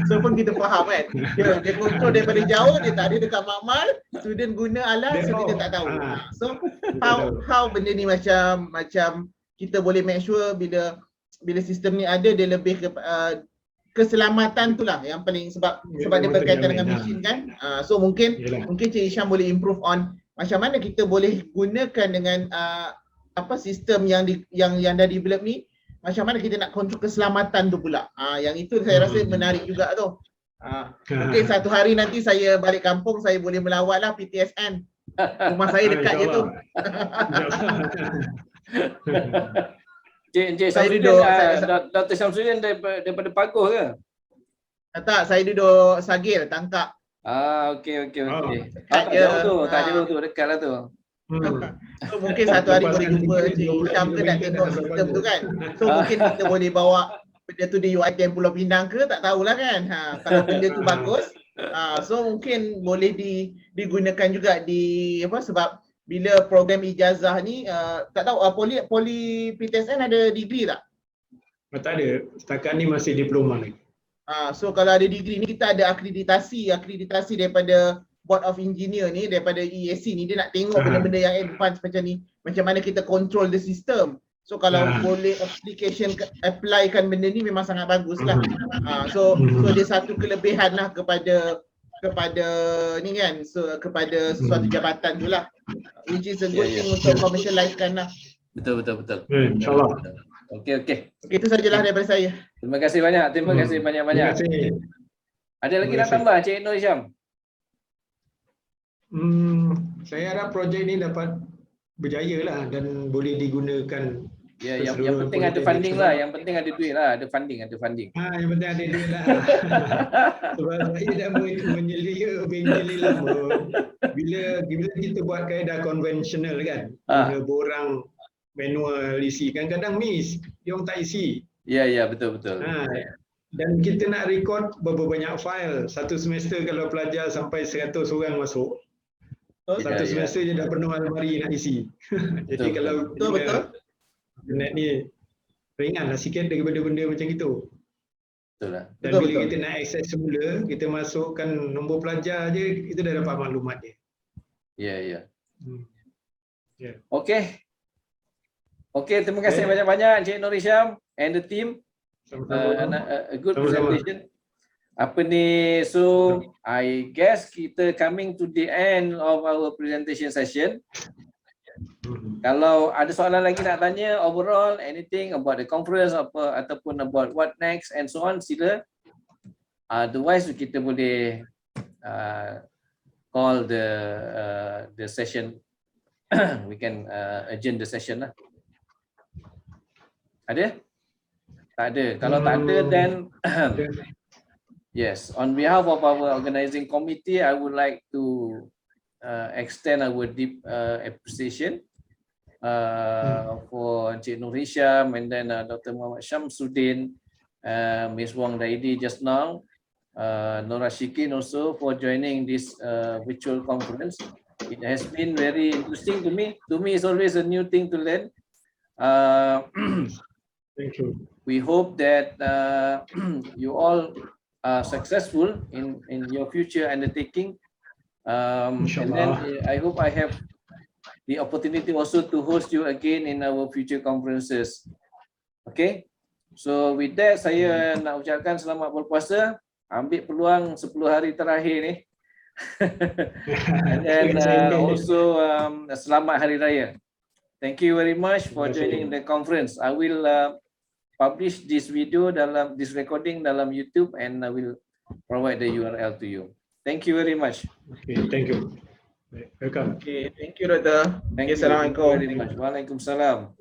so pun kita faham kan, dia kontrol daripada jauh, dia tak ada dekat makmal, student guna alat so kita tak tahu. So how benda ni macam kita boleh make sure bila sistem ni ada, dia lebih keselamatan tu lah yang paling sebab dia berkaitan dengan mesin kan. So mungkin Cik Isyam boleh improve on macam mana kita boleh gunakan dengan sistem yang dah develop ni, macam mana kita nak kontrol keselamatan tu pula. Yang itu saya rasa menarik juga tu. Mungkin satu hari nanti saya balik kampung, saya boleh melawat lah PTSN. Rumah saya dekat je tu. Cik Dr. Syamsuddin daripada Pagoh ke? Tak, saya duduk Sagil, Tangkak. Okey. Tak jauh tu, dekat lah tu. So mungkin satu hari boleh jumpa Cik Isyam ke nak tengok sistem tu kan. So mungkin kita boleh bawa benda tu di UiTM Pulau Pinang ke, tak tahulah kan. Kalau benda tu bagus, so mungkin boleh digunakan juga di sebab bila program ijazah ni tak tahu poli PTSN ada degree tak? Tak ada. Setakat ni masih diploma lagi. So kalau ada degree ni kita ada akreditasi daripada Board of Engineer ni, daripada EAC ni, dia nak tengok benda-benda yang advance macam ni, macam mana kita control the system. So kalau boleh applykan benda ni memang sangat bagus lah. So dia satu kelebihan lah kepada ni kan, so kepada sesuatu jabatan tu lah, which is a good thing untuk commercializekan lah. Betul. InsyaAllah. Okey. Itu sajalah daripada saya. Terima kasih banyak. Terima kasih banyak-banyak. Ada lagi nak tambah Cik Nur Isyam? Saya harap projek ni dapat berjaya lah dan boleh digunakan. Yang penting ada funding lah, yang penting ada duit lah, ada funding. Yang penting ada duit lah. Sebab saya dah menyelia bengkel ni lama. Bila kita buat kaedah konvensional kan, guna borang manual isi, kadang-kadang miss, dia orang tak isi. Ya, betul. Dan kita nak record berapa banyak file. Satu semester kalau pelajar sampai 100 orang masuk, satu semester je dah penuh almari nak isi. Jadi kalau internet ni ringan lah sikit daripada benda macam itu. Betul lah. Dan bila kita nak akses semula, kita masukkan nombor pelajar je, kita dah dapat maklumat dia. Ya. Okey, terima kasih banyak-banyak Cik Nur Isyam and the team. A good presentation. So I guess kita coming to the end of our presentation session. Kalau ada soalan lagi nak tanya overall, anything about the conference ataupun about what next and so on, sila Otherwise kita boleh call the session. We can adjourn the session lah. Ada? Tak ada. Kalau tak ada, then yes, on behalf of our organizing committee, I would like to extend our deep appreciation for Encik Nur Hisham and then Dr. Muhammad Shamsuddin, Ms. Wong Daidi just now, Nora Shikin also for joining this virtual conference. It has been very interesting to me. To me, it's always a new thing to learn. Thank you. We hope that you all are successful in your future undertaking. And then I hope I have the opportunity also to host you again in our future conferences. Okay. So with that, saya nak ucapkan selamat berpuasa. Ambil peluang 10 hari terakhir ni. And then also selamat Hari Raya. Thank you very much for joining the conference. I will publish this video this recording dalam YouTube and I will provide the URL to you. Thank you very much. Okay, thank you. Welcome. Okay, thank you, Dr. Thank you. Assalamualaikum. Very much. Waalaikumsalam.